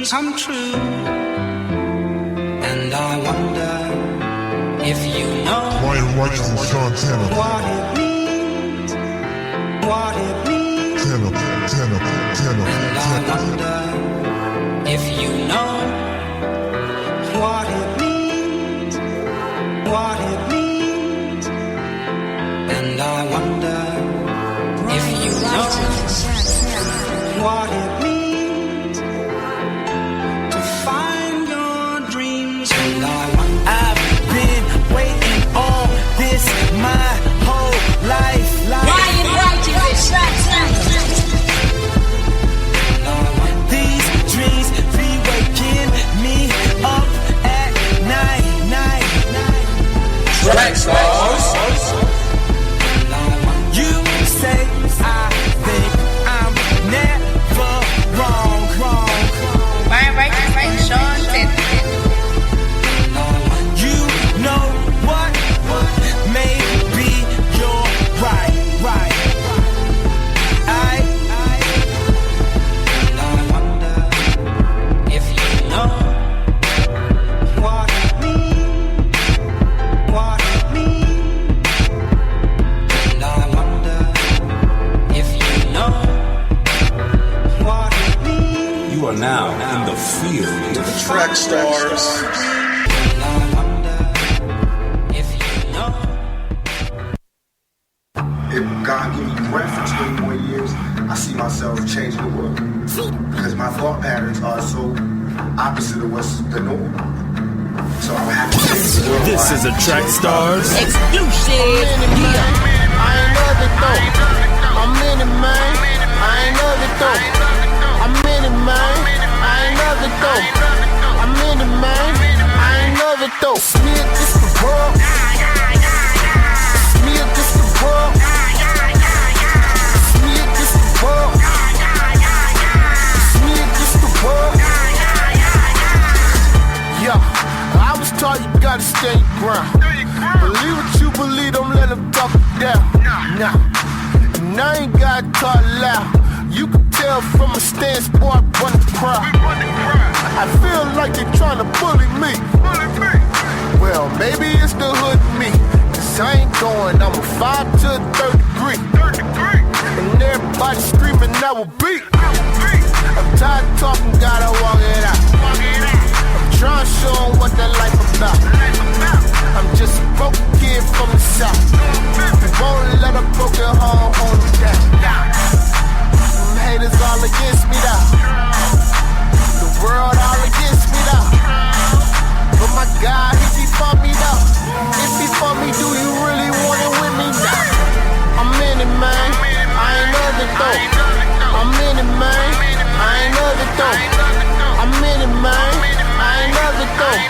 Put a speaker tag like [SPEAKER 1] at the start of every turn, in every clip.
[SPEAKER 1] dreams come true, and I wonder if you know what it means, what it means. And I wonder if you know what it means, what it means. And I wonder if you know what it means to find your dreams. And I wonder,
[SPEAKER 2] I've been waiting on this my whole life. These dreams be waking me up at night.
[SPEAKER 3] Track Starz.
[SPEAKER 2] You say I think I'm never wrong.
[SPEAKER 4] Right, Sean said.
[SPEAKER 2] You know what? Maybe you're right.
[SPEAKER 1] and I wonder if you know what it means, what it means. And I wonder if you know what it means.
[SPEAKER 3] You are now in the field of the Track Starz.
[SPEAKER 1] And I wonder if you know.
[SPEAKER 5] If God give me breath for 20 more years, I see myself changing the world. Because my thought patterns are so opposite of what's the norm. So I would have to change the world.
[SPEAKER 6] This is a Track Starz
[SPEAKER 2] Exclusive. I ain't love it though. I'm in it, man. I ain't love it though. I'm in it, man. I ain't love it though. I'm in it, man. I ain't love it though. Smear this the world. Smear this the world. Smear this the world. Smear this the world. Yeah, I was taught you gotta stay your ground. Believe what you believe, don't let them talk you down. Nah, and I ain't gotta talk loud. You can tell from a stance, boy, I run the crowd. I feel like they tryna bully me. Well, maybe it's the hood in me. Cause I ain't going, I'm a 5 to a 3rd degree. And everybody screaming, I will beat. I'm tired of talking, gotta walk it out. I'm trying to show them what that life about. I'm just a broke kid from the south. We won't let a broken heart hold me down. Them haters all against me now. The world all against me now. But my God, if he for me though, if he for me, do you really want it with me now? I'm in it, man. I ain't love it though. I'm in it, man. I ain't love it though. I'm in it, man. I ain't love it though.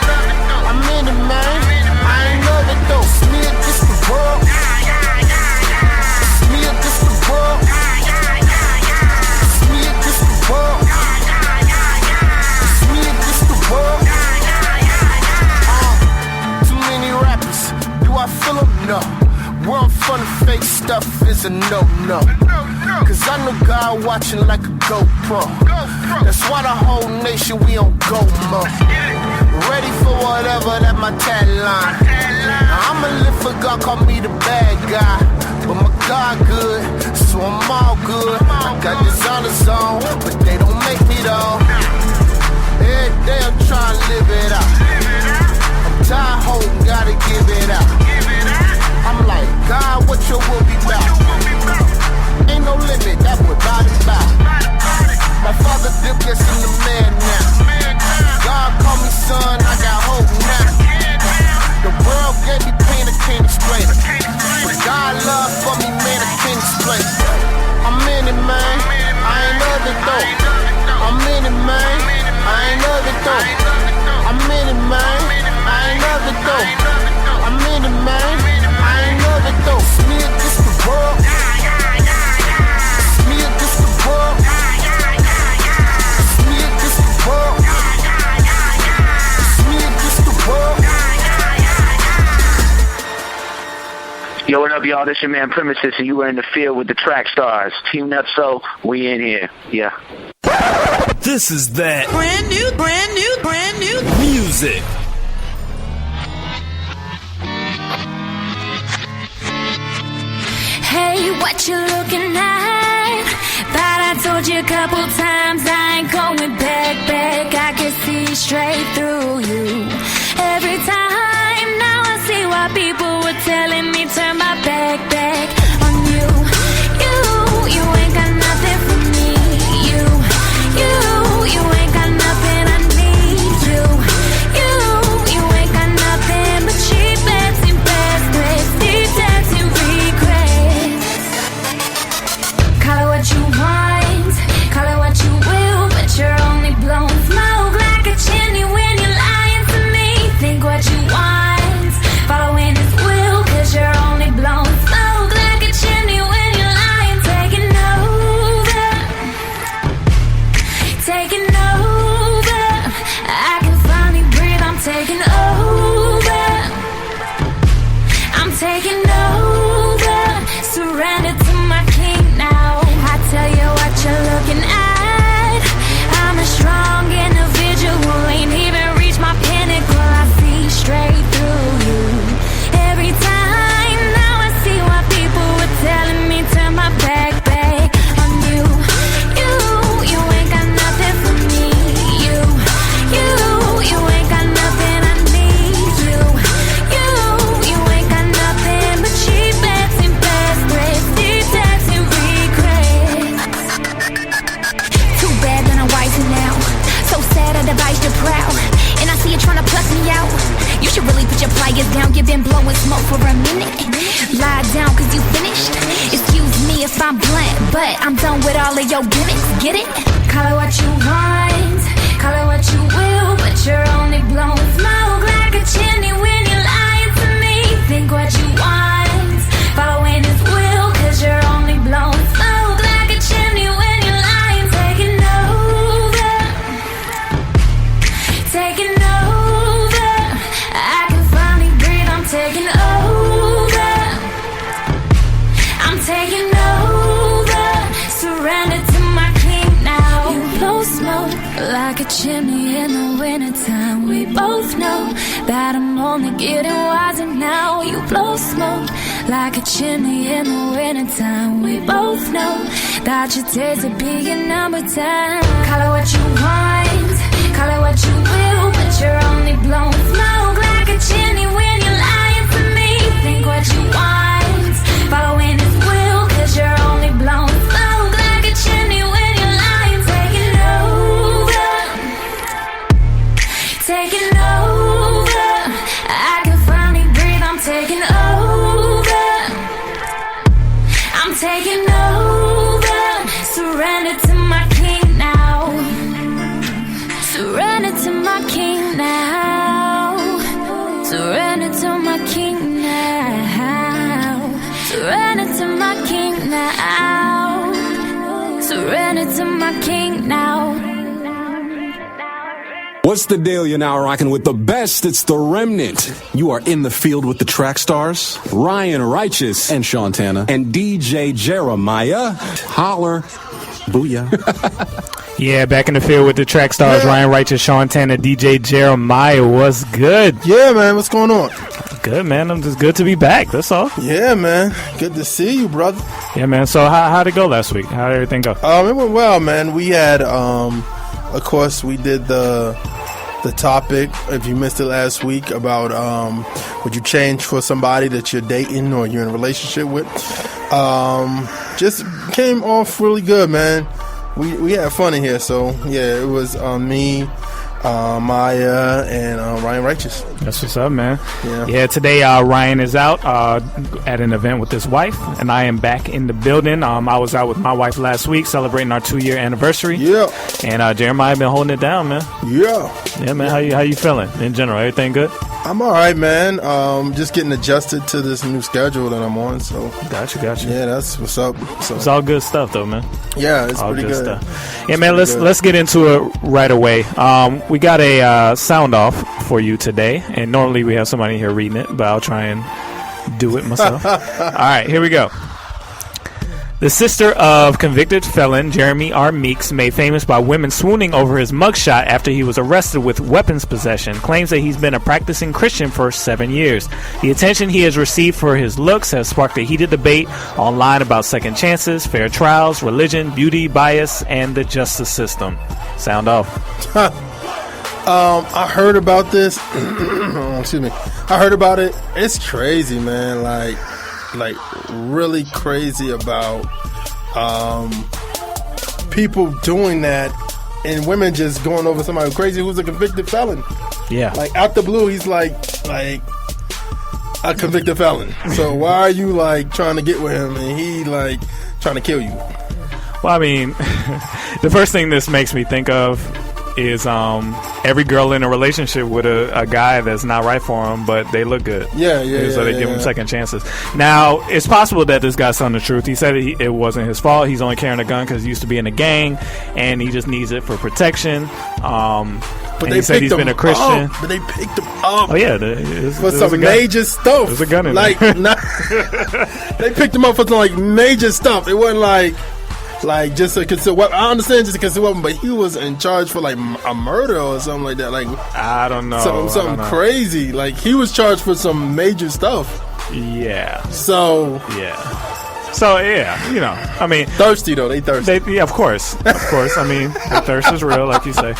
[SPEAKER 2] I'm in it, man. I ain't love it though. Smear this the world. Smear this the world. Smear this the world. Smear this the world. Too many rappers. Do I feel them? No. Where I'm from, the fake stuff is a no-no. Cause I know God watching like a GoPro. That's why the whole nation, we on go mode. Ready for whatever, that my tagline. I'ma live for God, call me the bad guy. But my God good, so I'm all good. I got this on the zone, but they don't make me though. Every day I'm trying to live it out. I'm tired holding, gotta give it out. I'm like, God, what your will be about? Ain't no limit, that's what God is about. My father dipped us in the man now. God called me son, I got hope now. The world gave me pain, I can't explain it. But God love for me, man, I can't explain it. I'm in it, man. I ain't love it though. I'm in it, man. I ain't love it though. I'm in it, man. I ain't love it though. I'm in it, man. I ain't love it though. Smear this the world. Smear this the world. Smear this the world. Smear this the world.
[SPEAKER 7] Yo, what up, y'all? This your man Premises, and you were in the field with the Track Starz. Team Nutso, we in here. Yeah.
[SPEAKER 6] This is that brand new music.
[SPEAKER 8] Hey, what you looking at? Thought I told you a couple times I ain't going back. I can see straight through you. Every time now I see why people were telling me turn my back on you. You ain't got nothing for me. You ain't got nothing I need. You ain't got nothing but cheap bets and fast breaks, deep debts and regrets. Call it what you want, call it what you will, but you're only blowing smoke like a chimney when you're lying to me. Think what you want, following his will, cause you're only blowing smoke like a chimney when you're lying. Taking over, taking over. I can finally breathe, I'm taking over, I'm taking over. Surrender to my king now. I tell you what you're looking at. I'm a strong individual, ain't even reached my pinnacle. I see straight through you. Every time now I see why people were telling me turn my back on you. You ain't got nothing for me. You ain't got nothing I need. You ain't got nothing but cheap bets and fast breaks, deep debts and regrets. Too bad that I'm wiser now. So sad I devised your proud, and I see you trying to pluck me out. You should really put your pliers down. You've been blowing smoke for a minute. Lie down cause you finished. Excuse me if I'm blunt, but I'm done with all of your gimmicks. Get it? Call it what you want, call it what you will, but you're only blowing smoke like a chimney when you're lying to me. Think what you want, following his will, cause you're only blowing smoke like a chimney when you're lying. Taking over, taking over. I can finally breathe, I'm taking over, I'm taking over. Surrender to my king now. You blow smoke like a chimney in the wintertime. We both know that I'm only getting wiser now. You blow smoke like a chimney in the wintertime. We both know that your days will be your number time. Call it what you want, call it what you will, but you're only blowing smoke like a chimney when you're lying to me. Think what you want, following his will, cause you're only blowing smoke like a chimney when you're lying. Taking over, taking over. I can finally breathe, I'm taking over, I'm taking over. Surrender to my king now. Surrender to my king now. Surrender to my king now. Surrender to my king now. Surrender to my king now.
[SPEAKER 6] What's the deal? You're now rocking with the best. It's the Remnant. You are in the field with the track stars, Ryan Righteous and Shantana, and DJ Jeremiah. Holler. Booyah.
[SPEAKER 9] Yeah, back in the field with the track stars, Ryan Righteous, Shantana, DJ Jeremiah. What's good?
[SPEAKER 2] Yeah, man. What's going on?
[SPEAKER 9] Good, man. I'm just good to be back. That's all.
[SPEAKER 2] Yeah, man. Good to see you, brother.
[SPEAKER 9] Yeah, man. So how'd it go last week? How did everything go?
[SPEAKER 2] It went well, man. We had, of course, we did the topic, if you missed it last week, about would you change for somebody that you're dating or you're in a relationship with. Just came off really good, man. We had fun in here, so yeah, it was me, Maya, and Ryan Righteous.
[SPEAKER 9] That's what's up, man.
[SPEAKER 2] Yeah,
[SPEAKER 9] today Ryan is out at an event with his wife, and I am back in the building. I was out with my wife last week celebrating our 2-year anniversary.
[SPEAKER 2] Yeah.
[SPEAKER 9] And Jeremiah been holding it down, man.
[SPEAKER 2] Yeah.
[SPEAKER 9] Yeah, man. How you feeling in general? Everything good?
[SPEAKER 2] I'm all right, man. Just getting adjusted to this new schedule that I'm on. So
[SPEAKER 9] Gotcha.
[SPEAKER 2] Yeah, that's what's up. So
[SPEAKER 9] it's all good stuff, though, man.
[SPEAKER 2] Yeah, it's
[SPEAKER 9] all
[SPEAKER 2] pretty
[SPEAKER 9] good
[SPEAKER 2] good
[SPEAKER 9] stuff. Yeah, man. Let's get into it right away. We got a sound off for you today, and normally we have somebody here reading it, but I'll try and do it myself. All right, here we go. The sister of convicted felon Jeremy R. Meeks, made famous by women swooning over his mugshot after he was arrested with weapons possession, claims that he's been a practicing Christian for 7 years. The attention he has received for his looks has sparked a heated debate online about second chances, fair trials, religion, beauty, bias, and the justice system. Sound off.
[SPEAKER 10] I heard about this. Excuse me. I heard about it. It's crazy, man. Like really crazy about people doing that and women just going over somebody crazy who's a convicted felon.
[SPEAKER 9] Yeah.
[SPEAKER 10] Like out the blue, he's like a convicted felon. So why are you like trying to get with him and he like trying to kill you?
[SPEAKER 9] Well, I mean, the first thing this makes me think of is every girl in a relationship with a guy that's not right for them, but they look good. So they give him second chances. Now, it's possible that this guy's telling the truth. He said it wasn't his fault. He's only carrying a gun because he used to be in a gang, and he just needs it for protection. But he said he's been a Christian.
[SPEAKER 10] But they picked him up.
[SPEAKER 9] Oh, yeah.
[SPEAKER 10] For some major stuff.
[SPEAKER 9] There's a gun in
[SPEAKER 10] there. They picked him up for some, like, major stuff. It wasn't like just a concealed weapon. I understand just a concealed weapon, but he was in charge for like a murder or something like that. Like
[SPEAKER 9] I don't know,
[SPEAKER 10] something crazy. Like he was charged for some major stuff.
[SPEAKER 9] Yeah.
[SPEAKER 10] So
[SPEAKER 9] yeah, you know, I mean,
[SPEAKER 10] thirsty though. They thirsty.
[SPEAKER 9] Yeah, of course. I mean, the thirst is real, like you say.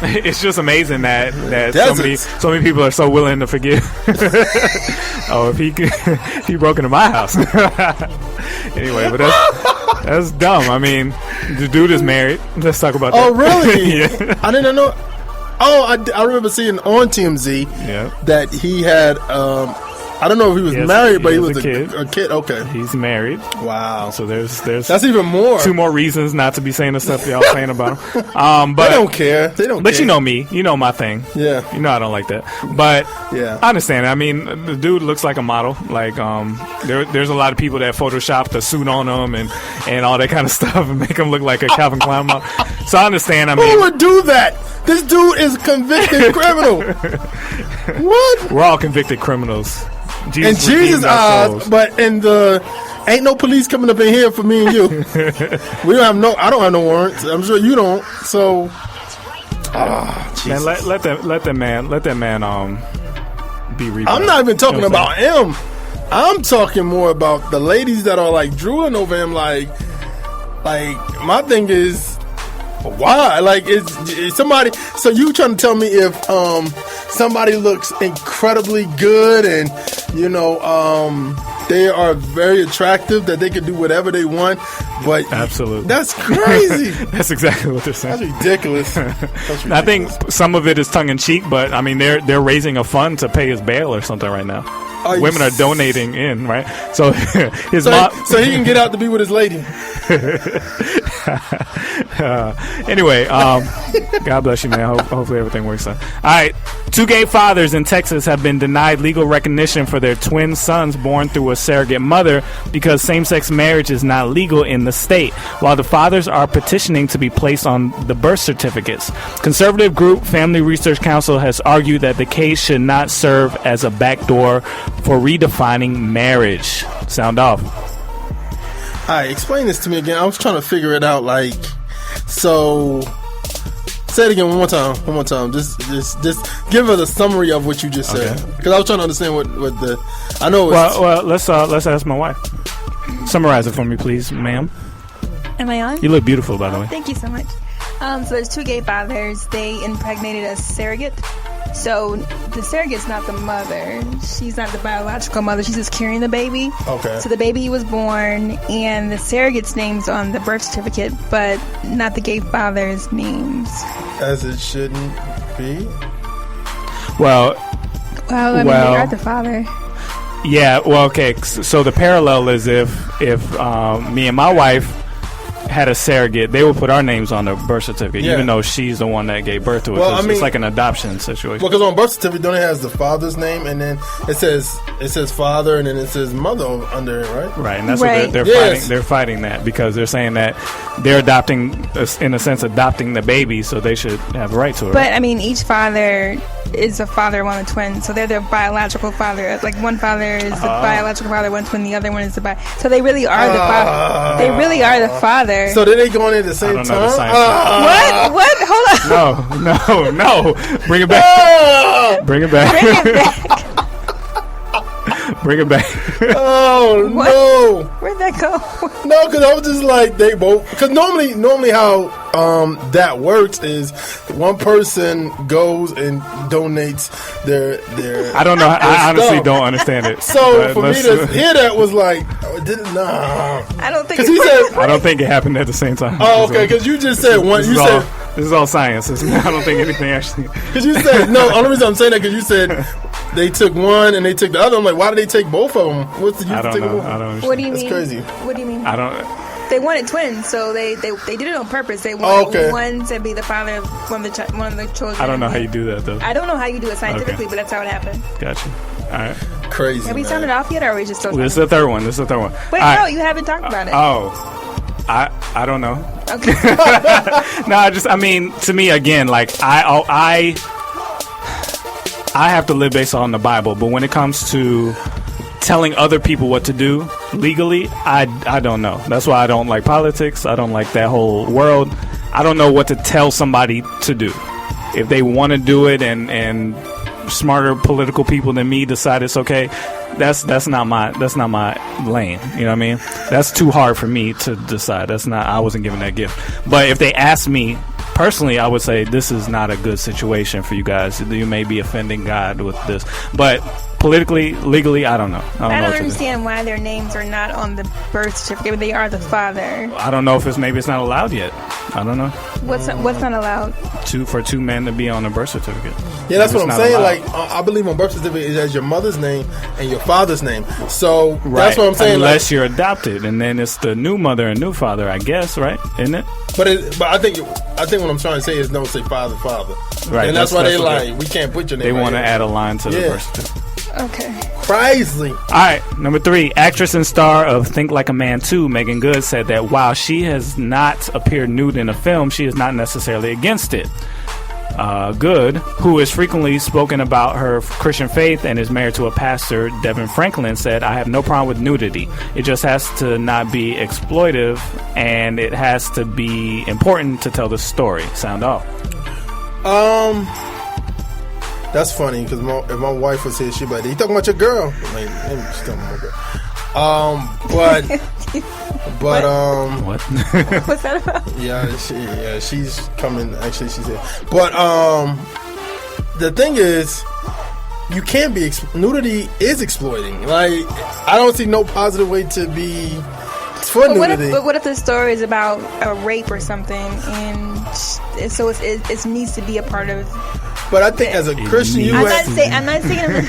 [SPEAKER 9] It's just amazing that so many people are so willing to forgive. Oh, if he broke into my house. Anyway, but that's dumb. I mean, the dude is married. Let's talk about that.
[SPEAKER 10] Oh, really?
[SPEAKER 9] Yeah.
[SPEAKER 10] I didn't know. Oh, I remember seeing on TMZ that he had. I don't know if he was married, but he was a kid. Okay,
[SPEAKER 9] he's married.
[SPEAKER 10] Wow.
[SPEAKER 9] So there's
[SPEAKER 10] that's even more.
[SPEAKER 9] 2 more reasons not to be saying the stuff y'all saying about him. But
[SPEAKER 10] they don't care. They don't.
[SPEAKER 9] But
[SPEAKER 10] care.
[SPEAKER 9] you know me. You know my thing.
[SPEAKER 10] Yeah.
[SPEAKER 9] You know I don't like that. But
[SPEAKER 10] yeah,
[SPEAKER 9] I understand. I mean, the dude looks like a model. Like there's a lot of people that Photoshop the suit on him and all that kind of stuff and make him look like a Calvin Klein model. So I understand. I mean,
[SPEAKER 10] who would do that? This dude is a convicted criminal. What?
[SPEAKER 9] We're all convicted criminals.
[SPEAKER 10] Jesus in Jesus' eyes, but ain't no police coming up in here for me and you. I don't have no warrants. I'm sure you don't. So,
[SPEAKER 9] man, let that man be reborn.
[SPEAKER 10] I'm not even talking about him. I'm talking more about the ladies that are like drooling over him. Like my thing is, why? Like, is somebody? So you trying to tell me if somebody looks incredibly good and they are very attractive that they can do whatever they want? But
[SPEAKER 9] absolutely,
[SPEAKER 10] that's crazy.
[SPEAKER 9] That's exactly what they're saying.
[SPEAKER 10] That's ridiculous.
[SPEAKER 9] I think some of it is tongue in cheek, but I mean they're raising a fund to pay his bail or something right now. Women are donating in, right? So his mom,
[SPEAKER 10] so he can get out to be with his lady.
[SPEAKER 9] Anyway, God bless you, man. Hopefully everything works out. All right, 2 gay fathers in Texas have been denied legal recognition for their twin sons born through a surrogate mother because same-sex marriage is not legal in the state, while the fathers are petitioning to be placed on the birth certificates. Conservative group Family Research Council has argued that the case should not serve as a backdoor for redefining marriage. Sound off.
[SPEAKER 10] All right, explain this to me again. I was trying to figure it out. Like, so say it again one more time. Just give us a summary of what you just said, because I was trying to understand what the. I know.
[SPEAKER 9] Well, let's ask my wife. Summarize it for me, please, ma'am.
[SPEAKER 11] Am I on?
[SPEAKER 9] You look beautiful, by the way.
[SPEAKER 11] Thank you so much. So there's 2 gay fathers. They impregnated a surrogate. So the surrogate's not the mother. She's not the biological mother. She's just carrying the baby.
[SPEAKER 10] Okay.
[SPEAKER 11] So the baby was born, and the surrogate's name's on the birth certificate, but not the gay father's names.
[SPEAKER 10] As it shouldn't be.
[SPEAKER 11] Well, I mean, they are the father.
[SPEAKER 9] Yeah. Well, okay. So the parallel is if me and my wife had a surrogate, they would put our names on the birth certificate, even though she's the one that gave birth to it.
[SPEAKER 10] Well, I mean,
[SPEAKER 9] it's like an adoption situation.
[SPEAKER 10] Well, because on birth certificate, don't it has the father's name, and then it says father, and then it says mother under it, right?
[SPEAKER 9] Right, and that's what they're fighting. They're fighting that because they're saying that they're adopting, in a sense, adopting the baby, so they should have a right to it.
[SPEAKER 11] But I mean, each father is a father of one of the twins, so they're their biological father. Like one father is the biological father, one twin, the other one is the so they really are the father. They really are the father.
[SPEAKER 10] So did they go in at the same time?
[SPEAKER 11] What? Hold on.
[SPEAKER 9] No. Bring it back. Bring it back. Bring it back.
[SPEAKER 10] Oh
[SPEAKER 11] What?
[SPEAKER 10] no!
[SPEAKER 11] Where'd that go?
[SPEAKER 10] No, because I was just like they both. Because normally how that works is one person goes and donates their.
[SPEAKER 9] I don't know. I honestly don't understand it.
[SPEAKER 10] So for me to hear that was like,
[SPEAKER 11] I don't think.
[SPEAKER 10] Because he said,
[SPEAKER 9] I don't think it happened at the same time.
[SPEAKER 10] Oh, okay. Because you just said one.
[SPEAKER 9] This is all science. I don't think anything actually.
[SPEAKER 10] Because you said no. Only reason I'm saying that because you said they took one and they took the other. I'm like, why did they take both of them? What's the use
[SPEAKER 9] I
[SPEAKER 10] of
[SPEAKER 9] don't
[SPEAKER 10] taking
[SPEAKER 9] know.
[SPEAKER 10] both?
[SPEAKER 9] I don't understand.
[SPEAKER 11] What do you
[SPEAKER 10] That's
[SPEAKER 11] mean?
[SPEAKER 10] crazy.
[SPEAKER 11] What do you mean?
[SPEAKER 9] I don't.
[SPEAKER 11] They wanted twins, so they did it on purpose. They wanted one to be the father of one of the children.
[SPEAKER 9] I don't know how you do that though.
[SPEAKER 11] I don't know how you do it scientifically, but that's how it happened.
[SPEAKER 9] Gotcha. All right.
[SPEAKER 10] Crazy.
[SPEAKER 11] Have we sounded off yet, or are we just still?
[SPEAKER 9] This is the third one.
[SPEAKER 11] Wait, no, you haven't talked about it.
[SPEAKER 9] I don't know.
[SPEAKER 11] Okay.
[SPEAKER 9] No, I mean, to me, again, like I have to live based on the Bible, but when it comes to telling other people what to do legally, I don't know. That's why I don't like politics. I don't like that whole world. I don't know what to tell somebody to do. If they want to do it and smarter political people than me decide it's okay, that's not my lane. You know what I mean? That's too hard for me to decide. I wasn't given that gift. But if they ask me personally, I would say this is not a good situation for you guys. You may be offending God with this. But politically, legally, I don't know.
[SPEAKER 11] I don't understand why their names are not on the birth certificate, but they are the father.
[SPEAKER 9] I don't know if maybe it's not allowed yet. I don't know.
[SPEAKER 11] What's not allowed?
[SPEAKER 9] For two men to be on a birth certificate.
[SPEAKER 10] Yeah, that's
[SPEAKER 9] maybe
[SPEAKER 10] what I'm saying. Allowed. Like, I believe on birth certificate it has your mother's name and your father's name. So that's what I'm saying.
[SPEAKER 9] Unless you're adopted, and then it's the new mother and new father, I guess, right? Isn't it?
[SPEAKER 10] But I think what I'm trying to say is don't say father.
[SPEAKER 9] Right.
[SPEAKER 10] And that's why they like we can't put your name.
[SPEAKER 9] They
[SPEAKER 10] want
[SPEAKER 9] to add a line to the birth certificate.
[SPEAKER 11] Okay.
[SPEAKER 10] Crazy.
[SPEAKER 9] All right, number 3, actress and star of Think Like a Man 2, Megan Good, said that while she has not appeared nude in a film, she is not necessarily against it. Good, who has frequently spoken about her Christian faith and is married to a pastor, Devin Franklin, said, I have no problem with nudity. It just has to not be exploitive, and it has to be important to tell the story. Sound off.
[SPEAKER 10] That's funny because if my wife was here, she'd be like, "You talking about your girl?" I'm like, she's talking about my girl.
[SPEAKER 9] What?
[SPEAKER 11] What's that about?
[SPEAKER 10] Yeah, she's coming. Actually, she's here. But the thing is, you can't be nudity is exploiting. Like, I don't see no positive way to be for nudity.
[SPEAKER 11] What if the story is about a rape or something, and so it needs to be a part of?
[SPEAKER 10] But I think as a Christian,
[SPEAKER 11] I'm not saying.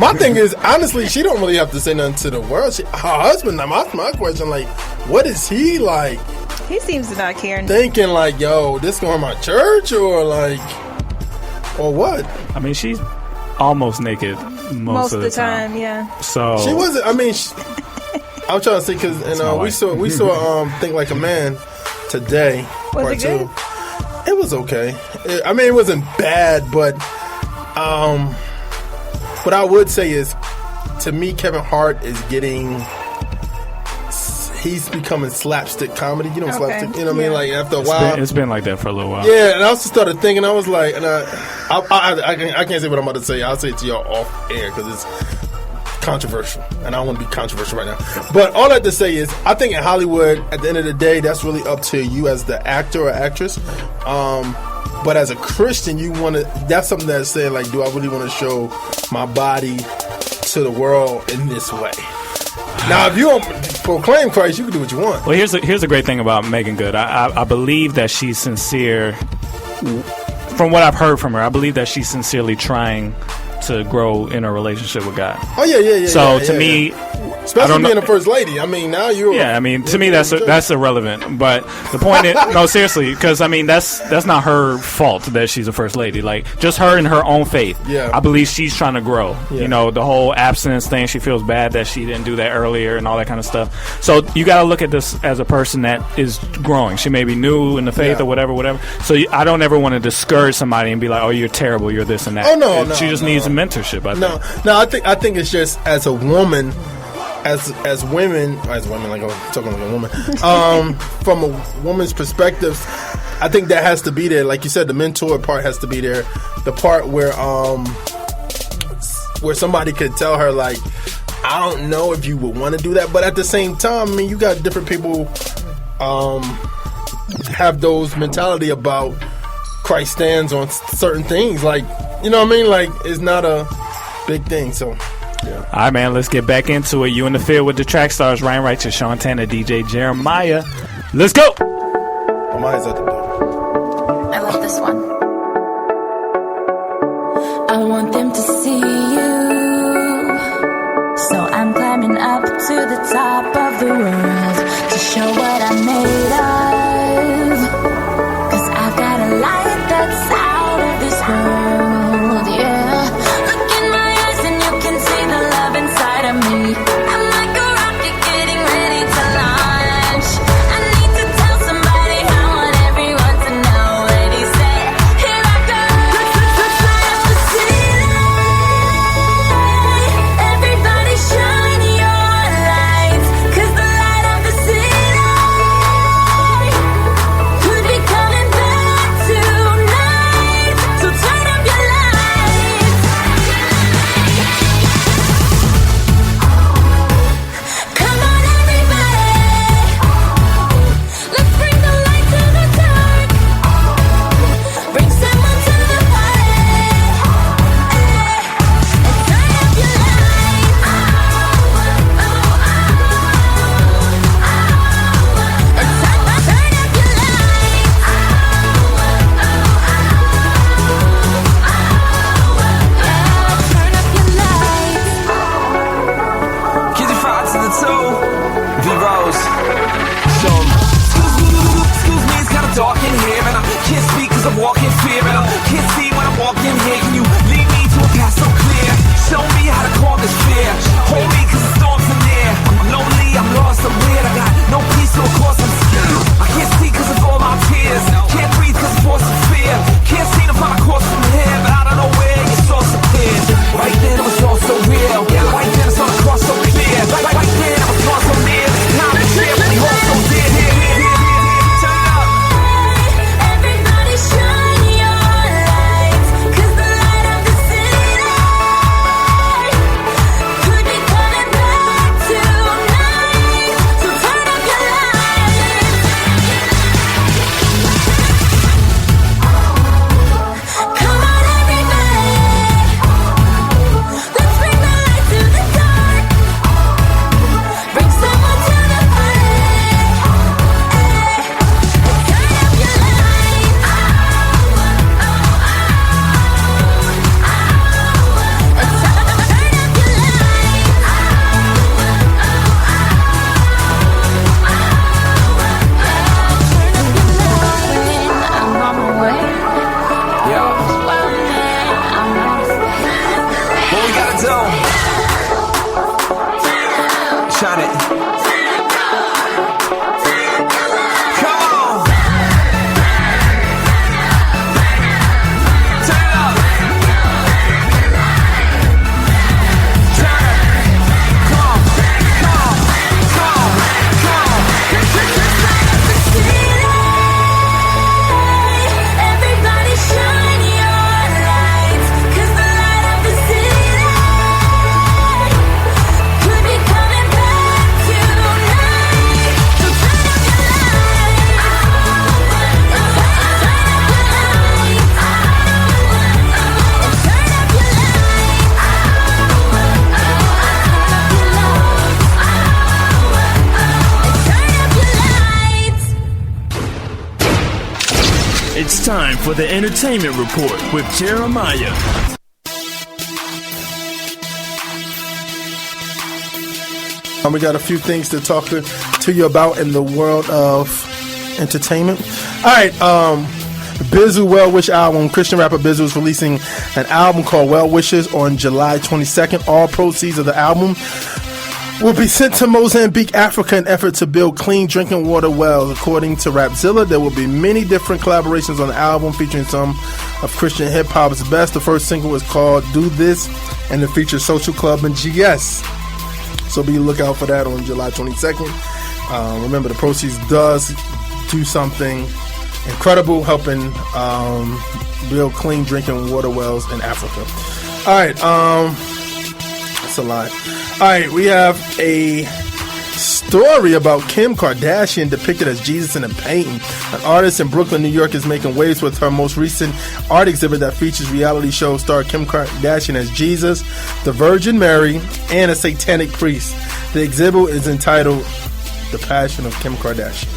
[SPEAKER 10] My thing is, honestly, she don't really have to say nothing to the world. Her husband, my question, like, what is he like?
[SPEAKER 11] He seems to not care.
[SPEAKER 10] Thinking like, yo, this going to my church or what?
[SPEAKER 9] I mean, she's almost naked most of the time.
[SPEAKER 11] Yeah.
[SPEAKER 9] So
[SPEAKER 10] she wasn't. I mean, I'm trying to say because we saw Think Like a Man today.
[SPEAKER 11] Was it good?
[SPEAKER 10] 2. It was okay. It wasn't bad, but what I would say is, to me, Kevin Hart is he's becoming slapstick comedy. You know, slapstick. You know what I mean? Like after a while,
[SPEAKER 9] it's been like that for a little while.
[SPEAKER 10] Yeah, and I also started thinking. I was like, and I can't say what I'm about to say. I'll say it to y'all off air because it's controversial, and I don't want to be controversial right now. But all I have to say is, I think in Hollywood, at the end of the day, that's really up to you as the actor or actress. But as a Christian, that's something that's saying, like, do I really want to show my body to the world in this way? Now, if you don't proclaim Christ, you can do what you want.
[SPEAKER 9] Well, here's a great thing about Megan Good. I believe that she's sincere. From what I've heard from her, I believe that she's sincerely trying to grow in a relationship with God.
[SPEAKER 10] Oh yeah.
[SPEAKER 9] So to me,
[SPEAKER 10] Especially being a first lady. I mean, now you're.
[SPEAKER 9] Yeah, I mean, to me that's irrelevant. But the point is, no, seriously, because I mean that's not her fault that she's a first lady. Like just her in her own faith.
[SPEAKER 10] Yeah.
[SPEAKER 9] I believe she's trying to grow.
[SPEAKER 10] Yeah.
[SPEAKER 9] You know, the whole abstinence thing. She feels bad that she didn't do that earlier and all that kind of stuff. So you got to look at this as a person that is growing. She may be new in the faith or whatever. So I don't ever want to discourage somebody and be like, "Oh, you're terrible. You're this and that."
[SPEAKER 10] Oh no,
[SPEAKER 9] she just needs a mentorship.
[SPEAKER 10] I think it's just as a woman. As women, like I'm talking like a woman, from a woman's perspective, I think that has to be there. Like you said, the mentor part has to be there. The part where somebody could tell her, like, I don't know if you would want to do that, but at the same time, I mean, you got different people have those mentality about Christ stands on certain things. Like, you know what I mean? Like, it's not a big thing, so... Yeah.
[SPEAKER 9] All right, man, let's get back into it. You in the field with the track stars, Ryan Righteous, Sean Tanner, DJ Jeremiah. Let's go.
[SPEAKER 10] Amaya's at the door.
[SPEAKER 8] I love this one. I want them to see you, so I'm climbing up to the top of the world to show what I'm made of. 'Cause I've got a light that's out of this world, yeah. Look in my eyes and you can see the love inside of me. I'm like a rocket getting ready to launch. I need to tell somebody, I want everyone to know. And he said, here I go. Let's light up the city. Everybody shine your lights, 'cause the light of the city could be coming back tonight. So turn up your lights. Come on, everybody. Let's bring the light to the dark. Bring someone to the party. And turn up your lights. And turn up your
[SPEAKER 1] Kids are fried to the toe. V-Rose. So, excuse me, it's kind of dark in here, and I can't speak 'cause I'm walking fear, and I can't see when I'm walking here. Can you lead me to a path so clear? Show me how to calm this fear. Hold me 'cause the storms are near. I'm lonely, I'm lost, I'm weird. I got no peace, so of course I'm scared. I can't see 'cause of all my tears. Can't breathe 'cause of force of fear. Can't seem to find a course from here, but I don't know where your source appeared. Right then it was all so real. Right then it's all across so clear. Right then I was gone so near. This time to share when we hold so dear. Turn up.
[SPEAKER 8] Everybody shine your lights, 'cause the light of the city could be coming back tonight. So turn up your lights. Come on, everybody. Let's bring the light to the dark. Bring someone to the party. Turn up your lights. I'm on my way.
[SPEAKER 1] Yeah.
[SPEAKER 8] I'm on my way.
[SPEAKER 1] What we gotta do? Shine it. Come on. Turn it up. Turn it. Come on. Come on. Come on. Come on.
[SPEAKER 8] Everybody shine your lights, 'cause the light of the city could be coming back tonight. So turn up your lights.
[SPEAKER 12] It's time for the Entertainment Report with Jeremiah.
[SPEAKER 10] We got a few things to talk to you about in the world of entertainment. All right, Bizzle Well Wish album. Christian rapper Bizzle is releasing an album called Well Wishes on July 22nd. All proceeds of the album will be sent to Mozambique, Africa, in an effort to build clean drinking water wells. According to Rapzilla, there will be many different collaborations on the album featuring some of Christian hip-hop's best. The first single is called Do This, and it features Social Club and GS. So be lookout for that on July 22nd. Remember, the proceeds does do something incredible, helping build clean drinking water wells in Africa. All right, that's a lot. All right, we have a story about Kim Kardashian depicted as Jesus in a painting. An artist in Brooklyn, New York is making waves with her most recent art exhibit that features reality show star Kim Kardashian as Jesus, the Virgin Mary, and a satanic priest. The exhibit is entitled The Passion of Kim Kardashian.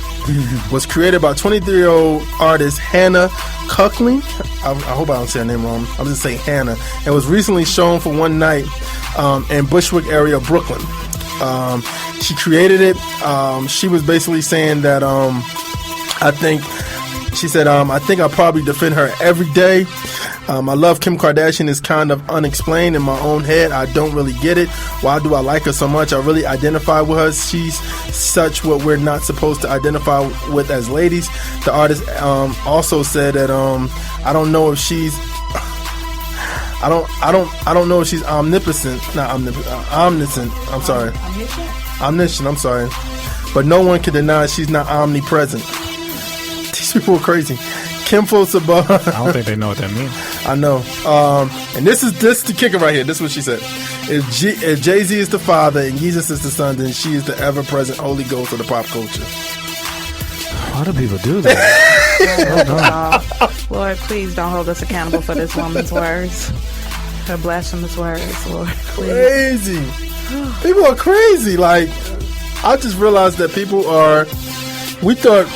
[SPEAKER 10] Was created by 23-year-old artist Hannah Kuckling. I hope I don't say her name wrong. I'm just saying Hannah. It was recently shown for one night in Bushwick area of Brooklyn. She created it. She was basically saying that I think I'll probably defend her every day. I love Kim Kardashian is kind of unexplained in my own head. I don't really get it. Why do I like her so much? I really identify with her. She's such what we're not supposed to identify with as ladies. The artist also said that I don't know if she's I don't know if she's omniscient. I'm sorry. Omniscient. I'm sorry. But no one can deny she's not omnipresent. These people are crazy. Kim floats above.
[SPEAKER 9] I don't think they know what that means.
[SPEAKER 10] I know. And this is the kicker right here. This is what she said. If Jay-Z is the Father and Jesus is the Son, then she is the ever-present Holy Ghost of the pop culture.
[SPEAKER 9] Why do people do that?
[SPEAKER 13] Lord, please don't hold us accountable for this woman's words. Her blasphemous words, Lord. Please.
[SPEAKER 10] Crazy. People are crazy. Like, I just realized that we thought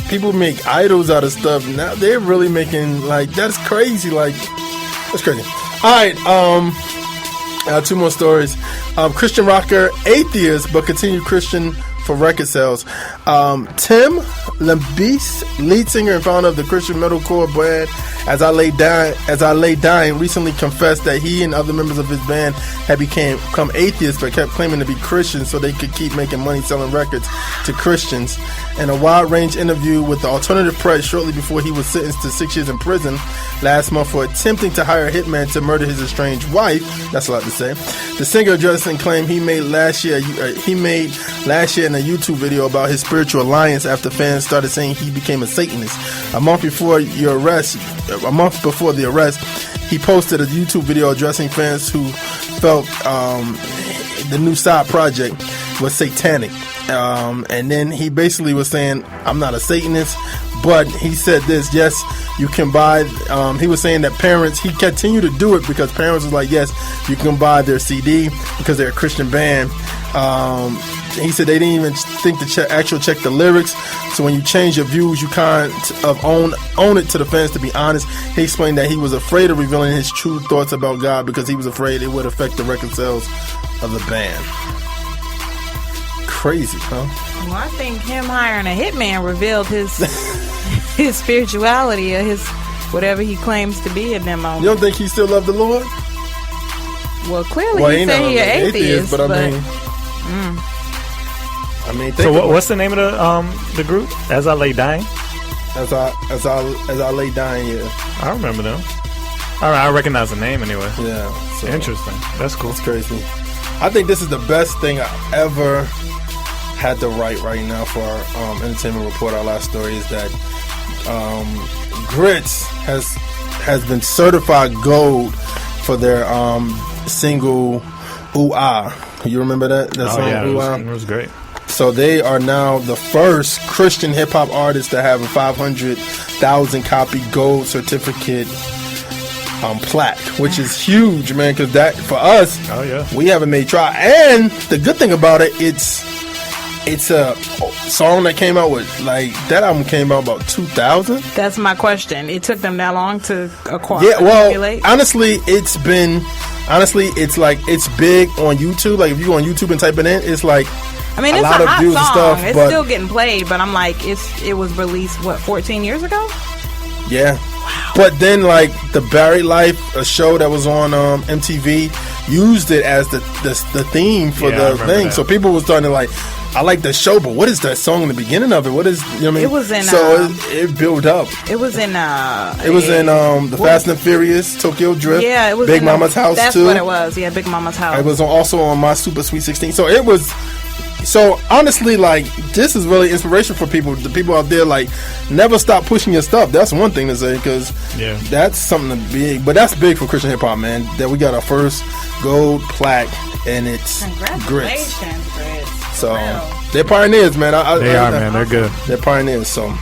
[SPEAKER 10] people make idols out of stuff. Now they're really making, like, that's crazy. Like, that's crazy. All right, two more stories. Christian rocker, atheist, but continued Christian for record sales. Tim Lambis, lead singer and founder of the Christian metalcore band As I Lay Dying, recently confessed that he and other members of his band had become atheists but kept claiming to be Christians so they could keep making money selling records to Christians. In a wide-range interview with the alternative press shortly before he was sentenced to 6 years in prison last month for attempting to hire a hitman to murder his estranged wife, that's a lot to say, the singer addressed and claimed he made last year in a YouTube video about his spiritual alliance after fans started saying he became a Satanist. A month before the arrest, he posted a YouTube video addressing fans who felt the new side project was satanic. And then he basically was saying, I'm not a Satanist, but he said this, yes, you can buy, he was saying that parents, he continued to do it because parents was like, yes, you can buy their CD because they're a Christian band. He said they didn't even think to check the lyrics. So when you change your views, you kind of own it to the fans, to be honest. He explained that he was afraid of revealing his true thoughts about God because he was afraid it would affect the record sales of the band. Crazy, huh?
[SPEAKER 13] Well, I think him hiring a hitman revealed his spirituality or his whatever he claims to be in that moment.
[SPEAKER 10] You don't think he still loved the Lord?
[SPEAKER 13] Well, clearly he said he's an atheist,
[SPEAKER 10] but I mean,
[SPEAKER 9] so what's the name of the group? As I Lay Dying.
[SPEAKER 10] As I Lay Dying. Yeah,
[SPEAKER 9] I remember them. All right, I recognize the name anyway.
[SPEAKER 10] Yeah, so
[SPEAKER 9] interesting. That's cool.
[SPEAKER 10] It's crazy. I think this is the best thing I ever had to write right now for our entertainment report. Our last story is that Grits has been certified gold for their single Ooh Ah. You remember that song?
[SPEAKER 9] Yeah,
[SPEAKER 10] Ooh Ah?
[SPEAKER 9] It was great.
[SPEAKER 10] So they are now the first Christian hip hop artist to have a 500,000 copy gold certificate plaque, which is huge, man. Because that for us, we haven't made try. And the good thing about it, it's it's a song that came out with, like, that album came out about 2000.
[SPEAKER 13] That's my question. It took them that long to acquire.
[SPEAKER 10] Yeah, well,
[SPEAKER 13] accumulate?
[SPEAKER 10] honestly, it's big on YouTube. Like, if you go on YouTube and type it in, it's like,
[SPEAKER 13] I mean,
[SPEAKER 10] a
[SPEAKER 13] it's
[SPEAKER 10] lot
[SPEAKER 13] a
[SPEAKER 10] of
[SPEAKER 13] hot
[SPEAKER 10] views
[SPEAKER 13] song.
[SPEAKER 10] and stuff.
[SPEAKER 13] It's
[SPEAKER 10] but
[SPEAKER 13] still getting played, but I'm like, it was released, 14 years ago?
[SPEAKER 10] yeah. Wow. But then, like, the Buried Life, a show that was on MTV, used it as the theme for the thing.
[SPEAKER 9] That.
[SPEAKER 10] So people were starting to like, I like the show, but what is that song in the beginning of it? What is, you know what I mean?
[SPEAKER 13] It was in,
[SPEAKER 10] so it built up.
[SPEAKER 13] It was in
[SPEAKER 10] the Fast and Furious, Tokyo Drift.
[SPEAKER 13] Yeah, it was
[SPEAKER 10] Big
[SPEAKER 13] in
[SPEAKER 10] Mama's House
[SPEAKER 13] that's
[SPEAKER 10] too.
[SPEAKER 13] That's what it was. Yeah, Big Mama's House.
[SPEAKER 10] It was also on My Super Sweet 16. So it was. So honestly, like, this is really inspiration for people. The people out there, like, never stop pushing your stuff. That's one thing to say, because that's something big. But that's big for Christian hip hop, man. That we got our first gold plaque, and it's Grits. So they're pioneers, man.
[SPEAKER 9] They are, man. They're good.
[SPEAKER 10] They're pioneers. So.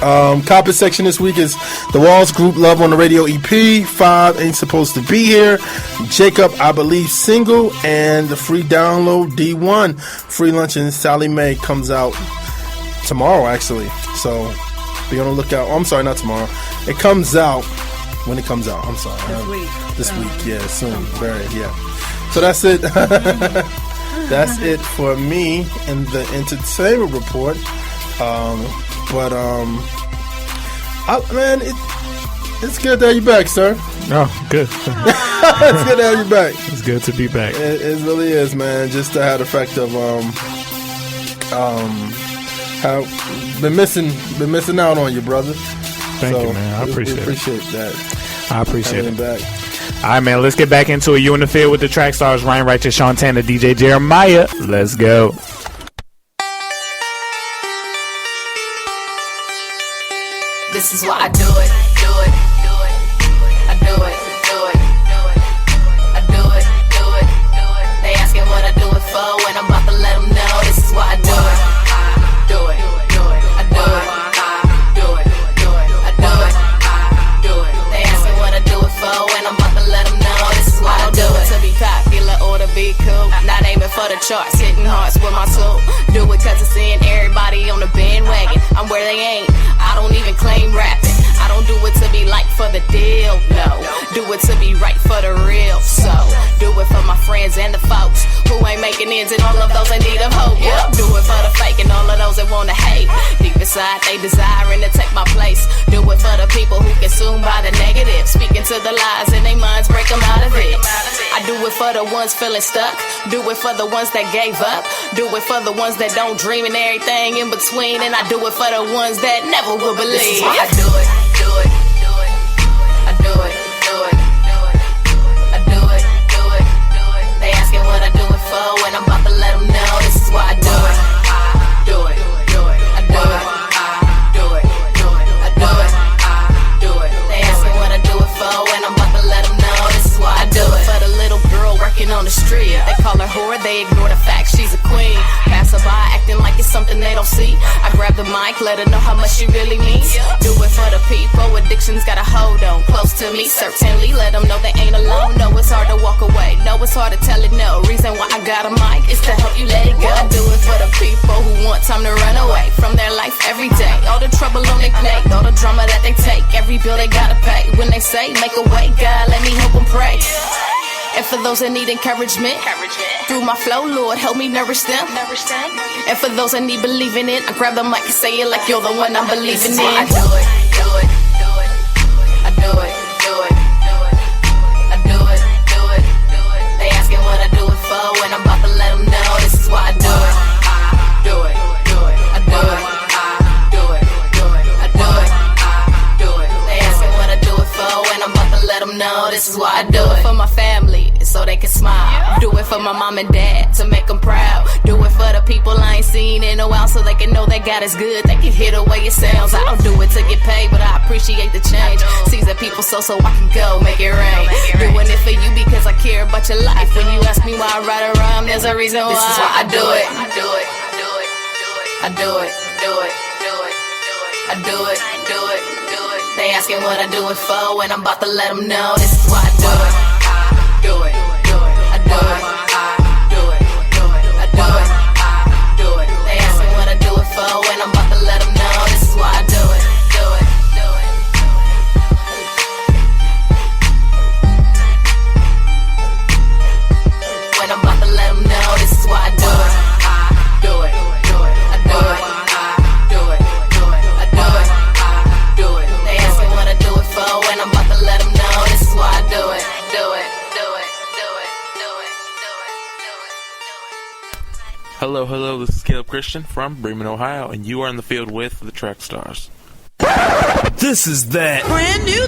[SPEAKER 10] Copy section this week is The Walls Group Love on the Radio EP. 5 Ain't Supposed to Be Here. Jacob, I Believe single, and the free download D1. Free Lunch and Sally Mae comes out tomorrow, actually. So be on the lookout. Oh, I'm sorry, not tomorrow. It comes out when it comes out. I'm sorry. This week, yeah, soon. Very, yeah. So that's it. That's it for me in the entertainment report. Man, it's good to have you back, sir.
[SPEAKER 9] Oh, good.
[SPEAKER 10] It's good to have you back.
[SPEAKER 9] It's good to be back.
[SPEAKER 10] It really is, man. Just to have the fact of how been missing out on you, brother.
[SPEAKER 9] Thank you, man. I appreciate
[SPEAKER 10] that.
[SPEAKER 9] I appreciate it.
[SPEAKER 10] Back.
[SPEAKER 9] All right, man. Let's get back into it. You in the field with the track stars, Ryan Righteous, Sean Tanner, DJ Jeremiah. Let's go.
[SPEAKER 14] This is why I do it, do it, do it. I do it, do it, do it. I do it, do it, do it. They asking what I do it for, and I'm about to let them know. This is why I do it, do it, do it. I do it, do it, do it. I do it, do it. They asking what I do it for, and I'm about to let them know. This is why I do it. To be popular or to be cool, not aiming for the charts, hitting hearts with my soul. Do it 'cause it's in everybody on the bandwagon. I'm where they ain't. I don't even claim rapping. I don't do it to be like for the deal, no. Do it to be right for the real. So, do it for my friends and the folks who ain't making ends and all of those that need of hope. Yep. Do it for the fake and all of those that wanna hate. Deep inside, they desiring to take my place. Do it for the people who consumed by the negative, speaking to the lies in their minds, break them out of it. I do it for the ones feeling stuck. Do it for the ones that gave up. Do it for the ones that don't dream and everything in between. And I do it for the ones that never will believe. This is why I do it, do it, do it. I do it, do it, do it. I do it, do it, do it. They asking what I do it for, and I'm about to let them know. This is why I do it, do it, do it. I do it, do it, do it. I do it, do it. They asking what I do it for, and I'm about to let them know. This is why I do it. For the little girl working on the street, they call her whore, they ignore the fact she's a queen. Passerby acting like it's something they don't see. I grab the mic, let her know how much she really means. Do it for the people, addiction's got a hold on. Close to me, certainly, let them know they ain't alone. No, it's hard to walk away, no, it's hard to tell it no. Reason why I got a mic is to help you let it go. I do it for the people who want time to run away from their life every day. All the trouble on their plate, all the drama that they take, every bill they gotta pay. When they say, make a way, God, let me help them pray. And for those that need encouragement, through my flow, Lord, help me nourish them. And for those that need believing in, I grab the mic and say it like you're the one I'm believing in. I do it, do it, do it. I do it, do it, do it. I do it, do it, do it. They asking what I do it for, and I'm about to let them know. This is why I do it, do it, do it. I do it, do it, do it. I do it, do it. They asking what I do it for, and I'm about to let them know. This is why I do it. For my family, so they can smile. Do it for my mom and dad, to make them proud. Do it for the people I ain't seen in a while, so they can know that God is good. They can hear the way it sounds. I don't do it to get paid, but I appreciate the change. Sees that people so I can go make it rain. Doing it for you because I care about your life. When you ask me why I write a rhyme, there's a reason why. This is why I do it. I do it, do it, do it. I do it, do it, do it, do it. I do it, do it, do it. They asking what I do it for, and I'm about to let them know. This is why I do it. Do it, do it, I do it, do it, do it, I do it, do it.
[SPEAKER 15] Hello, this is Caleb Christian from Bremen, Ohio, and you are in the field with the Track Stars.
[SPEAKER 12] This is that brand new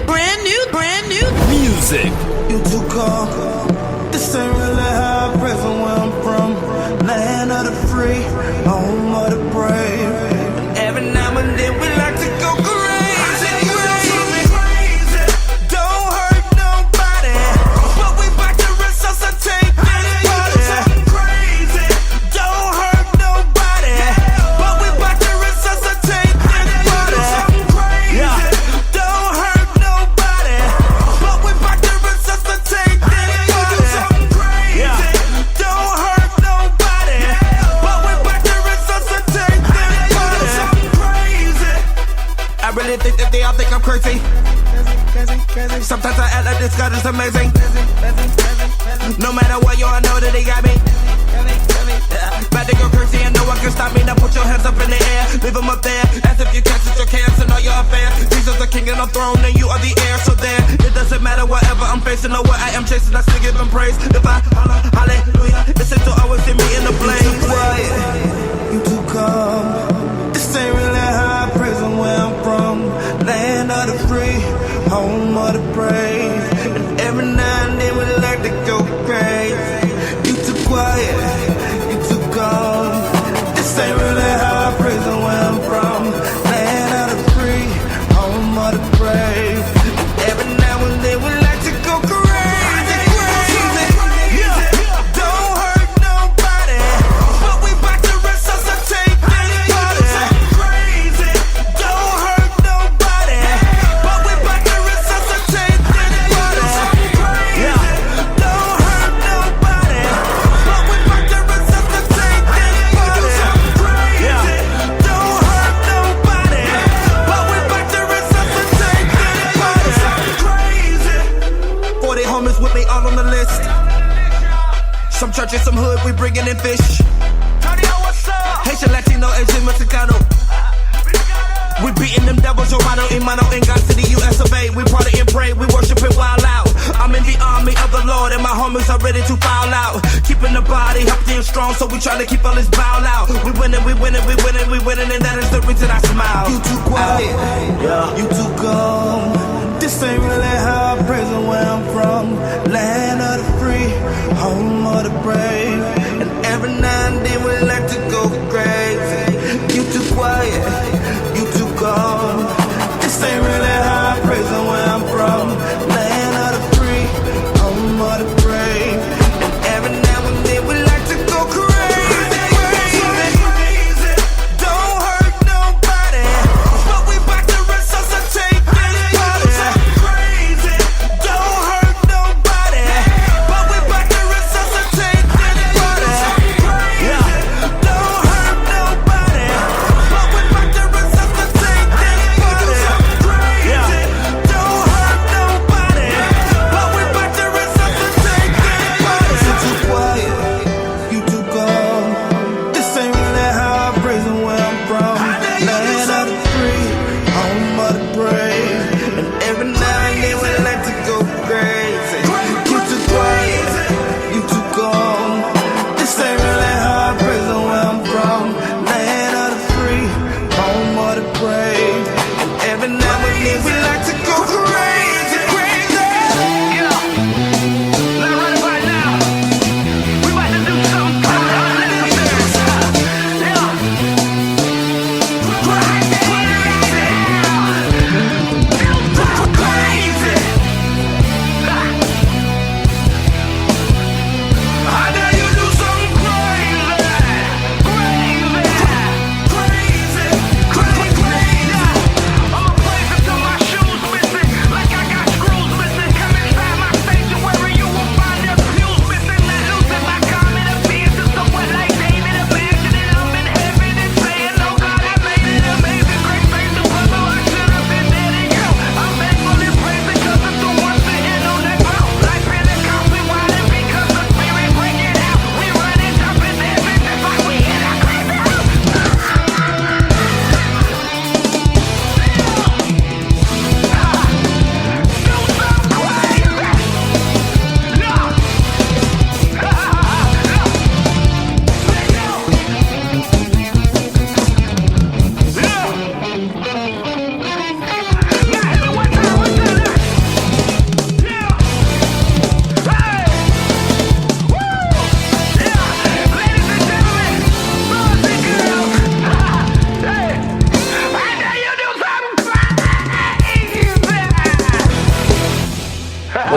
[SPEAKER 12] music.
[SPEAKER 2] You too calm. This ain't really how I present where I'm from. Land of the free, home of the brave. And every now and then we like to go crazy. Don't hurt nobody, but we back to resuscitate this body. Don't hurt nobody, but we back to resuscitate this body. Don't hurt nobody, but we back to resuscitate this body. Don't hurt nobody, but we back to resuscitate this body. I really think that they all think I'm crazy. Sometimes I act like this God is amazing. No matter what, yo, I know that they got me. Bad to go crazy and no one can stop me. Now put your hands up in the air, leave them up there, as if you catch it, your cares and all your affairs. Jesus the king and the throne and you are the heir. So there, it doesn't matter whatever I'm facing or what I am chasing, I still give him praise. If I holler, hallelujah, listen to always see me in the blaze. You too quiet, you too calm. This ain't really how I present where I'm from. Land of the free, home of the brave. And every now and then we like to go crazy. You too quiet, you too calm. This ain't really how I present where I'm from. Land of the free, home of the brave. And every now and then we like to go crazy. Don't hurt nobody, but we back to resuscitate this body. Don't hurt nobody, but we back to resuscitate this body. Don't hurt nobody, but we back to resuscitate this body. Don't hurt nobody, but we back to resuscitate this body. 40 homies with me all on the list. Some churches, some hood, we bringing in fish. Haitian, Latino, Asian, Mexicano. We beating them devils, Romano, Imano, in God City, US of A. We party and pray, we worship it wild out. I'm in the army of the Lord, and my homies are ready to foul out. Keeping the body healthy and strong, so we try to keep all this bow out. We winning, and that is the reason I smile. You too quiet, you too calm. This ain't really how I present where I'm from. Land of the free, home of the brave. And every now and then we like to go crazy. You too quiet, you too calm. This ain't really how I present where I'm from. Land of the free, home of the brave. And every now and then we like to go crazy. Don't hurt nobody, but we back to resuscitate this body. Don't hurt nobody, but we back to resuscitate this body. Don't hurt nobody, but we back to resuscitate this body. Don't hurt nobody, but we back to resuscitate this body. You too quiet, you too calm. This ain't really how I present where I'm from. Land of the free, home of the brave. And every now and then we like to go crazy. You too quiet, you too calm. This ain't really how I present where I'm from. Land of the free, home of the brave. And every now and then we like to go crazy, crazy. Crazy.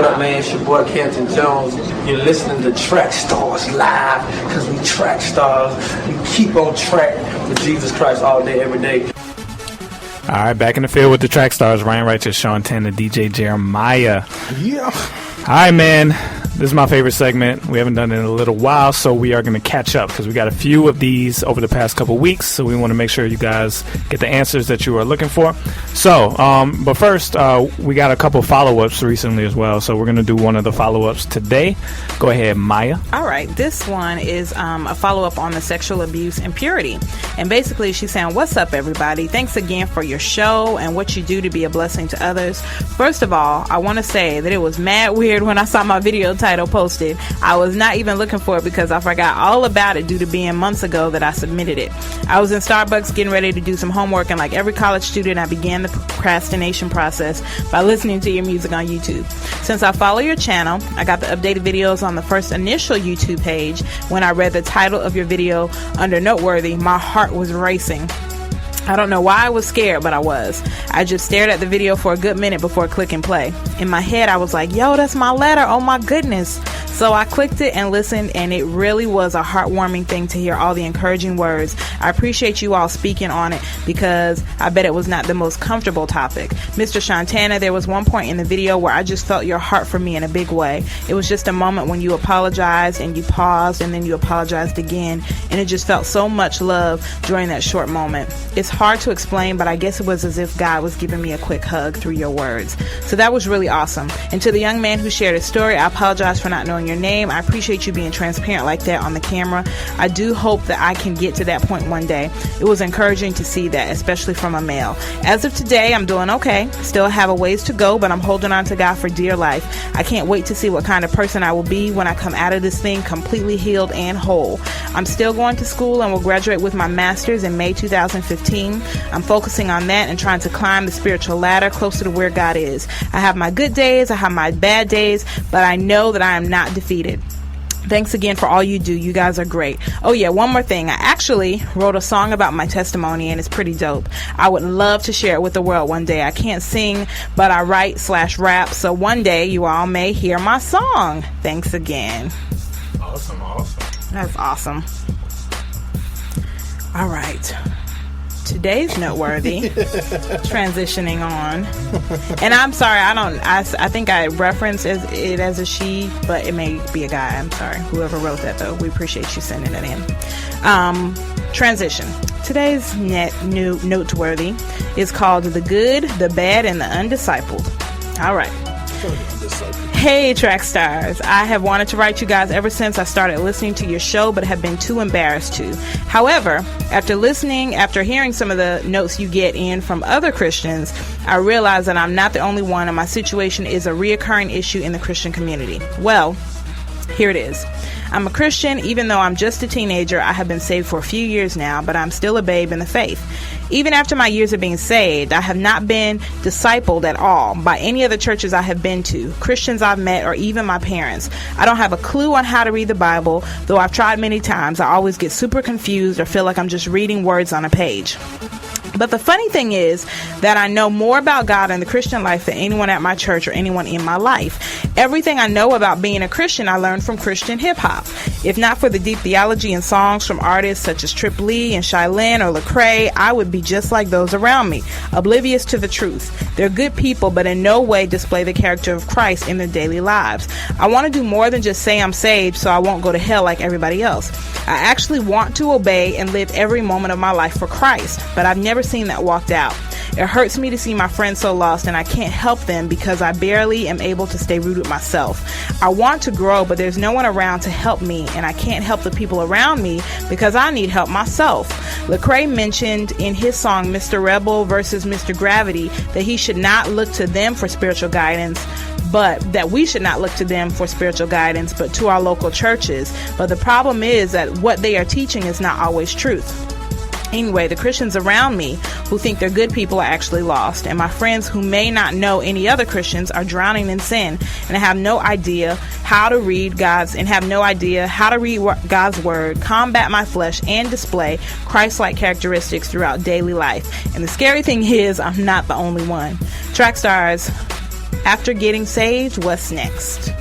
[SPEAKER 16] What up, man? It's your boy Canton Jones. You're listening to Track Stars Live, because we track stars. We keep on track with Jesus Christ all day, every day.
[SPEAKER 9] All right, back in the field with the Track Stars, Ryan Righteous, Sean Tanner, DJ Jeremiah.
[SPEAKER 10] Yeah.
[SPEAKER 9] All right, man. This is my favorite segment. We haven't done it in a little while, so we are going to catch up because we got a few of these over the past couple weeks, so we want to make sure you guys get the answers that you are looking for. So, but first, we got a couple follow-ups recently as well, so we're going to do one of the follow-ups today. Go ahead, Maya.
[SPEAKER 13] All right, this one is a follow-up on the sexual abuse and purity. And basically, she's saying, what's up, everybody? Thanks again for your show and what you do to be a blessing to others. First of all, I want to say that it was mad weird when I saw my video title posted. I was not even looking for it because I forgot all about it due to being months ago that I submitted it. I was in Starbucks getting ready to do some homework, and like every college student, I began the procrastination process by listening to your music on YouTube. Since I follow your channel, I got the updated videos on the first initial YouTube page. When I read the title of your video under Noteworthy, my heart was racing. I don't know why I was scared, but I was. I just stared at the video for a good minute before clicking play. In my head, I was like, yo, that's my letter. Oh my goodness. So I clicked it and listened, and it really was a heartwarming thing to hear all the encouraging words. I appreciate you all speaking on it because I bet it was not the most comfortable topic. Mr. Shantana, there was one point in the video where I just felt your heart for me in a big way. It was just a moment when you apologized and you paused and then you apologized again, and it just felt so much love during that short moment. It's hard to explain, but I guess it was as if God was giving me a quick hug through your words. So that was really awesome. And to the young man who shared his story, I apologize for not knowing your name. I appreciate you being transparent like that on the camera. I do hope that I can get to that point one day. It was encouraging to see that, especially from a male. As of today, I'm doing okay. Still have a ways to go, but I'm holding on to God for dear life. I can't wait to see what kind of person I will be when I come out of this thing completely healed and whole. I'm still going to school and will graduate with my master's in May 2015. I'm focusing on that and trying to climb the spiritual ladder closer to where God is. I have my good days, I have my bad days, but I know that I am not defeated. Thanks again for all you do. You guys are great. Oh yeah, one more thing. I actually wrote a song about my testimony, and it's pretty dope. I would love to share it with the world one day. I can't sing, but I write/rap, so one day you all may hear my song. Thanks again.
[SPEAKER 10] Awesome.
[SPEAKER 13] That's awesome. All right. Today's Noteworthy, transitioning on, and I'm sorry, I think I referenced it as a she, but it may be a guy. I'm sorry, whoever wrote that, though. We appreciate you sending it in. Transition. Today's new Noteworthy is called The Good, the Bad, and the Undiscipled. All right. Hey, Track Stars. I have wanted to write you guys ever since I started listening to your show, but have been too embarrassed to. However, after hearing some of the notes you get in from other Christians, I realize that I'm not the only one, and my situation is a reoccurring issue in the Christian community. Well, here it is. I'm a Christian. Even though I'm just a teenager, I have been saved for a few years now, but I'm still a babe in the faith. Even after my years of being saved, I have not been discipled at all by any other churches I have been to, Christians I've met, or even my parents. I don't have a clue on how to read the Bible, though I've tried many times. I always get super confused or feel like I'm just reading words on a page. But the funny thing is that I know more about God and the Christian life than anyone at my church or anyone in my life. Everything I know about being a Christian, I learned from Christian hip-hop. If not for the deep theology and songs from artists such as Trip Lee and Shylin or Lecrae, I would be just like those around me, oblivious to the truth. They're good people, but in no way display the character of Christ in their daily lives. I want to do more than just say I'm saved so I won't go to hell like everybody else. I actually want to obey and live every moment of my life for Christ, but I've never seen that walked out. It hurts me to see my friends so lost, and I can't help them because I barely am able to stay rooted myself. I want to grow, but there's no one around to help me, and I can't help the people around me because I need help myself. Lecrae mentioned in his song Mr. Rebel versus Mr. Gravity that he should not look to them for spiritual guidance, but that we should not look to them for spiritual guidance, but to our local churches. But the problem is that what they are teaching is not always truth. Anyway, the Christians around me who think they're good people are actually lost, and my friends who may not know any other Christians are drowning in sin and have no idea how to read God's word, combat my flesh, and display Christ-like characteristics throughout daily life. And the scary thing is, I'm not the only one. Track Stars, After getting saved, what's next?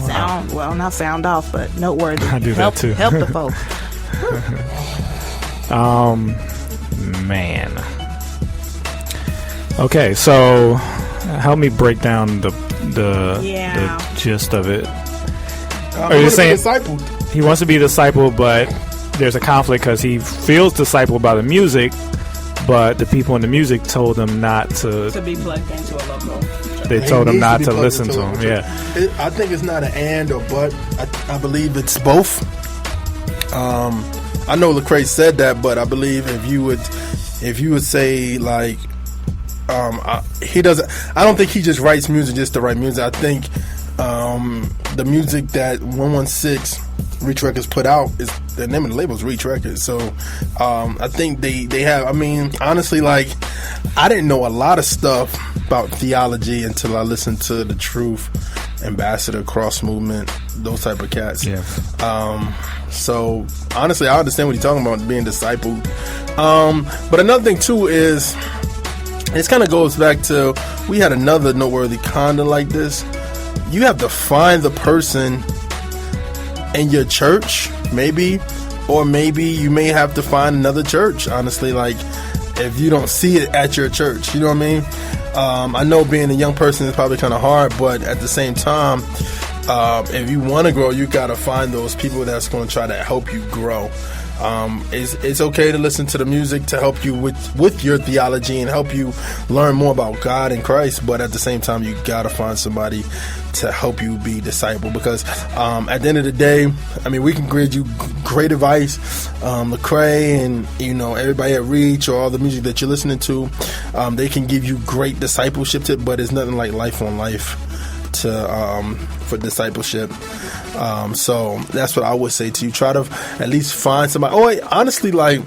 [SPEAKER 13] Not sound off, but noteworthy.
[SPEAKER 9] I do that too.
[SPEAKER 13] Help the folk.
[SPEAKER 9] Man. Okay, so help me break down the gist of it. Are you saying he wants to be discipled, but there's a conflict because he feels discipled by the music, but the people in the music told him not to
[SPEAKER 13] be plugged into a local.
[SPEAKER 9] They told him not to listen to him. Yeah,
[SPEAKER 10] I think it's not an and or but. I believe it's both. I know Lecrae said that, but I believe if you would say like, he doesn't. I don't think he just writes music just to write music. I think the music that 116 Reach Records put out is the name of the label is Reach Records. So I think they have. I mean, honestly, like I didn't know a lot of stuff about theology until I listened to The Truth, Ambassador, Cross Movement, those type of cats.
[SPEAKER 9] Yeah.
[SPEAKER 10] So honestly, I understand what you're talking about being discipled. But another thing too is it kind of goes back to we had another noteworthy kinda like this. You have to find the person in your church, maybe, or maybe you may have to find another church. Honestly, like if you don't see it at your church, you know what I mean? I know being a young person is probably kind of hard, but at the same time, if you want to grow, you got to find those people that's going to try to help you grow. It's okay to listen to the music to help you with your theology and help you learn more about God and Christ, but at the same time, you got to find somebody to help you be disciple, because at the end of the day, I mean, we can give you great advice, Lecrae and everybody at Reach or all the music that you're listening to, they can give you great discipleship tip, but it's nothing like life on life for discipleship. So that's what I would say to you. Try to at least find somebody. Honestly, like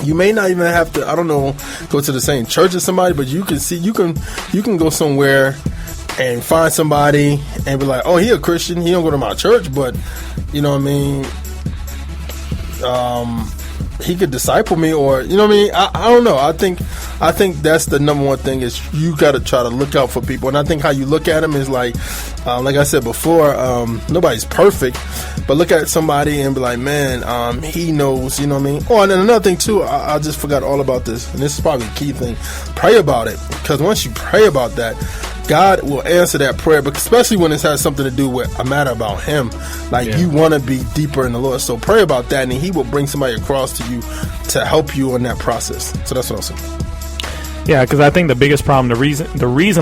[SPEAKER 10] you may not even have to, I don't know, go to the same church as somebody, but you can go somewhere and find somebody and be like, oh, he a Christian, he don't go to my church, but you know what I mean, he could disciple me, or you know what I mean. I don't know. I think that's the number one thing is you got to try to look out for people, and I think how you look at them is like I said before, nobody's perfect, but look at somebody and be like, man, he knows, you know what I mean. Oh, and then another thing too, I just forgot all about this, and this is probably the key thing. Pray about it, because once you pray about that, God will answer that prayer, but especially when it has something to do with a matter about Him. Like you want to be deeper in the Lord, so pray about that, and He will bring somebody across to you to help you in that process. So that's what I'm saying.
[SPEAKER 9] Yeah, because I think the biggest problem, the reason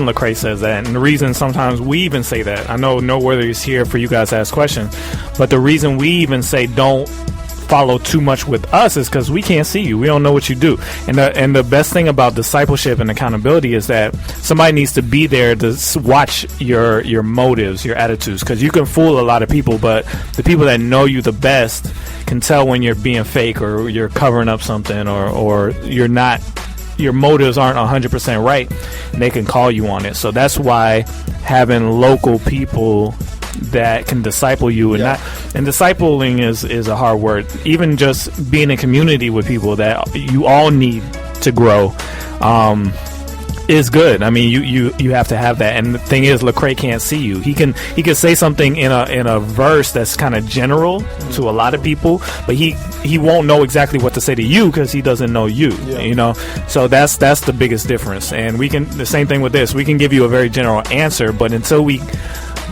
[SPEAKER 9] Lecrae says that, and the reason sometimes we even say that, I know Noteworthy is here for you guys to ask questions, but the reason we even say don't follow too much with us is because we can't see you. We don't know what you do. And the best thing about discipleship and accountability is that somebody needs to be there to watch your motives, your attitudes, because you can fool a lot of people, but the people that know you the best can tell when you're being fake or you're covering up something or you're not, your motives aren't 100% right, and they can call you on it. So that's why having local people that can disciple you and discipling is a hard word. Even just being in community with people that you all need to grow is good. I mean, you have to have that. And the thing is, Lecrae can't see you. He can say something in a verse that's kind of general to a lot of people, but he won't know exactly what to say to you because he doesn't know you. You know, so that's the biggest difference. And we can, the same thing with this. We can give you a very general answer, but until we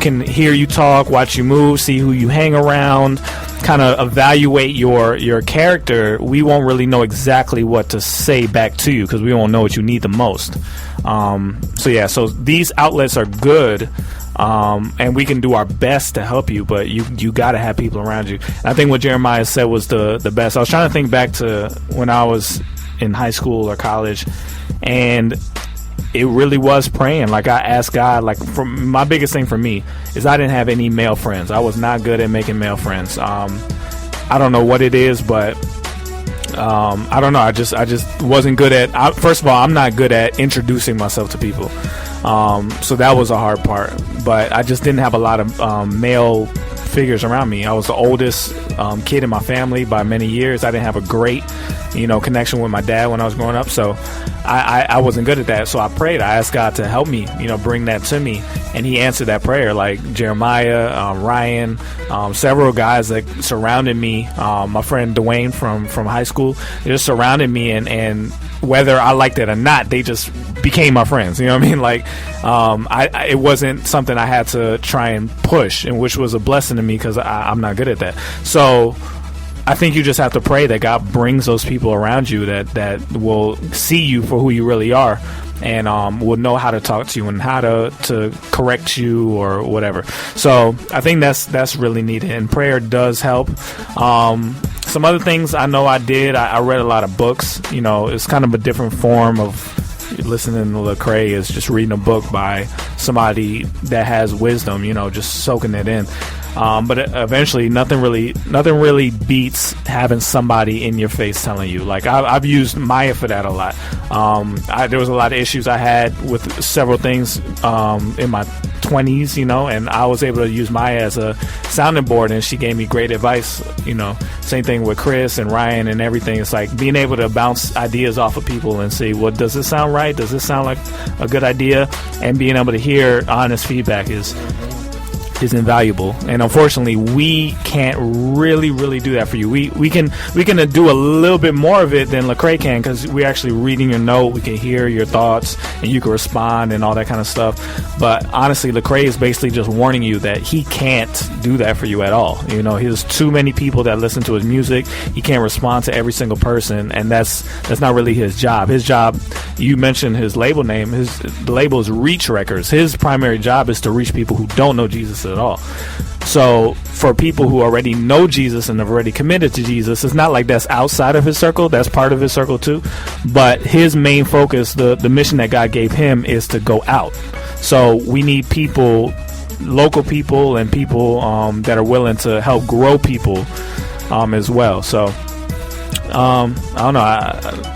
[SPEAKER 9] can hear you talk, watch you move, see who you hang around, kind of evaluate your character, we won't really know exactly what to say back to you because we won't know what you need the most. So these outlets are good, and we can do our best to help you, but you got to have people around you. And I think what Jeremiah said was the best. I was trying to think back to when I was in high school or college, and it really was praying. Like I asked God, like my biggest thing for me is I didn't have any male friends. I was not good at making male friends. I don't know what it is, but I don't know. I just wasn't good at. First of all, I'm not good at introducing myself to people. So that was a hard part. But I just didn't have a lot of male figures around me. I was the oldest kid in my family by many years. I didn't have a great connection with my dad when I was growing up. So I wasn't good at that. So I prayed. I asked God to help me, bring that to me. And he answered that prayer, like Jeremiah, Ryan, several guys that surrounded me. My friend Dwayne from high school, they just surrounded me, and whether I liked it or not, they just became my friends. You know what I mean? Like, it wasn't something I had to try and push, and which was a blessing to me because I'm not good at that. So I think you just have to pray that God brings those people around you that will see you for who you really are, and will know how to talk to you and how to correct you or whatever. So I think that's really needed, and prayer does help. Some other things I know I did, I read a lot of books. It's kind of a different form of listening to Lecrae, is just reading a book by somebody that has wisdom, just soaking it in. But eventually, nothing really beats having somebody in your face telling you. Like, I've used Maya for that a lot. There was a lot of issues I had with several things in my 20s, and I was able to use Maya as a sounding board, and she gave me great advice. Same thing with Chris and Ryan and everything. It's like being able to bounce ideas off of people and see, well, does this sound right? Does this sound like a good idea? And being able to hear honest feedback is invaluable, and unfortunately we can't really do that for you. We can do a little bit more of it than Lecrae can, because we're actually reading your note, we can hear your thoughts, and you can respond and all that kind of stuff. But honestly, Lecrae is basically just warning you that he can't do that for you at all. There's too many people that listen to his music. He can't respond to every single person, and that's not really his job. His job, you mentioned his label name, the label is Reach Records. His primary job is to reach people who don't know Jesus at all. So for people who already know Jesus and have already committed to Jesus, it's not like that's outside of his circle. That's part of his circle too. But his main focus, the mission that God gave him, is to go out. So we need people, local people, and people that are willing to help grow people as well. So I don't know.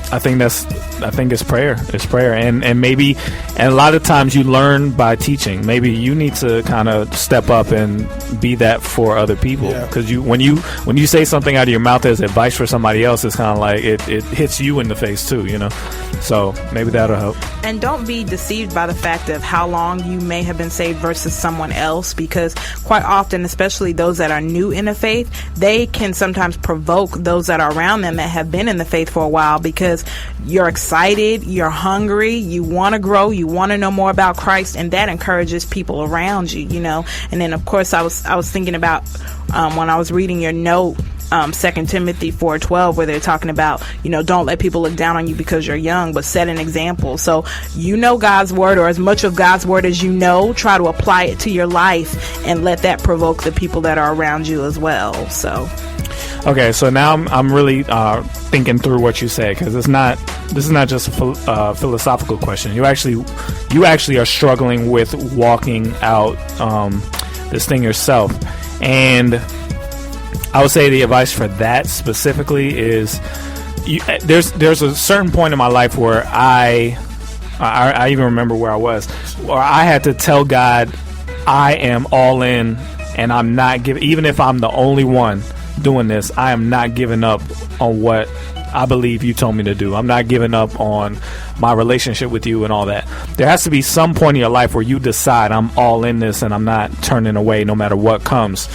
[SPEAKER 9] I think it's prayer. It's prayer, and maybe, and a lot of times you learn by teaching. Maybe you need to kind of step up and be that for other people, because when you say something out of your mouth as advice for somebody else, it's kind of like it hits you in the face too, So maybe that'll help.
[SPEAKER 13] And don't be deceived by the fact of how long you may have been saved versus someone else, because quite often, especially those that are new in the faith, they can sometimes provoke those that are around them that have been in the faith for a while, because you're excited, you're hungry, you want to grow, you want to know more about Christ, and that encourages people around you, And then, of course, I was thinking about when I was reading your note, 2 Timothy 4:12, where they're talking about, don't let people look down on you because you're young, but set an example. So God's word, or as much of God's word as try to apply it to your life and let that provoke the people that are around you as well. So
[SPEAKER 9] okay, so now I'm really thinking through what you said, because this is not just a philosophical question. You actually are struggling with walking out this thing yourself, and I would say the advice for that specifically is there's a certain point in my life where I even remember where I was, where I had to tell God, I am all in, and I'm not giving, even if I'm the only one doing this, I am not giving up on what I believe you told me to do. I'm not giving up on my relationship with you and all that. There has to be some point in your life where you decide, I'm all in this and I'm not turning away no matter what comes.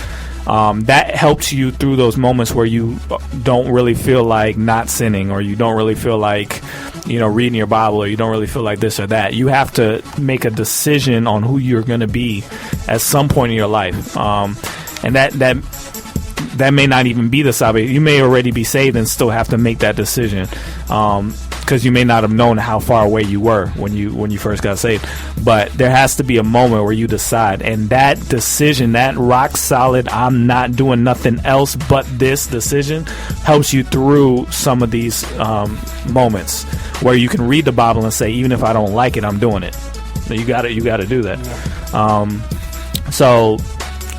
[SPEAKER 9] That helps you through those moments where you don't really feel like not sinning, or you don't really feel like, reading your Bible, or you don't really feel like this or that. You have to make a decision on who you're going to be at some point in your life. And that may not even be the salvation. You may already be saved and still have to make that decision, because you may not have known how far away you were when you first got saved. But there has to be a moment where you decide, and that decision, that rock solid, I'm not doing nothing else but this decision, helps you through some of these moments where you can read the Bible and say, even if I don't like it, I'm doing it. You got to do that. So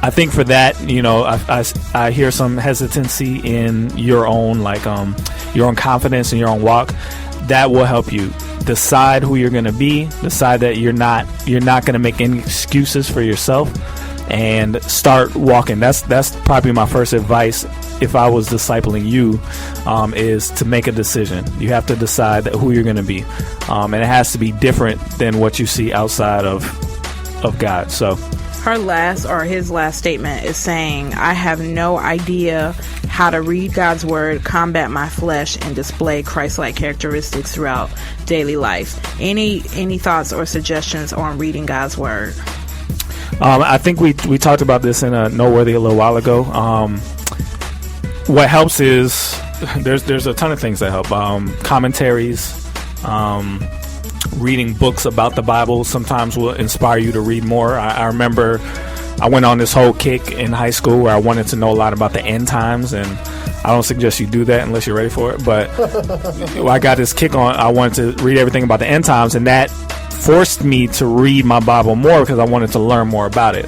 [SPEAKER 9] I think for that, I hear some hesitancy in your own, your own confidence and your own walk. That will help you decide who you're going to be. Decide that you're not going to make any excuses for yourself. and start walking. That's probably my first advice if I was discipling you, is to make a decision. You have to decide who you're going to be, and it has to be different than what you see outside of God. So
[SPEAKER 13] his last statement is saying, I have no idea how to read God's word, combat my flesh, and display Christ-like characteristics throughout daily life. Any thoughts or suggestions on reading God's word?
[SPEAKER 9] I think we talked about this in a Noteworthy a little while ago. What helps is there's a ton of things that help. Commentaries, reading books about the Bible sometimes will inspire you to read more. I remember I went on this whole kick in high school where I wanted to know a lot about the end times, and I don't suggest you do that unless you're ready for it. But I got this kick on. I wanted to read everything about the end times, and that forced me to read my Bible more because I wanted to learn more about it.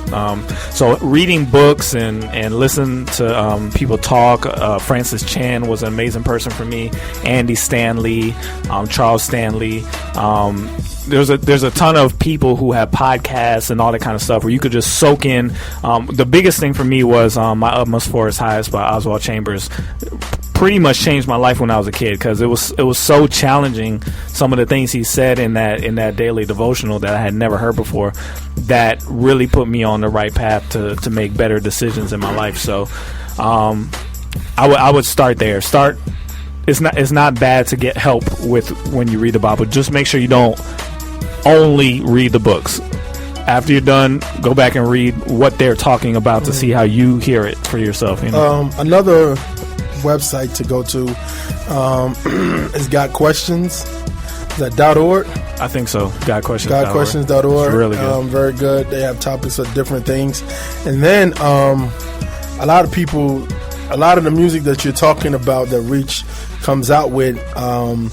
[SPEAKER 9] So reading books and listen to people talk. Francis Chan was an amazing person for me. Andy Stanley, Charles Stanley. There's a ton of people who have podcasts and all that kind of stuff where you could just soak in. The biggest thing for me was My Utmost for His Highest by Oswald Chambers. Pretty much changed my life when I was a kid because it was so challenging. Some of the things he said in that daily devotional that I had never heard before, that really put me on the right path to make better decisions in my life. So I would start there. It's not bad to get help with when you read the Bible. Just make sure you don't only read the books. After you're done, go back and read what they're talking about to see how you hear it for yourself. You know?
[SPEAKER 10] Another website to go to is Got Questions. Is that .org?
[SPEAKER 9] I think so.
[SPEAKER 10] GodQuestions.org.
[SPEAKER 9] It's really good.
[SPEAKER 10] Very good. They have topics of different things. And then a lot of the music that you're talking about that Reach comes out with some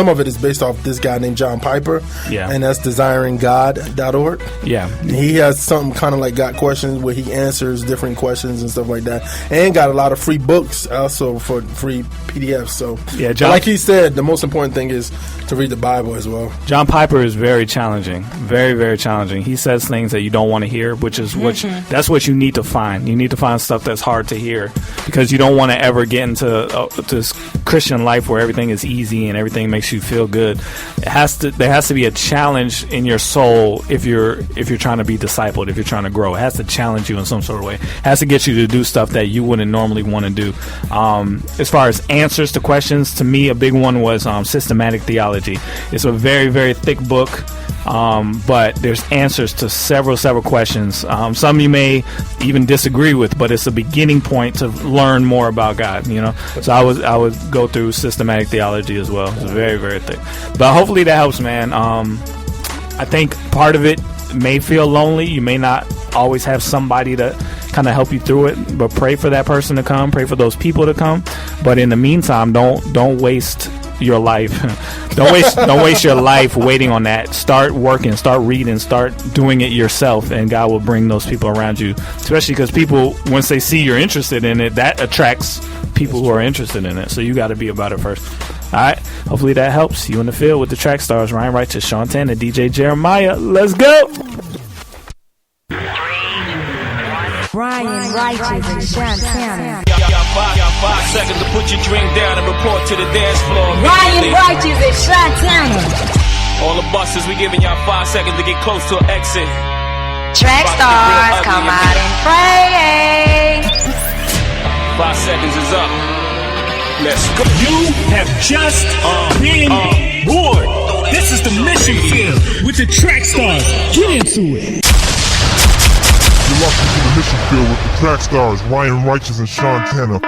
[SPEAKER 10] of it is based off this guy named John Piper.
[SPEAKER 9] Yeah.
[SPEAKER 10] And that's desiringgod.org.
[SPEAKER 9] Yeah.
[SPEAKER 10] He has something kind of like Got Questions where he answers different questions and stuff like that. And got a lot of free books also for free PDFs. So
[SPEAKER 9] yeah, John,
[SPEAKER 10] like he said, the most important thing is to read the Bible as well.
[SPEAKER 9] John Piper is very challenging. Very, very challenging. He says things that you don't want to hear, that's what you need to find. You need to find stuff that's hard to hear because you don't want to ever get into this Christian life where everything is easy and everything makes you feel good. There has to be a challenge in your soul if you're trying to be discipled, if you're trying to grow. It has to challenge you in some sort of way. It has to get you to do stuff that you wouldn't normally want to do. As far as answers to questions, to me a big one was Systematic Theology. It's a very, very thick book, but there's answers to several questions. Some you may even disagree with, but it's a beginning point to learn more about God. You know, so I would go through Systematic Theology as well. It's very, very thick, but hopefully that helps, man. I think part of it may feel lonely. You may not always have somebody to kind of help you through it, but pray for that person to come. Pray for those people to come. But in the meantime, don't waste your life. Don't waste your life waiting on that. Start working, start reading, start doing it yourself, and God will bring those people around you. Especially because people, once they see you're interested in it, that attracts people who are interested in it. So you got to be about it first. All right. Hopefully that helps. You in the field with the Track Stars, Ryan Righteous, Sean Tan, and DJ Jeremiah. Let's go.
[SPEAKER 8] Ryan Righteous and Sean Tan.
[SPEAKER 1] Got 5 seconds to put your drink down and report to the dance floor.
[SPEAKER 8] Ryan Righteous and Sean Tan.
[SPEAKER 1] All the buses, we giving y'all 5 seconds to get close to an exit.
[SPEAKER 8] Track Stars, come out and pray.
[SPEAKER 1] 5 seconds is up. Let's go.
[SPEAKER 12] You have just been bored. This is the mission field with the Track Stars. Get into it.
[SPEAKER 17] You're locked into the mission field with the Track Stars, Ryan Righteous and Sean Tanner.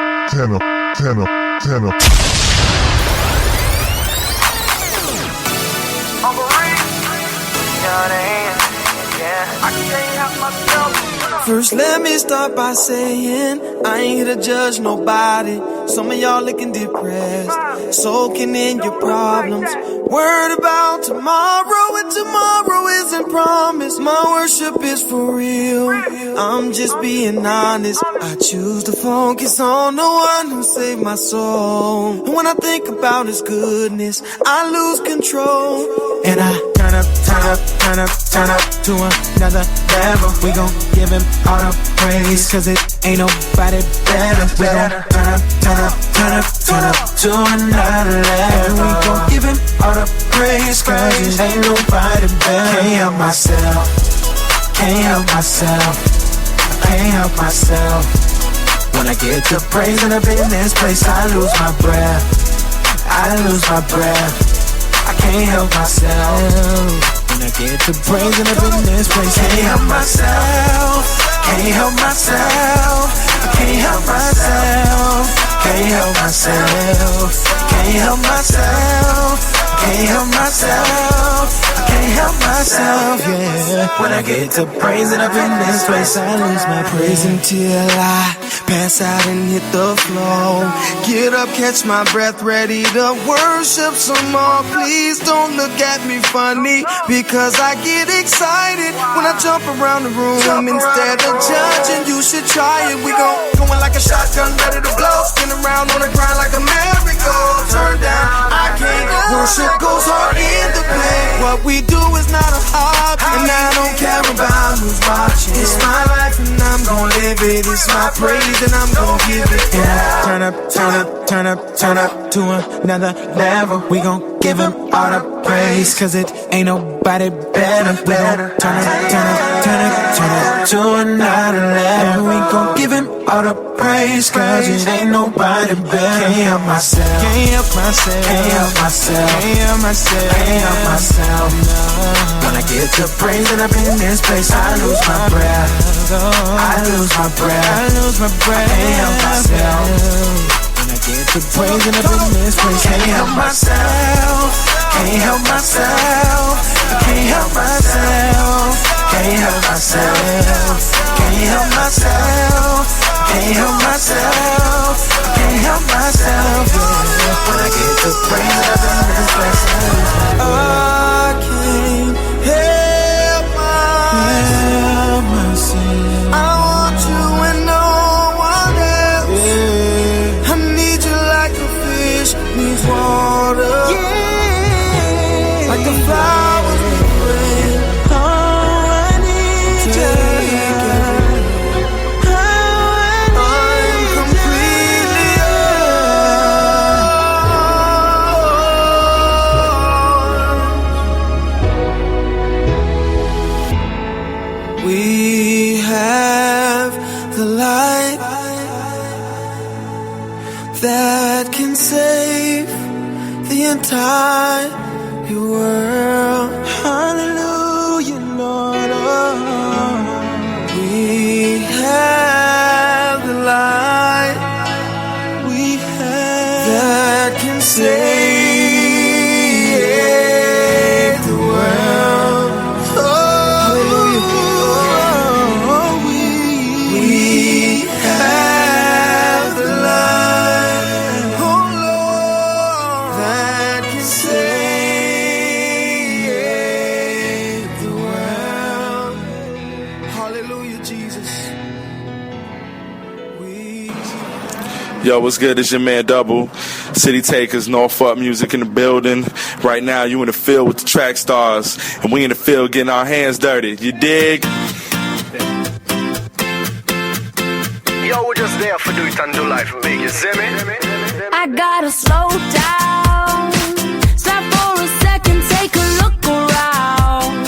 [SPEAKER 18] First, let me start by saying I ain't here to judge nobody. Some of y'all looking depressed, soaking in your problems, worried about tomorrow, and tomorrow isn't promised. My worship is for real, I'm just being honest. I choose to focus on the one who saved my soul. And when I think about his goodness, I lose control, and I turn turn up to another level. We gon' give him all the praise, cause it ain't nobody better. We gon' turn up to another level. We gon' give him all the praise, cause it ain't nobody better. Can't help myself, can't help myself, can't help myself. When I get to praising up in this place, I lose my breath, I lose my breath. I can't help myself. When I get to praising up in this place, can't help myself, can't help myself, I can't help myself, can't help myself, can't help myself, can't help myself, can't help myself, yeah. When I get to praising up in this place, I lose my praise until I pass out and hit the floor. Get up, catch my breath, ready to worship some more. Please don't look at me funny, because I get excited when I jump around the room. Instead of judging, you should try it. We going like a shotgun, ready to blow. Spin around on the ground like a merry-go. Turn down, I can't. Worship goes hard in the pain. What we do is not a hobby, and I don't care about who's watching. It's my life and I'm gon' live it. It's my praise and I'm gon' give it. Yeah. Turn up to another level. We gon' give him all the praise, cause it ain't nobody better. We gon' turn up to another level. We gon' give him all the praise, cause it ain't nobody better. Can't help myself, can't help myself, can't help myself, can't help myself, can't help myself. No. When I get to praising up in this place, I lose my breath, I lose my breath, I lose my breath. Can't help myself. When I get to praising up in this place, can't help myself, can't help myself, I can't help myself, can't help myself, can't help myself, can't help myself, can't help myself. Yeah. When I get to praising up in this place, I can't help myself. I want you and no one else. Yeah. I need you like a fish needs water. Yeah. Like the flowers need rain. Oh, I need you. I'm completely yours. We have the light that can save the entire world. Hallelujah, Lord. Oh. We have the light, we have that can save the world. Oh, we have the light, oh Lord, that can save the world. Hallelujah, Jesus.
[SPEAKER 19] Yo, what's good? It's your man Double. City Takers, Norfolk Music in the building. Right now, you in the field with the Track Stars, and we in the field getting our hands dirty. You dig?
[SPEAKER 20] Yo, we're just there for do it and do life and make you see me?
[SPEAKER 8] I gotta slow down, stop for a second, take a look around,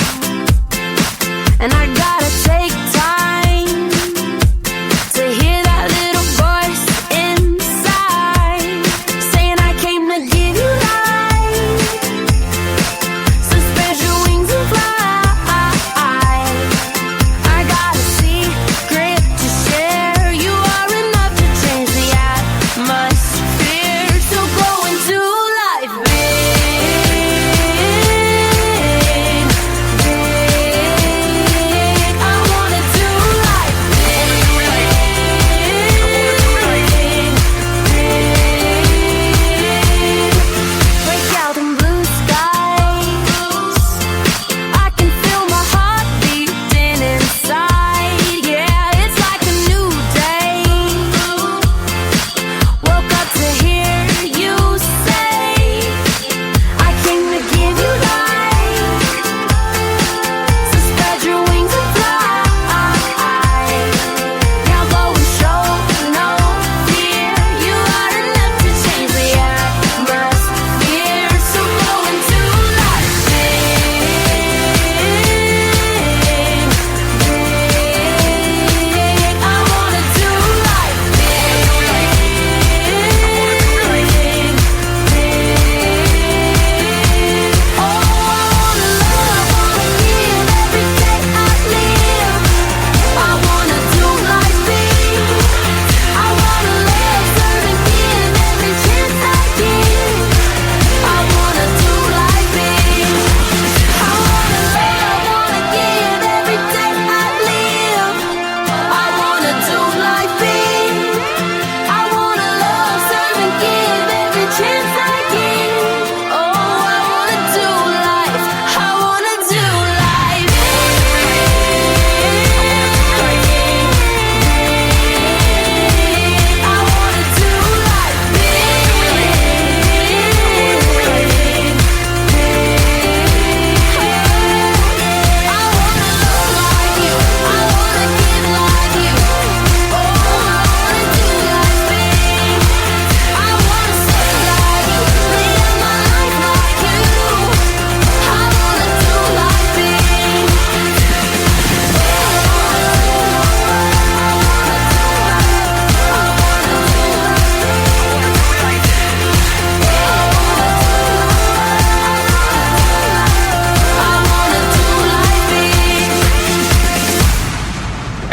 [SPEAKER 8] and I gotta take time to hear that little voice inside saying I came to give you life, so spread your wings and fly. I got a secret to share. You are enough to change the atmosphere, so go into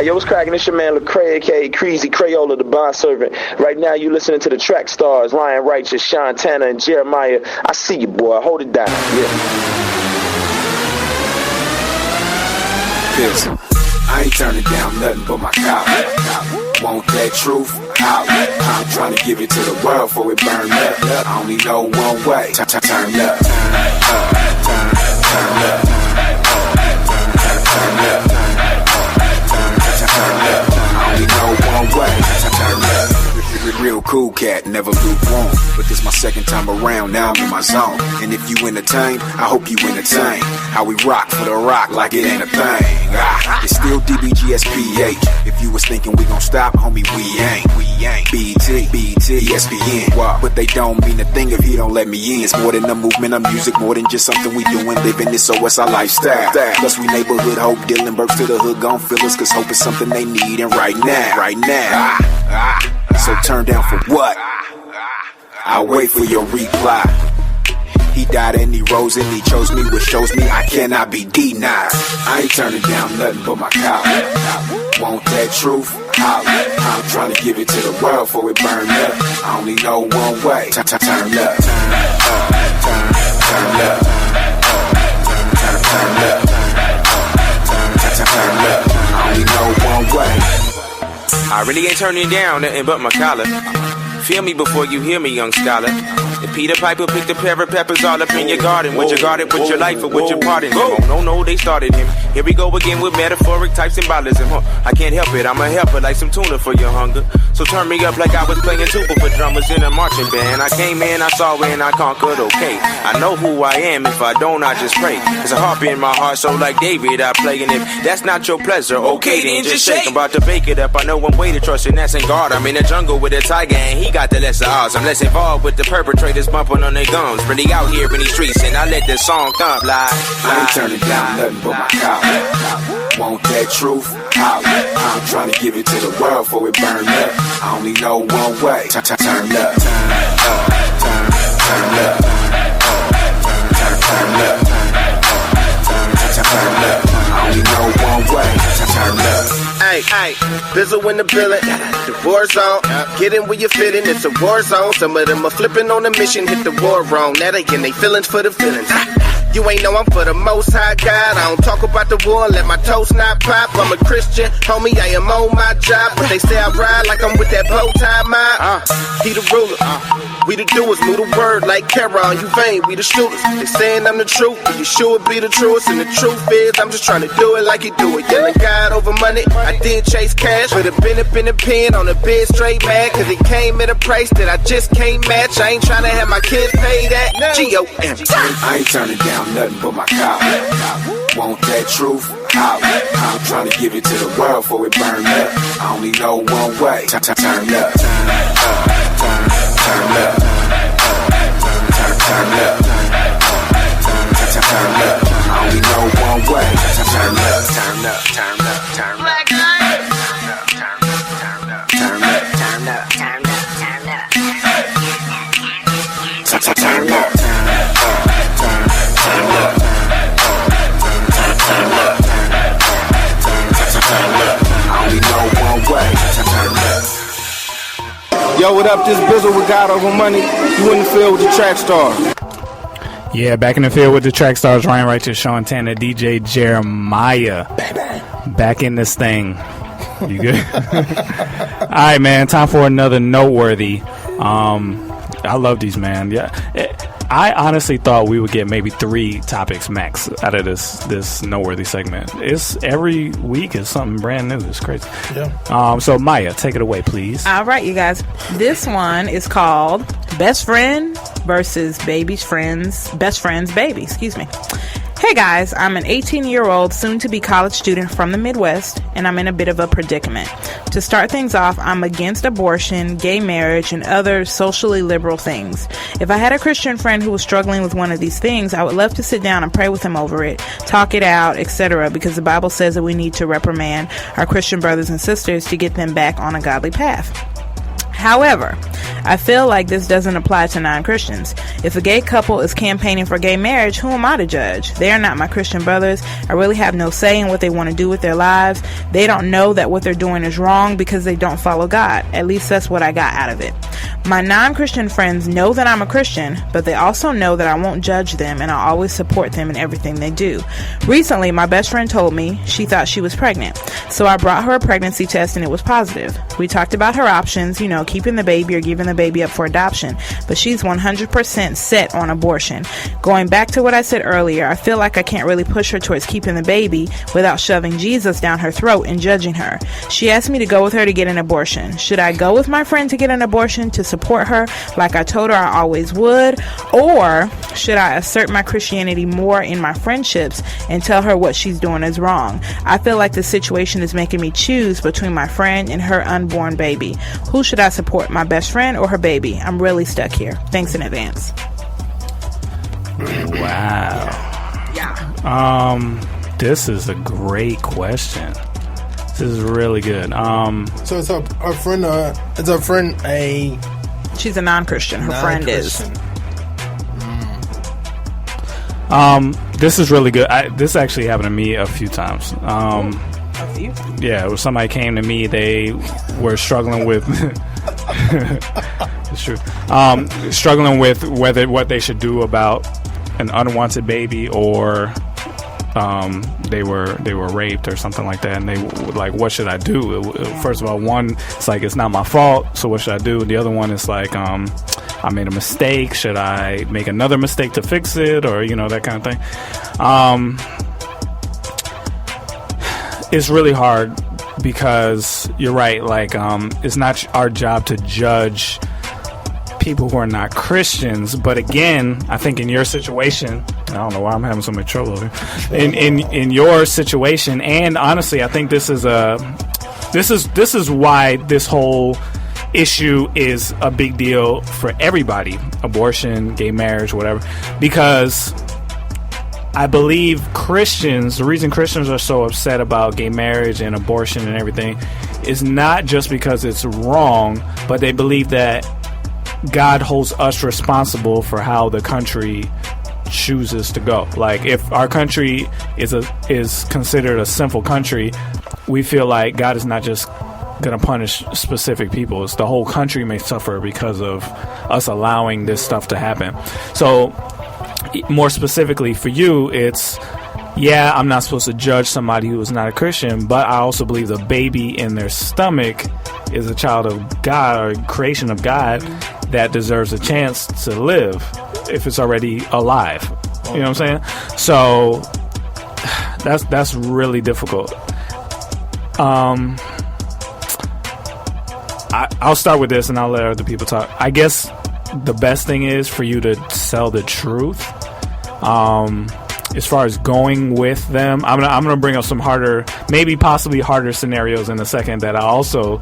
[SPEAKER 21] Yo, what's cracking? It's your man Lecrae, aka Creasy Crayola, the bond servant. Right now, you listening to the track stars, Ryan Righteous, Shontana, and Jeremiah. I see you, boy. Hold it down. Yeah.
[SPEAKER 22] Listen, I ain't turning down nothing but my collar. Want that truth? Holla. I'm trying to give it to the world before it burn up. I only know one way. Turn up. Turn up. Turn up. I only know one way. Turn up. Real cool cat, never lukewarm. But this my second time around, now I'm in my zone. And if you entertain, I hope you entertain how we rock for the rock like it ain't a thing. It's still DBGSPH. If you was thinking we gon' stop, homie, we ain't. BT, ESPN. Wow. But they don't mean a thing if he don't let me in. It's more than a movement of music, more than just something we doing. Living this, so it's our lifestyle. Plus we neighborhood hope, Dylan Burks to the hood gon' feel us, cause hope is something they need. And right now. So turn down for what? I'll wait for your reply. He died and he rose and he chose me, which shows me I cannot be denied. I ain't turning down nothing but my collar. Want that truth? Holla. I'm trying to give it to the world before it burn up. I only know one way. Turn up. Turn up. Turn up. I only know one way.
[SPEAKER 23] I really ain't turning down nothing but my collar. Feel me before you hear me, young scholar. The Peter Piper picked a pair of peppers all up in your garden. Would you guard it with your life or would you pardon him? Oh, no, they started him. Here we go again with metaphoric type symbolism. I can't help it, I'm a helper like some tuna for your hunger. So turn me up like I was playing tuba for drummers in a marching band. I came in, I saw and I conquered, okay. I know who I am, if I don't, I just pray. There's a harp in my heart, so like David, I play. And if that's not your pleasure, okay, then just shake. I'm about to bake it up, I know one way to trust, and that's in God. I'm in the jungle with a tiger, and he got the lesser odds. I'm less involved with the perpetrators bumping on their gums. Really out here in these streets, and I let this song come live.
[SPEAKER 22] I ain't turning down nothing but my collar. Want that truth? Holla. I'm trying to give it to the world before it burn up. I only know one way. Turn up. Turn up. Turn up. I only know one way. Turn up.
[SPEAKER 20] Hey, Bizzle in the building, the war zone. Get in where you fit in, it's a war zone. Some of them are flipping on the mission, hit the war wrong. Now they getting they feelings for the feelings. You ain't know I'm for the most high God. I don't talk about the war, let my toast not pop. I'm a Christian, homie, I am on my job. But they say I ride like I'm with that bow tie mob. He the ruler, we the doers, move the word like Caron. You vain, we the shooters. They saying I'm the truth, but you sure be the truest. And the truth is, I'm just trying to do it like you do it. Yelling God over money, I did chase cash. Put a been up in the pen on a bed straight mad. Cause it came at a price that I just can't match. I ain't trying to have my kids pay that. G-O-M.
[SPEAKER 22] I ain't turning down nothing but my collar. Want that truth? Holla. I'm trying to give it to the world before it burn up. I only know one way. Turn up. Turn up. Turn up. I only know one way. Turn up. Turn up. Turn up. Turn up.
[SPEAKER 20] Yo, what up? This Bizzle with God Over Money. You in the field with the track star.
[SPEAKER 9] Yeah, back in the field with the track stars, Ryan Righteous, Shontana, DJ Jeremiah. Back in this thing. You good? All right, man. Time for another noteworthy. I love these, man. Yeah, I honestly thought we would get maybe 3 topics max out of this noteworthy segment. It's every week is something brand new. It's crazy. Yeah. So Maya, take it away, please.
[SPEAKER 13] All right, you guys. This one is called Best Friend versus Best Friend's Baby. Excuse me. Hey guys, I'm an 18-year-old soon-to-be college student from the Midwest, and I'm in a bit of a predicament. To start things off, I'm against abortion, gay marriage, and other socially liberal things. If I had a Christian friend who was struggling with one of these things, I would love to sit down and pray with him over it, talk it out, etc., because the Bible says that we need to reprimand our Christian brothers and sisters to get them back on a godly path. However, I feel like this doesn't apply to non-Christians. If a gay couple is campaigning for gay marriage, who am I to judge? They are not my Christian brothers. I really have no say in what they want to do with their lives. They don't know that what they're doing is wrong because they don't follow God. At least that's what I got out of it. My non-Christian friends know that I'm a Christian, but they also know that I won't judge them and I'll always support them in everything they do. Recently, my best friend told me she thought she was pregnant, so I brought her a pregnancy test and it was positive. We talked about her options, keeping the baby or giving the baby up for adoption, but she's 100% set on abortion. Going back to what I said earlier, I feel like I can't really push her towards keeping the baby without shoving Jesus down her throat and judging her. She asked me to go with her to get an abortion. Should I go with my friend to get an abortion to support her like I told her I always would, or should I assert my Christianity more in my friendships and tell her what she's doing is wrong? I feel like the situation is making me choose between my friend and her unborn baby. Who should I support, my best friend or her baby? I'm really stuck here. Thanks in advance.
[SPEAKER 9] Wow. Yeah. This is a great question. This is really good.
[SPEAKER 10] So it's our friend. Is our friend a?
[SPEAKER 13] She's a non-Christian. Her friend is.
[SPEAKER 9] This is really good. This actually happened to me a few times.
[SPEAKER 13] A few?
[SPEAKER 9] Yeah, when somebody came to me, they were struggling with. It's true. Struggling with what they should do about an unwanted baby, or they were raped or something like that, and they were like, what should I do? First of all, one, it's like, it's not my fault, so what should I do? The other one is like, I made a mistake, should I make another mistake to fix it, or that kind of thing. It's really hard because you're right, like it's not our job to judge people who are not Christians, but again, I think in your situation, I don't know why I'm having so much trouble over here. In your situation, and honestly, I think this is why this whole issue is a big deal for everybody: abortion, gay marriage, whatever. Because I believe Christians, the reason Christians are so upset about gay marriage and abortion and everything is not just because it's wrong, but they believe that God holds us responsible for how the country chooses to go. Like, if our country is considered a sinful country, we feel like God is not just going to punish specific people. It's the whole country may suffer because of us allowing this stuff to happen. So more specifically for you, it's, yeah, I'm not supposed to judge somebody who is not a Christian, but I also believe the baby in their stomach is a child of God, or a creation of God, that deserves a chance to live if it's already alive. You know what I'm saying? So that's really difficult. I'll start with this and I'll let other people talk. I guess the best thing is for you to tell the truth. As far as going with them, I'm gonna bring up some possibly harder scenarios in a second that I also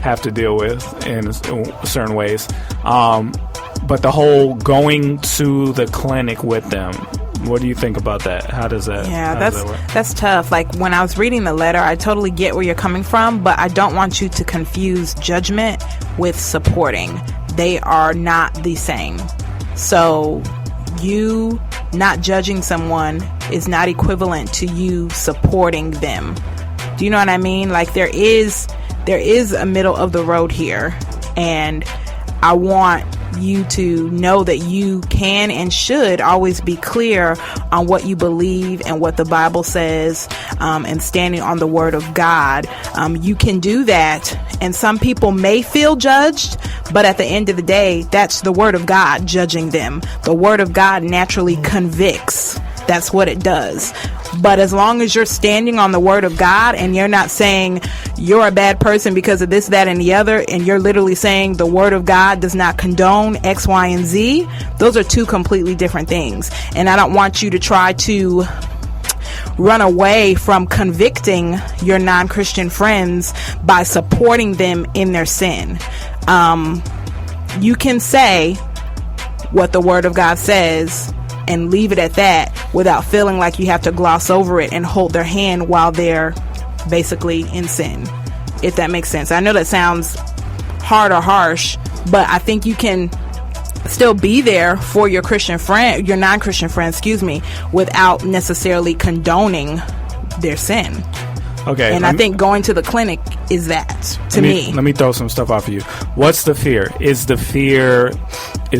[SPEAKER 9] have to deal with in certain ways. But the whole going to the clinic with them, what do you think about that? How does that?
[SPEAKER 13] Yeah, that's tough. Like, when I was reading the letter, I totally get where you're coming from, but I don't want you to confuse judgment with supporting. They are not the same. So you not judging someone is not equivalent to you supporting them. Do you know what I mean? Like, there is a middle of the road here, and I want you to know that you can and should always be clear on what you believe and what the Bible says, and standing on the Word of God. You can do that, and some people may feel judged, but at the end of the day, that's the Word of God judging them. The Word of God naturally convicts. That's what it does. But as long as you're standing on the Word of God and you're not saying you're a bad person because of this, that, and the other, and you're literally saying the Word of God does not condone X, Y, and Z, those are two completely different things. And I don't want you to try to run away from convicting your non-Christian friends by supporting them in their sin. You can say what the Word of God says and leave it at that without feeling like you have to gloss over it and hold their hand while they're basically in sin, if that makes sense. I know that sounds hard or harsh, but I think you can still be there for your Christian friend, your non-Christian friend, without necessarily condoning their sin.
[SPEAKER 9] Okay.
[SPEAKER 13] And I think going to the clinic is that, to me.
[SPEAKER 9] Let me throw some stuff off of you. What's the fear? Is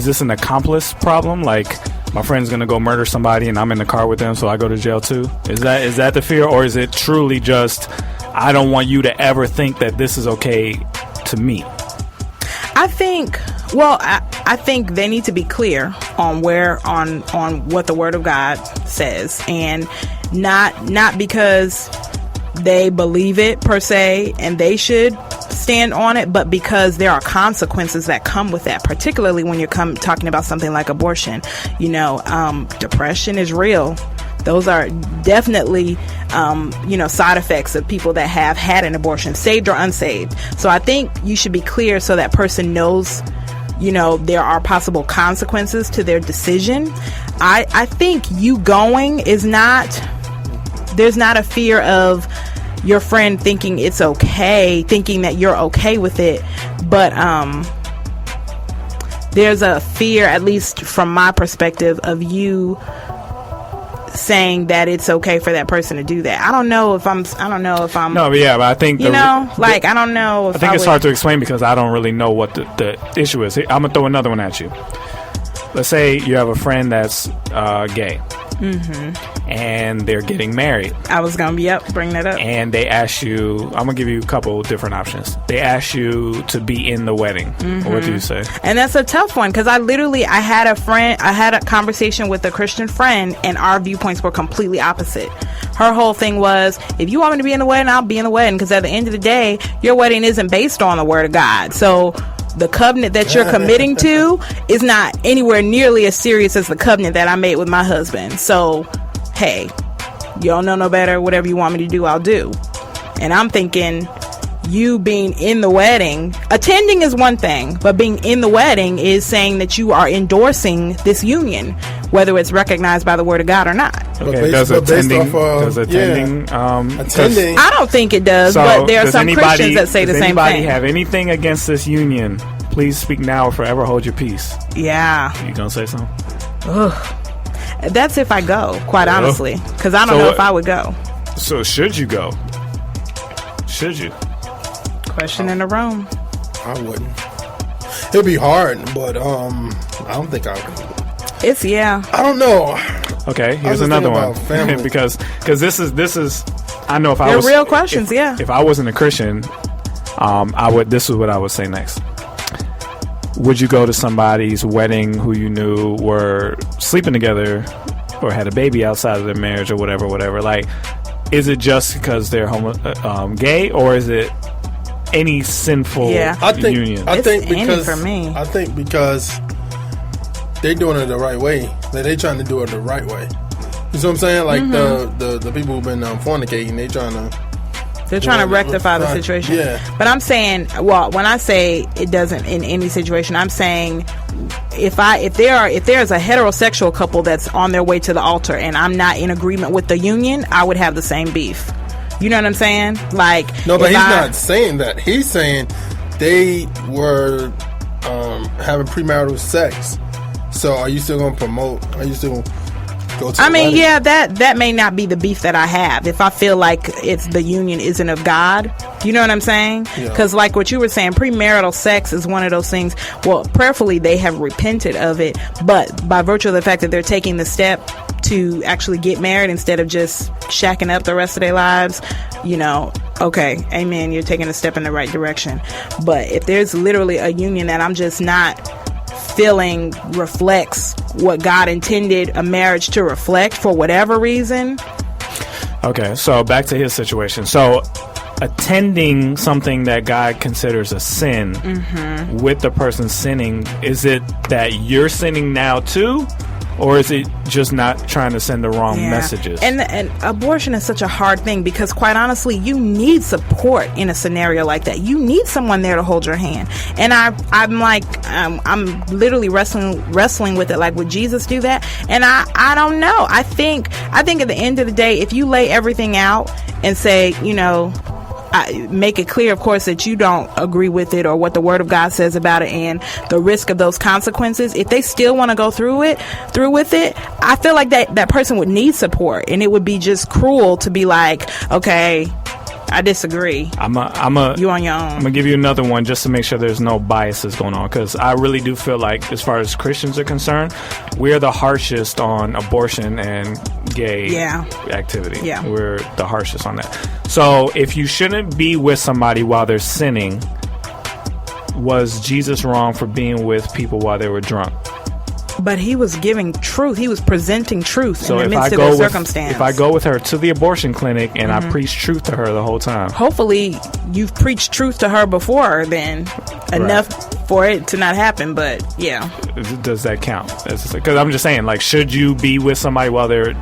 [SPEAKER 9] this an accomplice problem? Like, my friend's going to go murder somebody and I'm in the car with them, so I go to jail too? Is that the fear? Or is it truly just, I don't want you to ever think that this is okay to me?
[SPEAKER 13] I think they need to be clear on what the Word of God says, and not because they believe it per se and they should stand on it, but because there are consequences that come with that, particularly when you're talking about something like abortion. Depression is real. Those are definitely, side effects of people that have had an abortion, saved or unsaved. So I think you should be clear so that person knows, there are possible consequences to their decision. I think you going is not, there's not a fear of your friend thinking it's okay, thinking that you're okay with it. But there's a fear, at least from my perspective, of you saying that it's okay for that person to do that. I don't know if I'm
[SPEAKER 9] No, but yeah, but I think
[SPEAKER 13] I don't know if
[SPEAKER 9] I think it's hard to explain because I don't really know what the issue is. I'm gonna throw another one at you. Let's say you have a friend that's gay. Mm-hmm. And they're getting married.
[SPEAKER 13] I was gonna bring that up.
[SPEAKER 9] And they ask you, I'm gonna give you a couple different options. They ask you to be in the wedding. Mm-hmm. What do you say?
[SPEAKER 13] And that's a tough one because I had a conversation with a Christian friend, and our viewpoints were completely opposite. Her whole thing was, if you want me to be in the wedding, I'll be in the wedding, because at the end of the day, your wedding isn't based on the Word of God. So the covenant that you're committing to is not anywhere nearly as serious as the covenant that I made with my husband. So, hey, you don't know no better. Whatever you want me to do, I'll do. And I'm thinking, you being in the wedding, attending is one thing, but being in the wedding is saying that you are endorsing this union, whether it's recognized by the Word of God or not.
[SPEAKER 9] Okay, does attending?
[SPEAKER 10] Attending.
[SPEAKER 13] I don't think it does, but there are some Christians that say the same thing.
[SPEAKER 9] Does anybody have anything against this union? Please speak now or forever hold your peace.
[SPEAKER 13] Yeah.
[SPEAKER 9] You gonna say something?
[SPEAKER 13] Ugh. That's if I go, quite honestly, because I don't know if I would go.
[SPEAKER 9] So should you go? Should you?
[SPEAKER 13] Question in the room.
[SPEAKER 10] I wouldn't. It'd be hard, but I don't think I would.
[SPEAKER 13] I
[SPEAKER 10] don't know.
[SPEAKER 9] Okay, here's another one. because this is I know if I was
[SPEAKER 13] real questions.
[SPEAKER 9] If I wasn't a Christian, I would. This is what I would say next. Would you go to somebody's wedding who you knew were sleeping together or had a baby outside of their marriage or whatever? Like, is it just because they're gay, or is it any sinful union?
[SPEAKER 10] I think because
[SPEAKER 13] for me.
[SPEAKER 10] I think because they're doing it the right way. They trying to do it the right way. You see what I'm saying? Like the people who've been fornicating, they're trying to
[SPEAKER 13] rectify the situation.
[SPEAKER 10] Yeah.
[SPEAKER 13] But I'm saying, when I say it doesn't in any situation, I'm saying if there's a heterosexual couple that's on their way to the altar and I'm not in agreement with the union, I would have the same beef. You know what I'm saying? Like,
[SPEAKER 10] no, but he's not saying that. He's saying they were having premarital sex. So are you still going to promote? Are you still going to go to the wedding?
[SPEAKER 13] Yeah, that may not be the beef that I have. If I feel like the union isn't of God, you know what I'm saying? Because like what you were saying, premarital sex is one of those things. Well, prayerfully they have repented of it, but by virtue of the fact that they're taking the step to actually get married instead of just shacking up the rest of their lives, okay, amen, you're taking a step in the right direction. But if there's literally a union that I'm just not feeling reflects what God intended a marriage to reflect for whatever reason.
[SPEAKER 9] Okay, so back to his situation. So attending something that God considers a sin with the person sinning, is it that you're sinning now too? Or is it just not trying to send the wrong messages?
[SPEAKER 13] And abortion is such a hard thing because, quite honestly, you need support in a scenario like that. You need someone there to hold your hand. And I'm literally wrestling with it. Like, would Jesus do that? And I don't know. I think at the end of the day, if you lay everything out and say, make it clear, of course, that you don't agree with it or what the Word of God says about it and the risk of those consequences. If they still want to go through with it, I feel like that person would need support, and it would be just cruel to be like, okay, I disagree. You on your own.
[SPEAKER 9] I'm gonna give you another one just to make sure there's no biases going on, because I really do feel like, as far as Christians are concerned, we're the harshest on abortion and gay activity. Yeah, we're the harshest on that. So if you shouldn't be with somebody while they're sinning, was Jesus wrong for being with people while they were drunk?
[SPEAKER 13] But he was giving truth. He was presenting truth
[SPEAKER 9] so
[SPEAKER 13] in the midst of their circumstance.
[SPEAKER 9] If I go with her to the abortion clinic and I preach truth to her the whole time.
[SPEAKER 13] Hopefully you've preached truth to her before then, enough for it to not happen. But yeah.
[SPEAKER 9] Does that count? Because I'm just saying, like, should you be with somebody while they're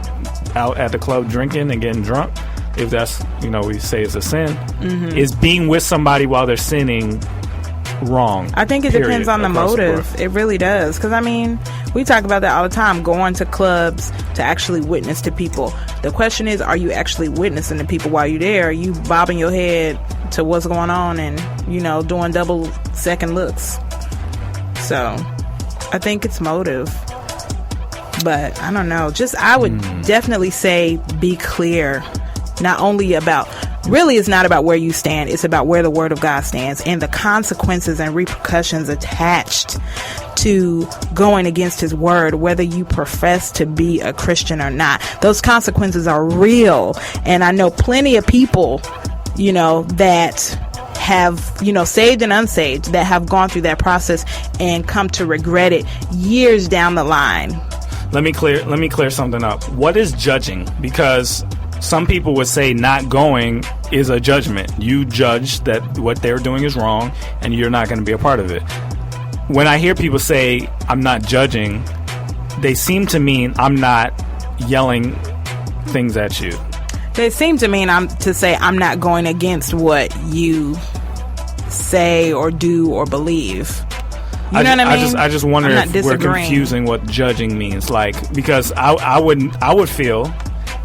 [SPEAKER 9] out at the club drinking and getting drunk? If that's, we say it's a sin. Mm-hmm. Is being with somebody while they're sinning wrong?
[SPEAKER 13] I think it depends on the motive. It really does. Because, we talk about that all the time, going to clubs to actually witness to people. The question is, are you actually witnessing to people while you're there? Are you bobbing your head to what's going on and, doing double second looks? So, I think it's motive. But, I don't know. I would definitely say be clear. Not only about... Really, it's not about where you stand. It's about where the Word of God stands and the consequences and repercussions attached to going against His Word, whether you profess to be a Christian or not. Those consequences are real. And I know plenty of people, that have, saved and unsaved, that have gone through that process and come to regret it years down the line.
[SPEAKER 9] Let me clear something up. What is judging? Because some people would say not going is a judgment. You judge that what they're doing is wrong and you're not going to be a part of it. When I hear people say I'm not judging, they seem to mean I'm not yelling things at you.
[SPEAKER 13] They seem to mean I'm not going against what you say or do or believe. You know what I mean?
[SPEAKER 9] I just wonder if we're confusing what judging means. Like, because I would feel,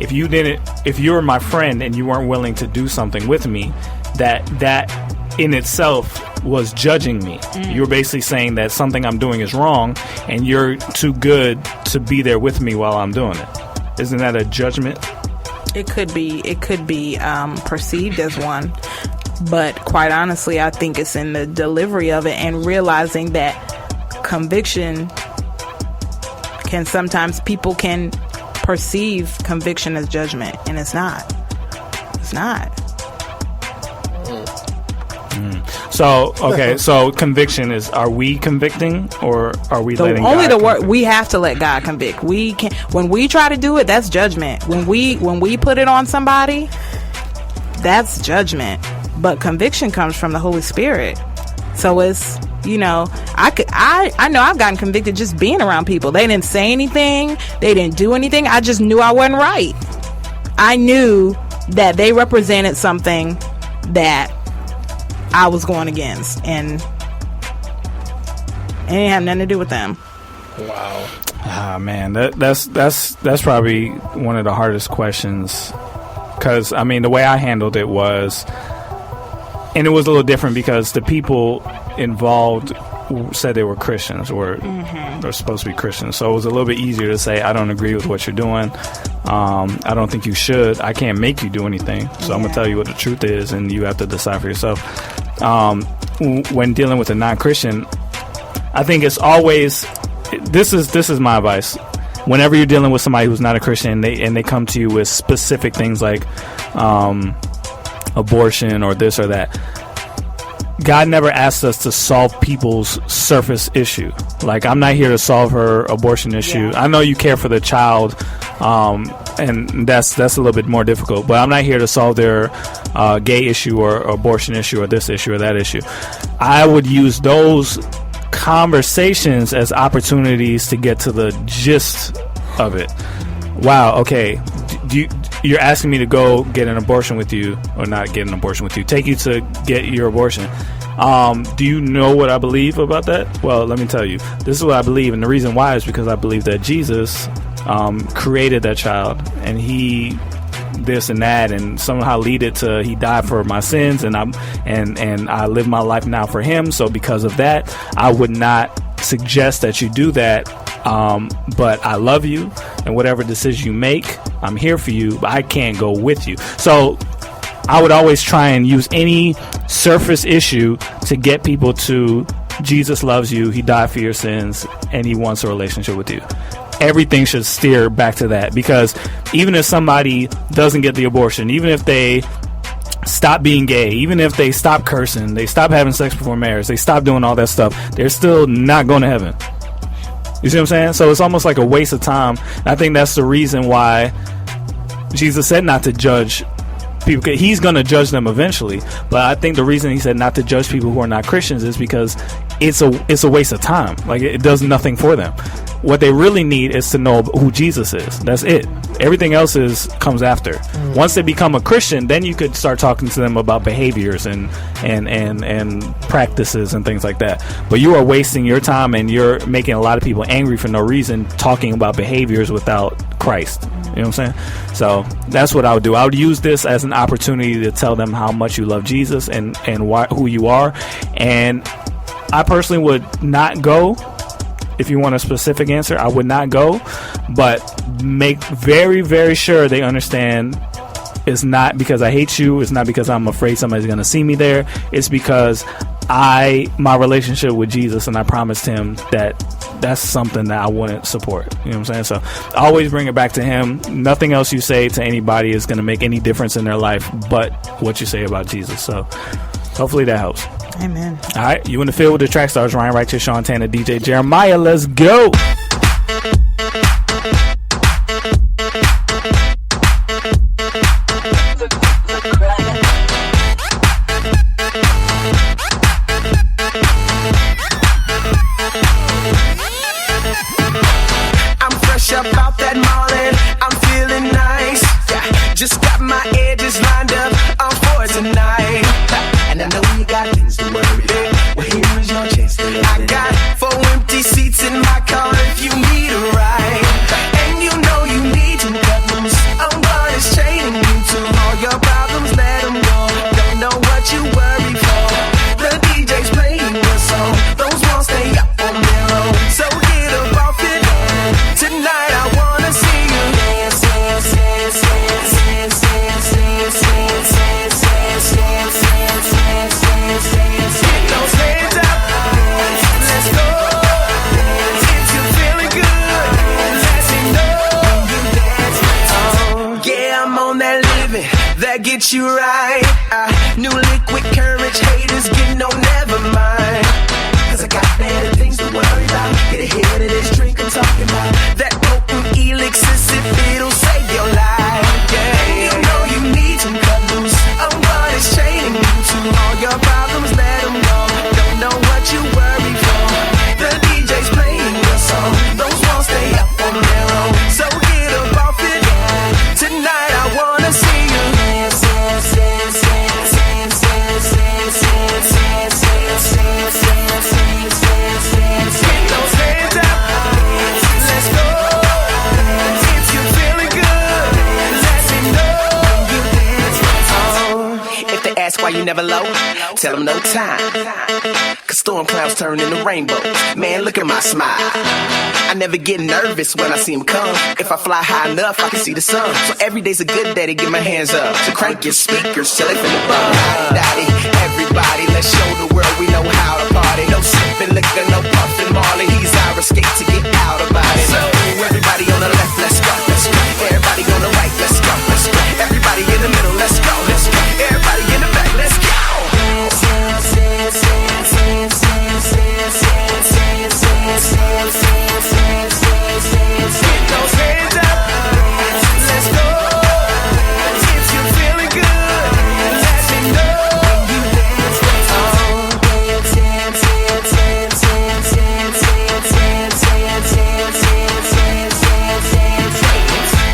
[SPEAKER 9] if you were my friend and you weren't willing to do something with me, that in itself was judging me. You were basically saying that something I'm doing is wrong and you're too good to be there with me while I'm doing it. Isn't that a judgment?
[SPEAKER 13] It could be perceived as one, but quite honestly, I think it's in the delivery of it and realizing that conviction can sometimes, people can perceive conviction as judgment, and it's not.
[SPEAKER 9] So, okay, so conviction is, are we convicting or are we letting God
[SPEAKER 13] convict? Word, we have to let God convict. We can, when we try to do it, that's judgment. When we put it on somebody, that's judgment. But conviction comes from the Holy Spirit. So it's, I know I've gotten convicted just being around people. They didn't say anything. They didn't do anything. I just knew I wasn't right. I knew that they represented something that I was going against, and it didn't have nothing to do with them.
[SPEAKER 10] Wow.
[SPEAKER 9] Ah, man, that's probably one of the hardest questions, because the way I handled it was, and it was a little different because the people involved said they were Christians or they're supposed to be Christians, so it was a little bit easier to say, I don't agree with what you're doing. I don't think you should. I can't make you do anything, so I'm gonna tell you what the truth is, and you have to decide for yourself. When dealing with a non-Christian, I think it's always, this is my advice. Whenever you're dealing with somebody who's not a Christian, and they come to you with specific things like abortion or this or that, God never asked us to solve people's surface issue. Like, I'm not here to solve her abortion issue. I know you care for the child, and that's a little bit more difficult, but I'm not here to solve their gay issue or abortion issue or this issue or that issue. I would use those conversations as opportunities to get to the gist of it. Wow, okay, you're asking me to go get an abortion with you, or not get an abortion with you, take you to get your abortion. Do you know what I believe about that? Well, let me tell you. This is what I believe, and the reason why is because I believe that Jesus created that child, and this and that, and somehow lead it to he died for my sins, and I live my life now for him. So because of that, I would not suggest that you do that. But I love you, and whatever decision you make, I'm here for you, but I can't go with you. So I would always try and use any surface issue to get people to Jesus loves you, he died for your sins, and he wants a relationship with you. Everything should steer back to that, because even if somebody doesn't get the abortion, even if they stop being gay, even if they stop cursing, they stop having sex before marriage, they stop doing all that stuff, they're still not going to heaven. You see what I'm saying? So it's almost like a waste of time. I think that's the reason why Jesus said not to judge people. He's going to judge them eventually, but I think the reason he said not to judge people who are not Christians is because it's a waste of time. Like, it does nothing for them. What they really need is to know who Jesus is. That's it. Everything else comes after. Once they become a Christian, then you could start talking to them about behaviors and practices and things like that. But you are wasting your time, and you're making a lot of people angry for no reason, talking about behaviors without Christ. You know what I'm saying? So that's what I would do. I would use this as an opportunity to tell them how much you love Jesus and who you are. And I personally would not go. If you want a specific answer, I would not go, but make very, very sure they understand it's not because I hate you. It's not because I'm afraid somebody's going to see me there. It's because my relationship with Jesus, and I promised him that's something that I wouldn't support. You know what I'm saying? So always bring it back to him. Nothing else you say to anybody is going to make any difference in their life but what you say about Jesus. So hopefully that helps.
[SPEAKER 13] Amen.
[SPEAKER 9] All right, you in the field with the track stars, Ryan Righteous, Sean Tanner, DJ Jeremiah. Let's go.
[SPEAKER 18] I'm fresh up out that morning. I'm feeling nice. Yeah, just got my edges lined up. I'm for it tonight. And I know you got things to worry about. Well, here is your chance to live. I got 4 empty seats in my car if you need a ride. And you know you need to cut loose. I'm what is chaining you to all your problems, let them go. Don't know what you worry for. The DJ's playing your song. Those won't stay up on their own. So get up off it. Tonight I wanna see you dance, dance, dance, dance, dance, dance, dance, dance, dance, dance, dance, dance, dance, dance, dance. Get those hands up, let's go. If you're feeling good, let me know you dance. Oh, yeah, I'm on that living that gets you right. New liquid courage, haters get no never mind. 'Cause I got better things to worry about. Get ahead of this drink I'm talking about. That potent elixir, if it'll save your life. Yeah, you know you need to cut loose. I'm what is chaining you to all your problems, let them go. Don't know what you worry for. The DJ's playing your song. Those won't stay up on their own. So get up off it. Tonight I wanna see you dance, dance, dance, dance, dance, dance, dance, dance, dance, dance, dance, dance, dance, dance, dance. Get those hands up, let's go. If you're feeling good, let me know you dance. Oh, if they ask why you never low, tell them no time. 'Cause storm clouds turn into rainbows. Man, look at my smile. I never get nervous when I see him come. If I fly high enough, I can see the sun. So every day's a good day to get my hands up. So crank your speakers till they feel the buzz. Daddy, everybody, let's show the world we know how to party. No sipping liquor, no puffing Marley. He's our escape to get out about it. So everybody on the left, let's go, let's go. Everybody on the right, let's go, let's go. Everybody in the middle, let's go, let's go. Everybody in the back, let's go. Dance, dance, dance, dance, dance, dance, dance, dance, dance, dance, dance, dance, dance, dance, dance. Get those hands up, let's go. If you're feeling good, let me know you dance, dance. Oh, dance, dance, dance, dance, dance, dance, dance, dance, dance, dance, dance, dance, dance, dance, dance.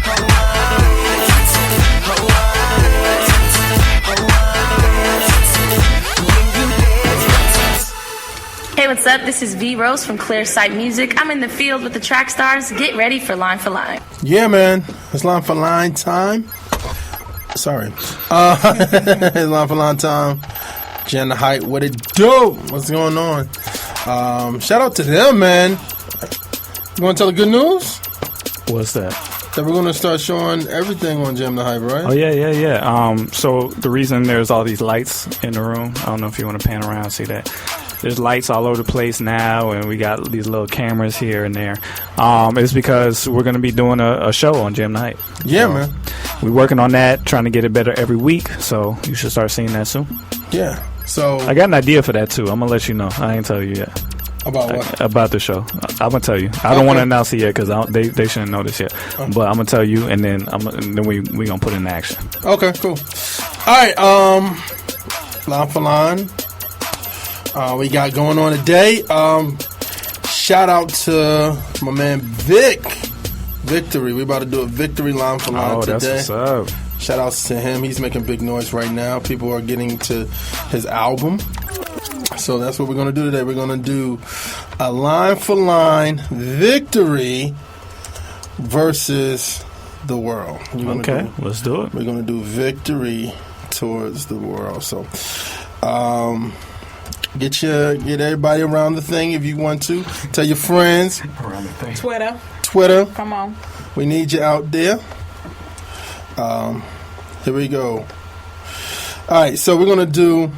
[SPEAKER 3] Hey, what's up? This is V Rose from Clear Sight Music. I'm in the field with the track stars. Get ready for Line for Line.
[SPEAKER 10] Yeah, man. It's line for line time. Sorry. It's Line for Line time. Jen the Hype, what it do? What's going on? Shout out to them, man. You want to tell the good news?
[SPEAKER 9] What's that?
[SPEAKER 10] That we're going to start showing everything on Jam the Hype, right?
[SPEAKER 9] Oh, yeah. So the reason there's all these lights in the room, I don't know if you want to pan around and see that. There's lights all over the place now, and we got these little cameras here and there. It's because we're going to be doing a show on Jam the Hype.
[SPEAKER 10] Yeah,
[SPEAKER 9] so
[SPEAKER 10] man.
[SPEAKER 9] We're working on that, trying to get it better every week, so you should start seeing that soon.
[SPEAKER 10] Yeah. So
[SPEAKER 9] I got an idea for that, too. I'm going to let you know. I ain't tell you yet.
[SPEAKER 10] About what?
[SPEAKER 9] About the show. I'm going to tell you. I don't want to announce it yet because they shouldn't know this yet. But I'm going to tell you, and then we going to put it in action.
[SPEAKER 10] Okay, cool. All right. Line for Line. We got going on today. Shout out to my man Vic. Victory. We about to do a Victory Line for Line today.
[SPEAKER 9] That's what's up.
[SPEAKER 10] Shout outs to him. He's making big noise right now. People are getting to his album. So that's what we're going to do today. We're going to do a Line for Line Victory versus the world.
[SPEAKER 9] Okay, let's do it.
[SPEAKER 10] We're going to do Victory towards the world. So get everybody around the thing if you want to. Tell your friends.
[SPEAKER 9] Around the thing.
[SPEAKER 13] Twitter. Come on.
[SPEAKER 10] We need you out there. Here we go. All right, so we're going to do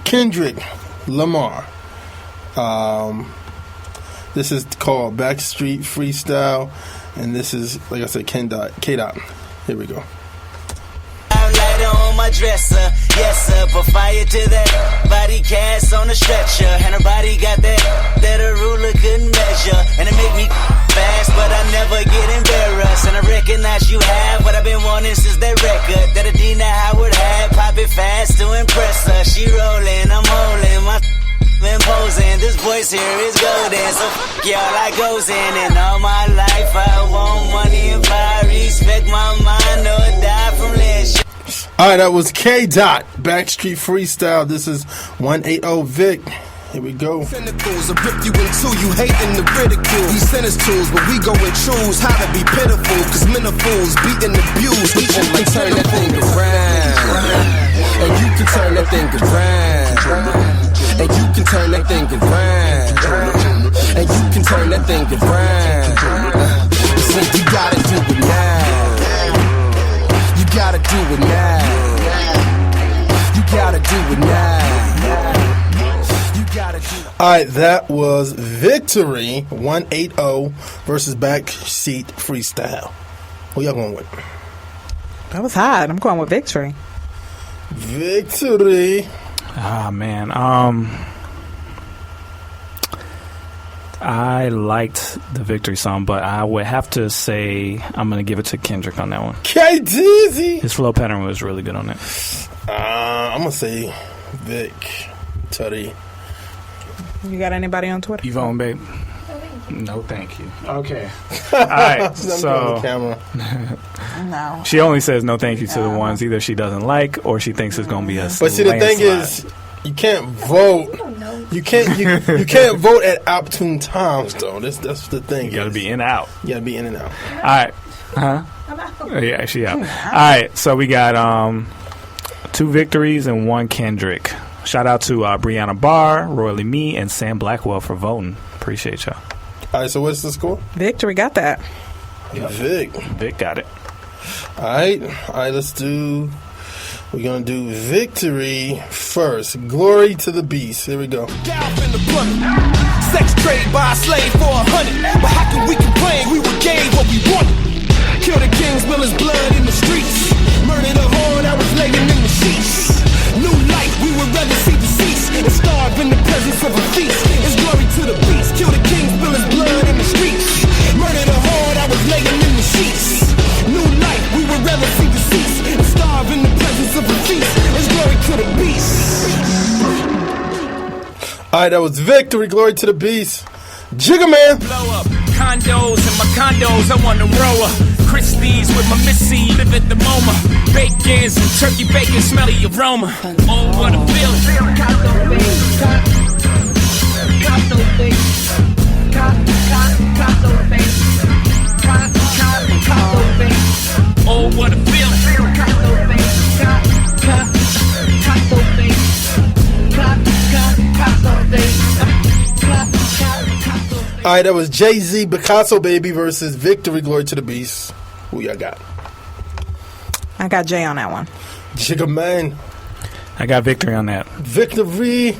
[SPEAKER 10] Kendrick Lamar. This is called Backstreet Freestyle, and this is, like I said, K-Dot. Here we go.
[SPEAKER 4] On my dresser, yes sir, put fire to that body cast on a stretcher, and her body got that a ruler couldn't measure, and it make me fast, but I never get embarrassed, and I recognize you have what I've been wanting since that record that Adina Howard had, pop it fast to impress her, she rolling, I'm holding my imposing, this voice here is golden, so y'all I goes in, and all my life I want money and power, respect my mind or die from less.
[SPEAKER 10] All right, that was K-Dot, Backstreet Freestyle. This is 180 Vic. Here we go.
[SPEAKER 2] Cynicals, I rip you in two, you hating the ridicule. We sentence tools, but we go and choose how to be pitiful. Cause men are fools, beating abused. We can turn that thing around. And you can turn that thing around. And you can turn that thing around. And you can turn that thing around. So you gotta do it now. You gotta do it now. You gotta do it now.
[SPEAKER 10] All right, that was Victory 180 versus Backseat Freestyle. Who y'all going with?
[SPEAKER 13] That was hot. I'm going with Victory.
[SPEAKER 10] Victory.
[SPEAKER 9] Ah, man. I liked the Victory song, but I would have to say I'm going to give it to Kendrick on that one.
[SPEAKER 10] K-Dizzy.
[SPEAKER 9] His flow pattern was really good on it.
[SPEAKER 10] I'm going to say Vic. Tutty.
[SPEAKER 13] You got anybody on Twitter?
[SPEAKER 9] Yvonne, babe. No, thank you. Okay. All right. So,
[SPEAKER 13] no.
[SPEAKER 9] She only says no thank you to the ones either she doesn't like or she thinks it's going to be a
[SPEAKER 10] But see, the thing is, you can't vote. You can't vote at opportune times, though. That's the thing.
[SPEAKER 9] You got to be in and out.
[SPEAKER 10] You got to be in and out.
[SPEAKER 9] All right. Huh? Yeah, she out. All right. So we got 2 victories and 1 Kendrick. Shout out to Brianna Barr, Royally Me, and Sam Blackwell for voting. Appreciate y'all.
[SPEAKER 10] All right, so what's the score?
[SPEAKER 13] Victory got that.
[SPEAKER 9] Vic got it.
[SPEAKER 10] All right, let's do... We're going to do Victory first. Glory to the Beast. Here we go.
[SPEAKER 2] Sex trade by a slave for 100. But how can we complain? We were gave what we wanted. Kill the king, spill his blood in the streets. Murder the whore that was laying in the sheets. New life, we would rather see deceased and starve in the presence of a feast. It's glory to the beast. Kill the king, spill his blood in the streets. Murder the whore that was laying in the sheets. New life, we would rather see deceased and starve in the presence of a feast. It's glory to the beast.
[SPEAKER 10] All right, that was Victory. Glory to the Beast. Jigga Man.
[SPEAKER 1] Blow up condos in my condos. I want to roll up. Christie's with my Missy, live at the MoMA. Bacons and turkey bacon, smell the aroma. Oh, what a feeling.
[SPEAKER 12] Oh, what a feeling.
[SPEAKER 10] All right, that was Jay-Z, Picasso Baby versus Victory, Glory to the Beast. Who y'all got?
[SPEAKER 13] I got Jay on that one.
[SPEAKER 10] Jigga Man.
[SPEAKER 9] I got Victory on that.
[SPEAKER 10] Victory.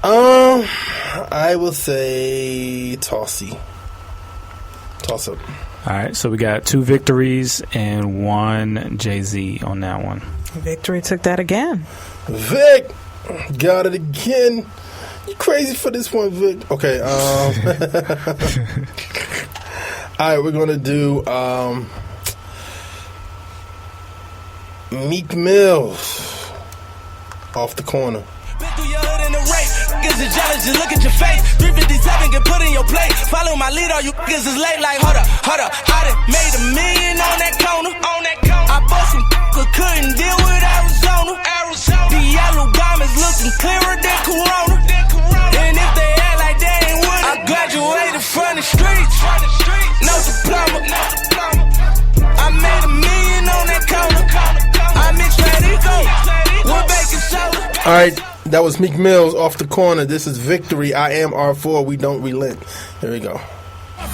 [SPEAKER 10] I will say Tossy. Toss up.
[SPEAKER 9] All right, so we got 2 victories and 1 Jay-Z on that one.
[SPEAKER 13] Victory took that again.
[SPEAKER 10] Vic got it again. You crazy for this one, Vic? Okay. All right, we're gonna do Meek Mills, Off the Corner.
[SPEAKER 5] Niggas is jealous, just look at your face. 357 get put in your plate. Follow my lead, all you niggas is late. Like, hold up. I done made $1 million on that corner. I bought some couldn't deal with Arizona. The yellow garments looking clearer than Corona. And if they act like they ain't with it, I graduated from the streets. No diploma. I made $1 million on that corner. I mixed Radico with baking soda.
[SPEAKER 10] All right. That was Meek Mills, Off the Corner. This is Victory. I am R4. We don't relent. Here we go.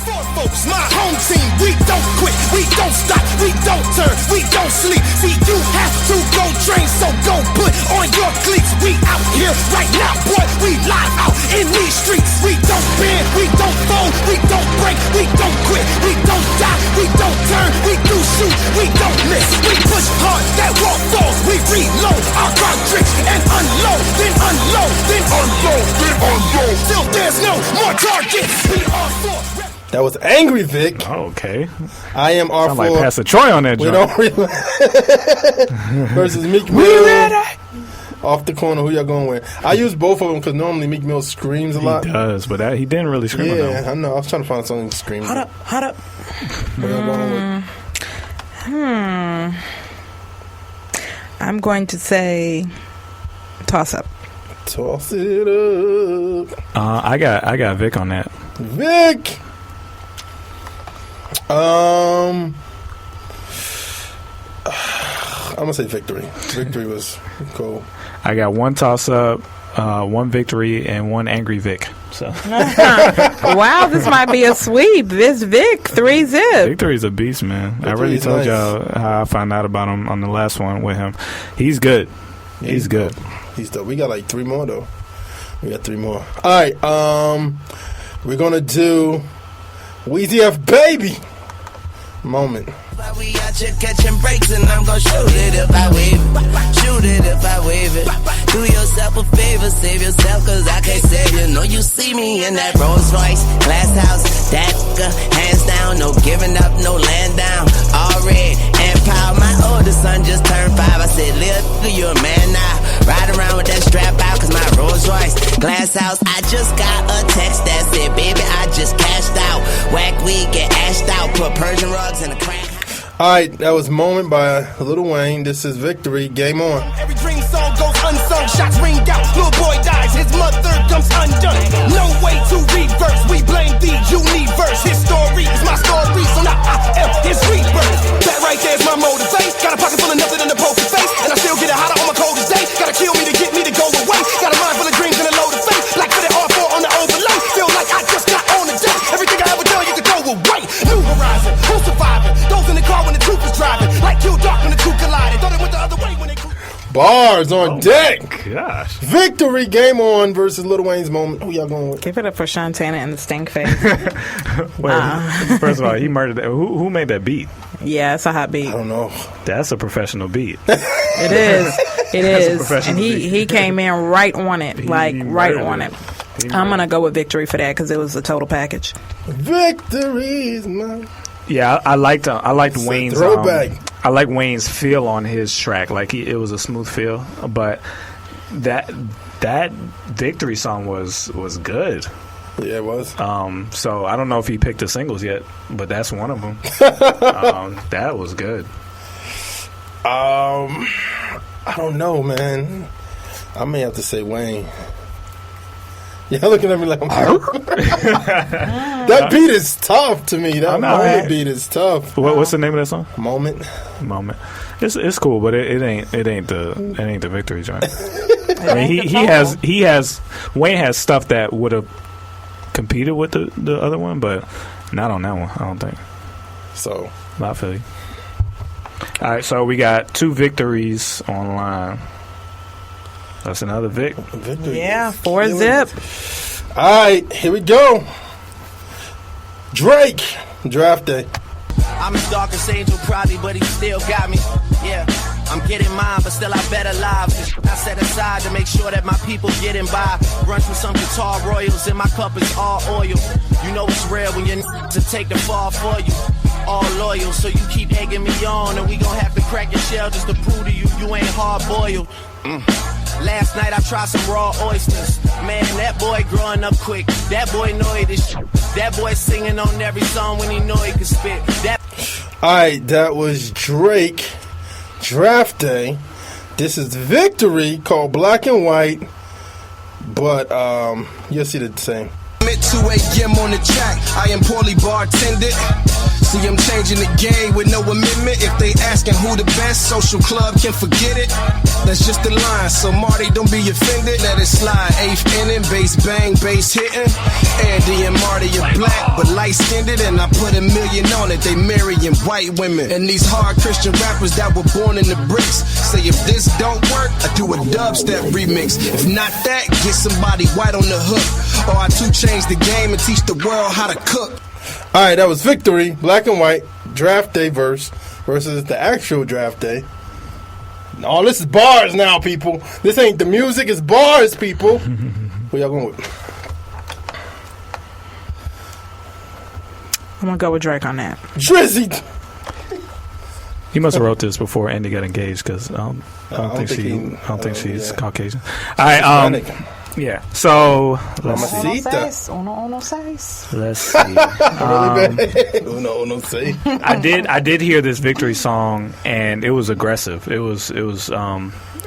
[SPEAKER 2] Four folks, my home team, we don't quit, we don't stop, we don't turn, we don't sleep. See, you have to go train, so go put on your cleats. We out here right now, boy, we live out in these streets. We don't bend, we don't fold, we don't break, we don't quit, we don't die, we don't turn, we do shoot, we don't miss. We push hard, that wall falls, we reload our cartridge and unload, then unload, then unload, then unload, till there's no more targets. We are for.
[SPEAKER 10] That was Angry Vic.
[SPEAKER 9] Oh, okay.
[SPEAKER 10] I am R4.
[SPEAKER 9] Sound like Pastor Troy on that
[SPEAKER 10] We
[SPEAKER 9] joint.
[SPEAKER 10] don't relent. Versus Meek Mills. Off the Corner. Who y'all going with? I use both of them because normally Meek Mill screams a lot.
[SPEAKER 9] He does, but he didn't really scream
[SPEAKER 10] Yeah,
[SPEAKER 9] enough.
[SPEAKER 10] I know. I was trying to find something screaming.
[SPEAKER 13] Hold up.
[SPEAKER 10] Who y'all going with?
[SPEAKER 13] I'm going to say toss up.
[SPEAKER 10] Toss it up.
[SPEAKER 9] I got Vic on that.
[SPEAKER 10] Vic. I'm gonna say Victory. Victory was cool.
[SPEAKER 9] I got 1 toss up, 1 victory, and 1 angry Vic. So
[SPEAKER 13] Wow, this might be a sweep. This Vic 3-zip.
[SPEAKER 9] Victory's a beast, man. I
[SPEAKER 10] Victory
[SPEAKER 9] already
[SPEAKER 10] is
[SPEAKER 9] told
[SPEAKER 10] nice.
[SPEAKER 9] y'all how I found out about him on the last one with him. He's good. He's good.
[SPEAKER 10] He's dope. We got like 3 more though. We got 3 more. All right. We're gonna do Weezy F Baby Moment.
[SPEAKER 5] We out here catching breaks and I'm gon' shoot it if I wave it. Shoot it if I wave it. Do yourself a favor, save yourself cause I can't save you. Know you see me in that Rolls Royce, glass house, that hands down, no giving up, no laying down. All red and proud, my oldest son just turned 5. I said, little you a man now. Ride around with that strap out cause my Rolls Royce, glass house. I just got a text that said, baby, I just cashed out. Whack weed, get ashed out, put Persian rugs in the crack.
[SPEAKER 10] All right, that was Moment by Lil Wayne. This is Victory. Game on.
[SPEAKER 2] Every dream song goes unsung, shots ring out, little boy dies, his mother comes undone. No way to reverse, we blame the universe. His story is my story, so now I am his rebirth. That right there is my motivate. Got a pocket full of nothing in the poker face, and I still get it hotter on my coldest day. Gotta kill me to get me to go away. Got a mind full of dreams and a load of faith. Like for the R4 on the overlay. Feel like I just got on the day. Everything I ever done, you can throw away. New horizon, who's surviving? Those in the car when the truth is driving. Like you dark when the two collided. Thought it went the other way when they
[SPEAKER 10] Bars on deck.
[SPEAKER 9] Gosh.
[SPEAKER 10] Victory. Game on versus Lil Wayne's Moment. Who y'all going with?
[SPEAKER 13] Give it up for Shantana and the stink face.
[SPEAKER 9] Wait, first of all, he murdered that. Who made that beat?
[SPEAKER 13] Yeah, it's a hot beat.
[SPEAKER 10] I don't know.
[SPEAKER 9] That's a professional beat.
[SPEAKER 13] It is. It is. And he came in right on it. Right on it. I'm going to go with Victory for that because it was a total package.
[SPEAKER 10] Victory is mine.
[SPEAKER 9] Yeah, I liked Wayne's
[SPEAKER 10] throwback.
[SPEAKER 9] I like Wayne's feel on his track. Like it was a smooth feel, but that Victory song was good.
[SPEAKER 10] Yeah, it was.
[SPEAKER 9] So I don't know if he picked the singles yet, but that's one of them. That was good.
[SPEAKER 10] I don't know, man. I may have to say Wayne. Y'all looking at me like that beat is tough to me. That Moment beat is tough.
[SPEAKER 9] What's the name of that song?
[SPEAKER 10] Moment.
[SPEAKER 9] It's cool, but it ain't the victory joint. I mean, Wayne has stuff that would have competed with the other one, but not on that one. I don't think.
[SPEAKER 10] So
[SPEAKER 9] I feel you. All right, so we got 2 victories online. That's another victory.
[SPEAKER 13] Yeah, 4-zip.
[SPEAKER 10] All right, here we go. Drake, draft day.
[SPEAKER 5] I'm his darkest angel, probably, but he still got me. Yeah, I'm getting mine, but still I better live. I set aside to make sure that my people getting by. Run through some guitar royals, and my cup is all oil. You know it's rare when you're to take the fall for you. All loyal, so you keep egging me on, and we gon' have to crack your shell just to prove to you ain't hard boiled. Last night I tried some raw oysters. Man, that boy growing up quick. That boy know this shit. That boy singing on every song when he know he can spit.
[SPEAKER 10] Alright, that was Drake, Draft Day. This is Victory, called Black and White. But you'll see the same.
[SPEAKER 18] At 2 a.m. on the track, I am poorly bartended. See, I'm changing the game with no amendment. If they asking who the best, Social Club can forget it. That's just the line, so Marty, don't be offended. Let it slide, 8th inning, bass bang, bass hitting. Andy and Marty are black, but light-skinned, and I put $1 million on it. They marrying white women. And these hard Christian rappers that were born in the bricks say if this don't work, I do a dubstep remix. If not that, get somebody white on the hook. Or I 2 change the game and teach the world how to cook.
[SPEAKER 10] Alright, that was Victory, Black and White, Draft Day versus the actual Draft Day. No, this is bars now, people. This ain't the music, it's bars, people. Who y'all going with?
[SPEAKER 13] I'm gonna go with Drake on that.
[SPEAKER 10] Drizzy!
[SPEAKER 9] He must have wrote this before Andy got engaged, because I don't think she's Caucasian. All right, yeah. So let's see. Let's see. I did hear this Victory song, and it was aggressive. It was a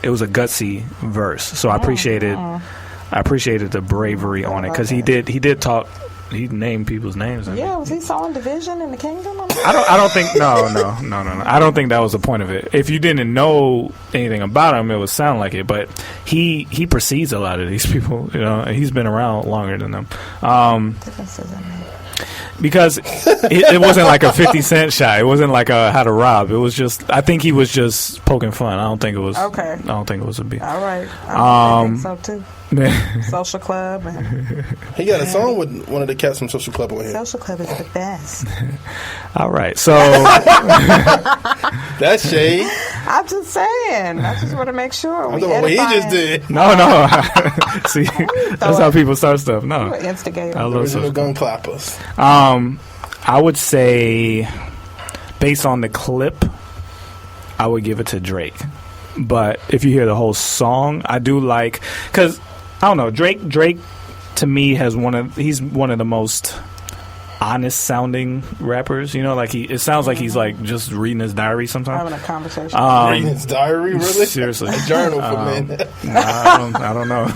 [SPEAKER 9] gutsy verse. So I appreciated the bravery on it, because he did talk. He named people's names.
[SPEAKER 13] Yeah, was he sowing division in the kingdom?
[SPEAKER 9] I don't think no. I don't think that was the point of it. If you didn't know anything about him, it would sound like it. But he precedes a lot of these people. You know, he's been around longer than them. Because it wasn't like a 50 Cent shot. It wasn't like a how to rob. It was just, I think he was just poking fun. I don't think it was. Okay. I don't think it was a beat.
[SPEAKER 13] All right. I think so too. Social Club.
[SPEAKER 10] He got a song with one of the cats from Social Club on here.
[SPEAKER 13] Social Club is the best.
[SPEAKER 9] All right. So
[SPEAKER 10] that's shade.
[SPEAKER 13] I'm just saying. I just want to make sure.
[SPEAKER 10] I'm doing what he just did.
[SPEAKER 9] No. See, that's how people start stuff. No.
[SPEAKER 13] You're an instigator.
[SPEAKER 10] I love original gun clappers.
[SPEAKER 9] I would say, based on the clip, I would give it to Drake. But if you hear the whole song, I do like, because I don't know, Drake to me he's one of the most honest sounding rappers. You know, like it sounds like he's like just reading his diary sometimes.
[SPEAKER 13] Having a conversation.
[SPEAKER 10] Reading his diary, really?
[SPEAKER 9] Seriously,
[SPEAKER 10] a journal for men.
[SPEAKER 9] I don't know.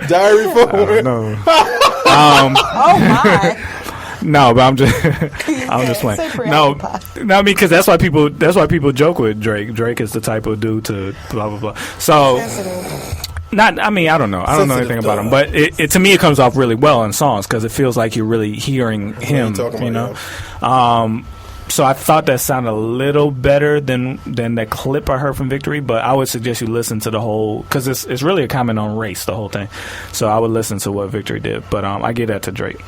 [SPEAKER 10] Diary for
[SPEAKER 9] men. No.
[SPEAKER 13] Oh my.
[SPEAKER 9] No, but I'm just playing. No, I mean, because that's why people joke with Drake. Drake is the type of dude to blah blah blah. So, I don't know anything about him, but it to me it comes off really well in songs, because it feels like you're really hearing him. You know, so I thought that sounded a little better than that clip I heard from Victory. But I would suggest you listen to the whole, because it's really a comment on race, the whole thing. So I would listen to what Victory did, but I give that to Drake.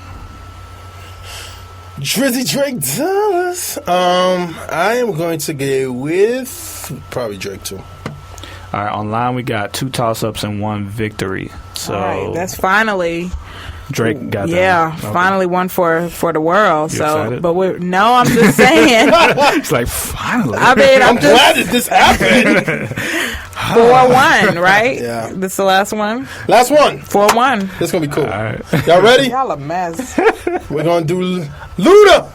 [SPEAKER 10] Drizzy Drake Dallas. I am going to go with probably Drake too.
[SPEAKER 9] All right, online we got 2 toss-ups and 1 victory. So
[SPEAKER 13] all right, that's finally
[SPEAKER 9] Drake got that.
[SPEAKER 13] Yeah, okay. Finally one for the world.
[SPEAKER 9] You
[SPEAKER 13] so,
[SPEAKER 9] excited?
[SPEAKER 13] but I'm just saying.
[SPEAKER 9] It's like finally.
[SPEAKER 13] I mean,
[SPEAKER 10] I'm glad that this happened.
[SPEAKER 13] 4-1, right?
[SPEAKER 10] Yeah.
[SPEAKER 13] This is the last one.
[SPEAKER 10] Last one.
[SPEAKER 13] 4-1.
[SPEAKER 10] This is gonna be cool. All right. Y'all ready?
[SPEAKER 13] Y'all a mess.
[SPEAKER 10] We're gonna do Luda.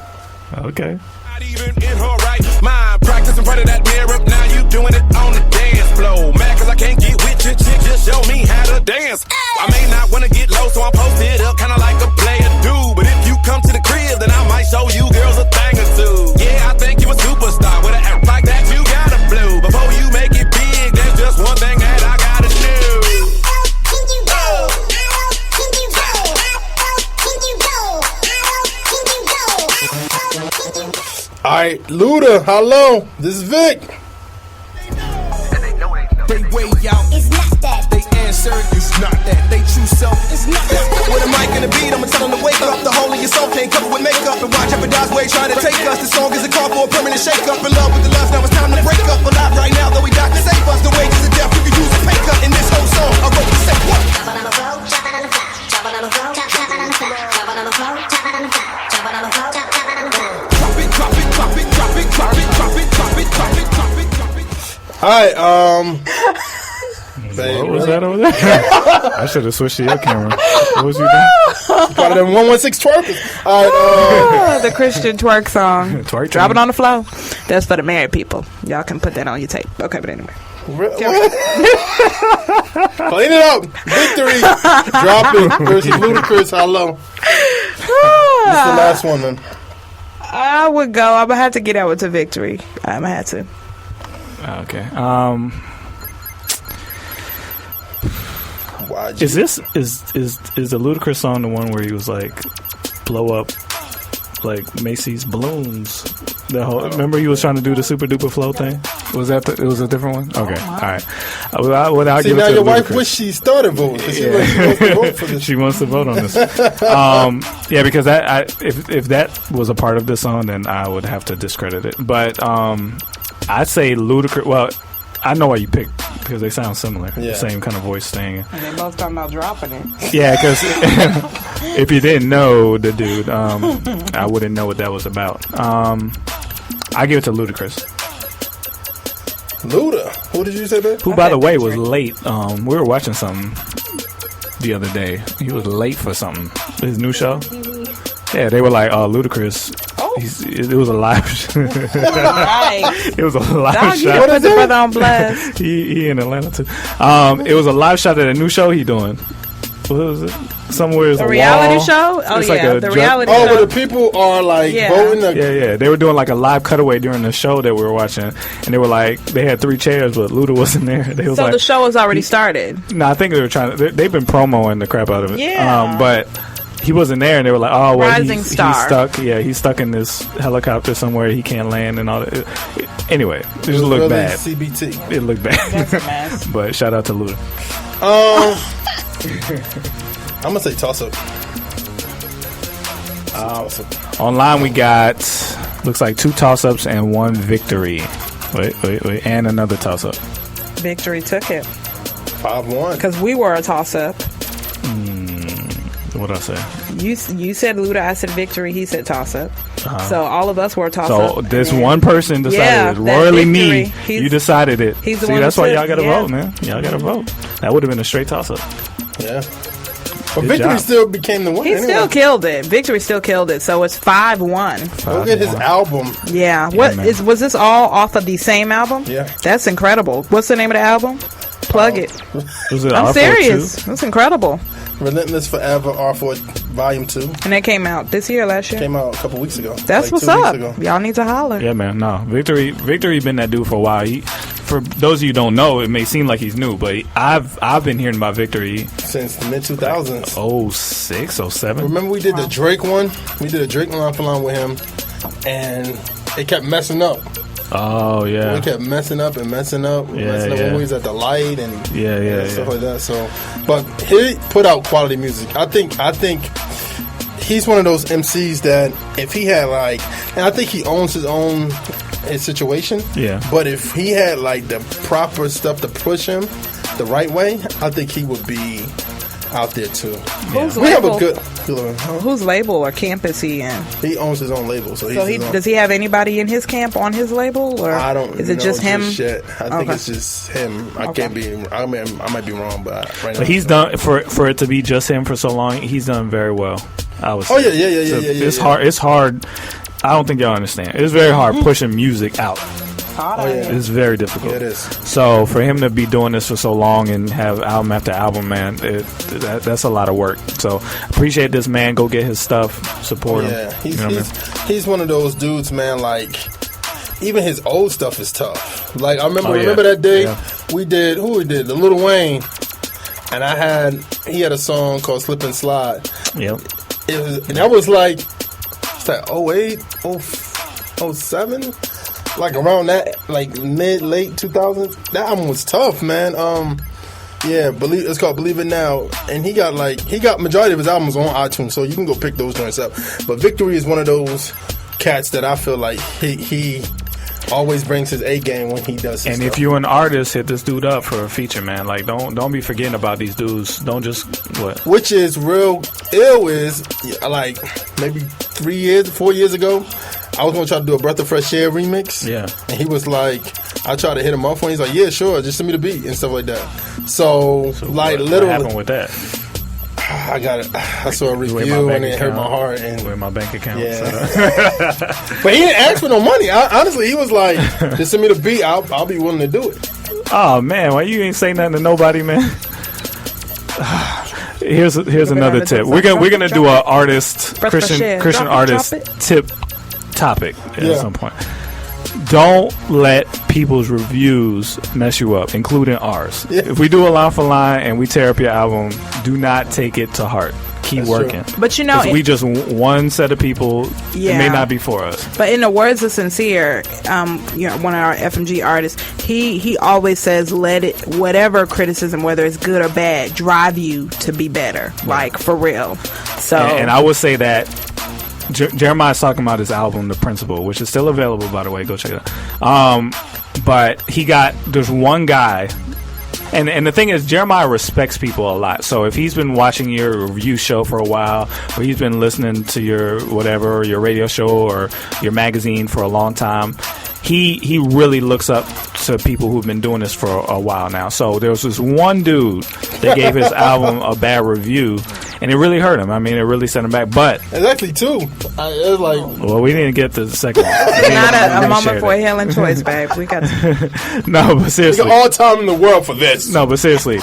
[SPEAKER 9] Okay.
[SPEAKER 6] Not even in her right mind. Practice in front of that mirror. Now you doing it on the dance floor. Mad 'cause I can't get with you. Chick, just show me how to dance. I may not wanna get low, so I'm posted up, kinda like a player do. But if you come to the crib, then I might show you girls a thing or two. Yeah, I think you a superstar. With an act like that, you gotta blow. Before you make it big, there's just one thing that I gotta do.
[SPEAKER 10] Alright, Luda, hello. This is Vic.
[SPEAKER 18] They way out. It's not that. They answered. It's not that. They true self. It's not that. With a mic and a beat, I'ma tell them to wake up. The hole in your soul can't cover with makeup. And why jeopardize way trying to take us? The song is a call for a permanent shake up. In love with the lust, now it's time to break up. Alive right now, though we die to save us. The wages of death, you can use a pay cut. In this whole song, I wrote to say what? Chopping on the floor, chopping on the floor, chopping on the floor, chopping on the floor, chopping on the floor, chopping on the floor, chopping on the floor, chopping on the floor. Drop it, drop it, drop it, drop it, drop it, drop it, drop it, drop it, drop it, drop it.
[SPEAKER 10] Alright,
[SPEAKER 9] what was that over there? I should have switched to your camera. What was you doing?
[SPEAKER 10] Part of them 116 twerkers. Alright,
[SPEAKER 13] the Christian twerk song.
[SPEAKER 9] Twerk
[SPEAKER 13] Drop it on the floor. That's for the married people. Y'all can put that on your tape. Okay, but anyway.
[SPEAKER 10] Clean it up. Victory. Drop it. Versus Ludacris. Hello. This is the last one then.
[SPEAKER 13] I would go. I'm gonna have to get out to Victory. I'm gonna have to.
[SPEAKER 9] Okay. Is the Ludacris song the one where he was like blow up like Macy's balloons? Remember he was trying to do the super duper flow thing? Was that it was a different one? Okay, all right. I'll
[SPEAKER 10] See,
[SPEAKER 9] give
[SPEAKER 10] now
[SPEAKER 9] it to
[SPEAKER 10] your wife
[SPEAKER 9] Ludacris.
[SPEAKER 10] wish she started voting. She wants to vote for this.
[SPEAKER 9] She wants to vote on this. Yeah, because if that was a part of the song, then I would have to discredit it. But I'd say Ludacris. Well, I know why you picked because they sound similar.
[SPEAKER 10] Yeah.
[SPEAKER 9] The same kind of voice thing.
[SPEAKER 13] And they both talking about dropping it.
[SPEAKER 9] Yeah, because if you didn't know the dude, I wouldn't know what that was about. I give it to Ludacris.
[SPEAKER 10] Luda. Who did you say, babe?
[SPEAKER 9] Who, by the way, was late. We were watching something the other day. He was late for something. His new show. Yeah, they were like, Ludacris. It was a live show. It was a live shot.
[SPEAKER 13] What is the brother on blast?
[SPEAKER 9] He in Atlanta too. It was a live shot at a new show he doing. What was it? Somewhere is
[SPEAKER 13] a reality show? Oh,
[SPEAKER 9] it's
[SPEAKER 13] yeah,
[SPEAKER 9] like
[SPEAKER 13] the reality
[SPEAKER 10] show.
[SPEAKER 13] show.
[SPEAKER 10] Where the people are like voting.
[SPEAKER 9] Yeah. They were doing like a live cutaway during the show that we were watching, and they were like, they had 3 chairs, but Luda wasn't there. They was
[SPEAKER 13] so
[SPEAKER 9] like,
[SPEAKER 13] the show was already started.
[SPEAKER 9] No, I think they were trying to. They've been promoing the crap out of it.
[SPEAKER 13] Yeah,
[SPEAKER 9] but he wasn't there, and they were like, "Oh, well,
[SPEAKER 13] Rising star.
[SPEAKER 9] He's stuck. Yeah, he's stuck in this helicopter somewhere. He can't land and all that." Anyway, it just looked bad.
[SPEAKER 10] CBT.
[SPEAKER 9] It looked bad.
[SPEAKER 13] That's a mess.
[SPEAKER 9] But shout out to Luda.
[SPEAKER 10] I'm gonna say toss up.
[SPEAKER 9] Online we got looks like 2 toss ups and 1 victory. Wait, and another toss up.
[SPEAKER 13] Victory took it
[SPEAKER 10] 5-1
[SPEAKER 13] because we were a toss up.
[SPEAKER 9] What did I say?
[SPEAKER 13] You said Luda, I said Victory, he said toss up. So all of us were toss up.
[SPEAKER 9] So this one person decided it. Royally me. You decided it.
[SPEAKER 13] He's the
[SPEAKER 9] See,
[SPEAKER 13] one
[SPEAKER 9] that's
[SPEAKER 13] who
[SPEAKER 9] why
[SPEAKER 13] took-
[SPEAKER 9] y'all gotta
[SPEAKER 13] yeah.
[SPEAKER 9] vote, man. Y'all gotta vote. That would have been a straight toss up.
[SPEAKER 10] Yeah. But
[SPEAKER 9] Good
[SPEAKER 10] Victory
[SPEAKER 9] job.
[SPEAKER 10] still became the winner.
[SPEAKER 13] He still killed it. Victory still killed it. So it's 5-1.
[SPEAKER 10] Go get his album.
[SPEAKER 13] Yeah.
[SPEAKER 10] man.
[SPEAKER 13] Was this all off of the same album?
[SPEAKER 10] Yeah.
[SPEAKER 13] That's incredible. What's the name of the album? Plug it.
[SPEAKER 9] Was it
[SPEAKER 13] I'm
[SPEAKER 9] R4
[SPEAKER 13] serious.
[SPEAKER 9] too?
[SPEAKER 13] That's incredible.
[SPEAKER 10] Relentless Forever R4 Volume 2.
[SPEAKER 13] And that came out this year, last year.
[SPEAKER 10] Came out a couple weeks ago.
[SPEAKER 13] That's
[SPEAKER 10] like
[SPEAKER 13] what's
[SPEAKER 10] 2 weeks
[SPEAKER 13] up.
[SPEAKER 10] ago.
[SPEAKER 13] Y'all need to holler.
[SPEAKER 9] Yeah, man. No, Victory been that dude for a while. For those of you who don't know, it may seem like he's new, but I've been hearing about Victory
[SPEAKER 10] since the mid 2000s.
[SPEAKER 9] 06, 07.
[SPEAKER 10] Remember we did the Drake one? We did a Drake line with him, and it kept messing up.
[SPEAKER 9] Oh yeah.
[SPEAKER 10] We kept messing up messing up when we was at the light and stuff like that. So, but he put out quality music. I think he's one of those MCs that if he had and I think he owns his situation.
[SPEAKER 9] Yeah.
[SPEAKER 10] But if he had the proper stuff to push him the right way, I think he would be out there too.
[SPEAKER 13] Whose
[SPEAKER 10] We have a
[SPEAKER 13] label?
[SPEAKER 10] good.
[SPEAKER 13] Whose label or camp is he in?
[SPEAKER 10] He owns his own label, so
[SPEAKER 13] Does he have anybody in his camp on his label, or
[SPEAKER 10] I don't.
[SPEAKER 13] Is it
[SPEAKER 10] know
[SPEAKER 13] just him?
[SPEAKER 10] Yet. I think
[SPEAKER 13] Okay.
[SPEAKER 10] it's just him. I can't be. I might be wrong, but right now.
[SPEAKER 9] But he's done for it to be just him for so long. He's done very well. I was.
[SPEAKER 10] Oh, yeah.
[SPEAKER 9] It's hard. It's hard. I don't think y'all understand. It's very hard pushing music out. It's very difficult.
[SPEAKER 10] Yeah, it is.
[SPEAKER 9] So for him to be doing this for so long and have album after album, man, that's a lot of work. So appreciate this man. Go get his stuff. Support him.
[SPEAKER 10] He's one of those dudes, man. Like even his old stuff is tough. Like I remember that day we did the Lil Wayne, and he had a song called Slip and Slide.
[SPEAKER 9] Yep.
[SPEAKER 10] That was like 08, 07, like around that, like late 2000s. That album was tough, man. It's called Believe It Now, and he got majority of his albums on iTunes, so you can go pick those joints up. But Victory is one of those cats that I feel like he always brings his A game when he does his
[SPEAKER 9] And
[SPEAKER 10] stuff.
[SPEAKER 9] if you're an artist, hit this dude up for a feature, man. Like don't be forgetting about these dudes. Don't just
[SPEAKER 10] Which is real ill is like maybe 4 years ago, I was gonna try to do a Breath of Fresh Air remix.
[SPEAKER 9] Yeah.
[SPEAKER 10] And he was like, I tried to hit him up and he's like, yeah, sure, just send me the beat and stuff like that. So like literally,
[SPEAKER 9] what happened with that?
[SPEAKER 10] I got it. I saw a review and it hurt my heart. And
[SPEAKER 9] where my bank account.
[SPEAKER 10] Yeah. But he didn't ask for no money. Honestly, he was like, just send me the beat. I'll be willing to do it.
[SPEAKER 9] Oh man, why you ain't say nothing to nobody, man? Here's another tip. We're gonna do a Christian artist tip topic at some point. Don't let people's reviews mess you up, including ours. Yeah. If we do a line for line and we tear up your album, do not take it to heart. Keep working.
[SPEAKER 13] True. But you know,
[SPEAKER 9] we just one set of people. It may not be for us.
[SPEAKER 13] But in the words of Sincere, one of our FMG artists, he always says, "Let it, whatever criticism, whether it's good or bad, drive you to be better." Right. Like for real. So,
[SPEAKER 9] and I would say that Jeremiah's talking about his album, The Principle, which is still available, by the way. Go check it out. But there's one guy. And the thing is, Jeremiah respects people a lot. So if he's been watching your review show for a while, or he's been listening to your whatever, your radio show or your magazine for a long time, he really looks up to people who've been doing this for a while now. So there was this one dude that gave his album a bad review, and it really hurt him. I mean, it really set him back. But
[SPEAKER 10] it's actually two. It was like,
[SPEAKER 9] well, we didn't get the second one.
[SPEAKER 13] Not a moment for a Helen choice, babe. We got to.
[SPEAKER 9] No, but seriously,
[SPEAKER 10] we got all time in the world for this.
[SPEAKER 9] No, but seriously.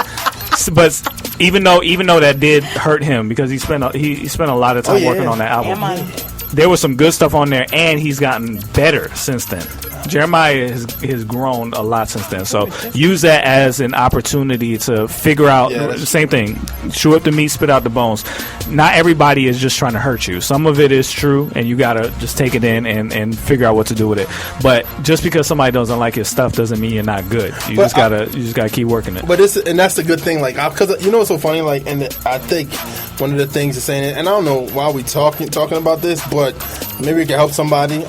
[SPEAKER 9] But even though that did hurt him, because he spent a lot of time working on that album. There was some good stuff on there, and he's gotten better since then. Jeremiah has grown a lot since then. So use that as an opportunity to figure out the same thing. Chew up the meat, spit out the bones. Not everybody is just trying to hurt you. Some of it is true, and you got to just take it in and figure out what to do with it. But just because somebody doesn't like your stuff doesn't mean you're not good. You just gotta keep working it.
[SPEAKER 10] But that's the good thing. Like, because you know what's so funny? Like, and I think one of the things is saying it, and I don't know why we talking about this, but maybe it can help somebody.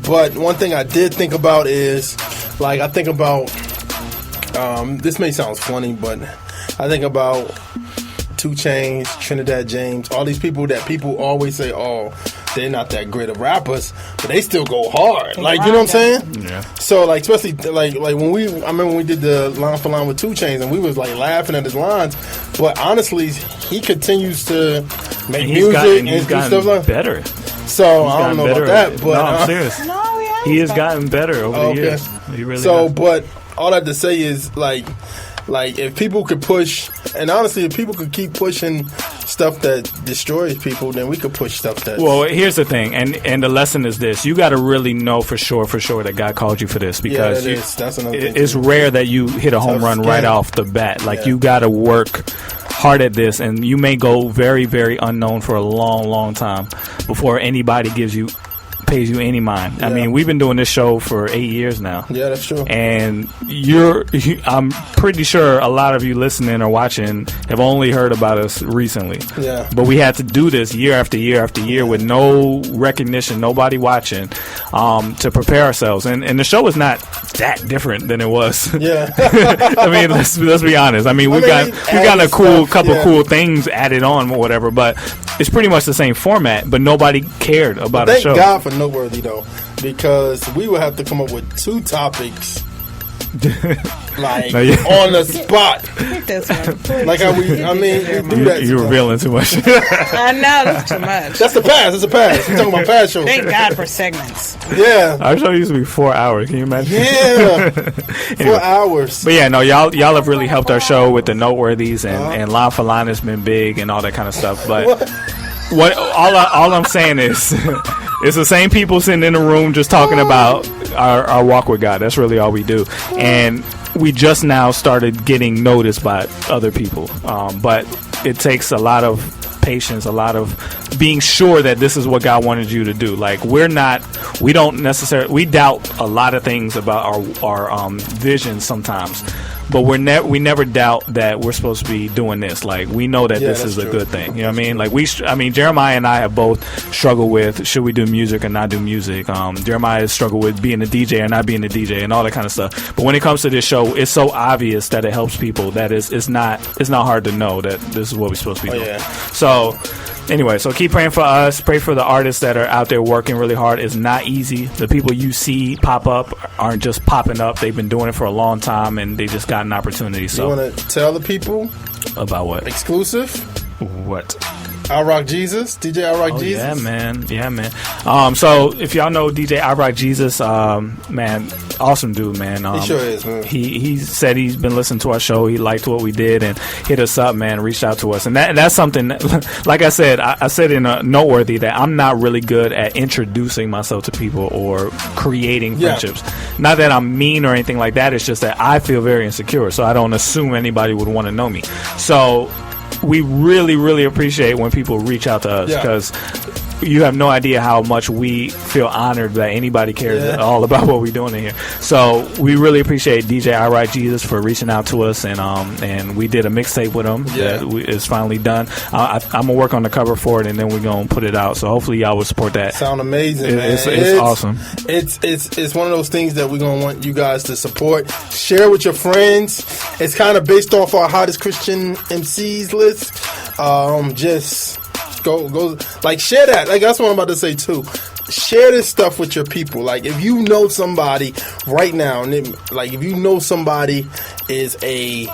[SPEAKER 10] But one thing I did think about is, like, I think about, this may sound funny, but I think about 2 Chainz, Trinidad James, all these people that people always say, oh, they're not that great of rappers, but they still go hard. Like, you know what I'm saying?
[SPEAKER 9] Yeah.
[SPEAKER 10] So, like, especially, like I remember when we did the line for line with 2 Chainz, and we was, like, laughing at his lines, but honestly, he continues to make music and do stuff like
[SPEAKER 9] better.
[SPEAKER 10] So I don't know about that, but
[SPEAKER 9] no, I'm serious. He has gotten better over the years. He really has.
[SPEAKER 10] But all I have to say is like if people could push, and honestly, if people could keep pushing stuff that destroys people, then we could push stuff that.
[SPEAKER 9] Well, here's the thing, and the lesson is this: you got to really know for sure that God called you for this, because
[SPEAKER 10] That's another thing.
[SPEAKER 9] It's rare that you hit a home run right off the bat. Like you got to work hard at this, and you may go very, very unknown for a long, long time before anybody pays you any mind. Yeah. I mean, we've been doing this show for 8 years now.
[SPEAKER 10] Yeah, that's true.
[SPEAKER 9] And I'm pretty sure a lot of you listening or watching have only heard about us recently.
[SPEAKER 10] Yeah.
[SPEAKER 9] But we had to do this year after year after year with no recognition, nobody watching, to prepare ourselves. And the show is not that different than it was.
[SPEAKER 10] Yeah.
[SPEAKER 9] I mean, let's be honest. I mean, we've got a cool things added on or whatever, but it's pretty much the same format, but nobody cared about the show.
[SPEAKER 10] Thank God for Noteworthy, though, because we would have to come up with 2 topics Like,
[SPEAKER 9] No, yeah.
[SPEAKER 10] on the spot. Like how we do that.
[SPEAKER 9] You're revealing too much.
[SPEAKER 13] I know, that's too much.
[SPEAKER 10] That's the past. That's the past. We're talking about past shows.
[SPEAKER 13] Thank God for segments.
[SPEAKER 10] Yeah.
[SPEAKER 9] Our show used to be 4 hours. Can you imagine?
[SPEAKER 10] Yeah. 4 hours.
[SPEAKER 9] But yeah, no, y'all have really helped our show with the noteworthies and line for line has been big and all that kind of stuff. But all I'm saying is it's the same people sitting in the room just talking about our walk with God. That's really all we do. And we just now started getting noticed by other people. But it takes a lot of patience, a lot of being sure that this is what God wanted you to do. Like, we doubt a lot of things about our vision sometimes, but we never doubt that we're supposed to be doing this. Like, we know that this is a good thing. You know what I mean? Like, Jeremiah and I have both struggled with, should we do music or not do music? Jeremiah has struggled with being a DJ or not being a DJ and all that kind of stuff. But when it comes to this show, it's so obvious that it helps people that it's not hard to know that this is what we're supposed to be doing.
[SPEAKER 10] Yeah.
[SPEAKER 9] So anyway, so keep praying for us. Pray for the artists that are out there working really hard. It's not easy. The people you see pop up aren't just popping up. They've been doing it for a long time, and they just got an opportunity. So
[SPEAKER 10] you want to tell the people
[SPEAKER 9] about what?
[SPEAKER 10] Exclusive?
[SPEAKER 9] What?
[SPEAKER 10] I Rock Jesus, DJ I Rock Jesus.
[SPEAKER 9] Yeah, man. So if y'all know DJ I Rock Jesus, man, awesome dude, man.
[SPEAKER 10] He sure is, man.
[SPEAKER 9] He said he's been listening to our show. He liked what we did and hit us up, man. Reached out to us, and that's something. Like I said, I said in a noteworthy that I'm not really good at introducing myself to people or creating friendships. Not that I'm mean or anything like that. It's just that I feel very insecure, so I don't assume anybody would want to know me. So we really, really appreciate when people reach out to us, because you have no idea how much we feel honored that anybody cares at all about what we're doing in here. So we really appreciate DJ I Rock Jesus for reaching out to us, and we did a mixtape with him that is finally done. I'm gonna work on the cover for it, and then we're gonna put it out. So hopefully y'all will support that.
[SPEAKER 10] Sound amazing, man.
[SPEAKER 9] It's awesome.
[SPEAKER 10] It's one of those things that we're gonna want you guys to support. Share with your friends. It's kind of based off our hottest Christian MCs list. Just go like share that. Like, that's what I'm about to say too. Share this stuff with your people. Like, if you know somebody right now, and if you know somebody is a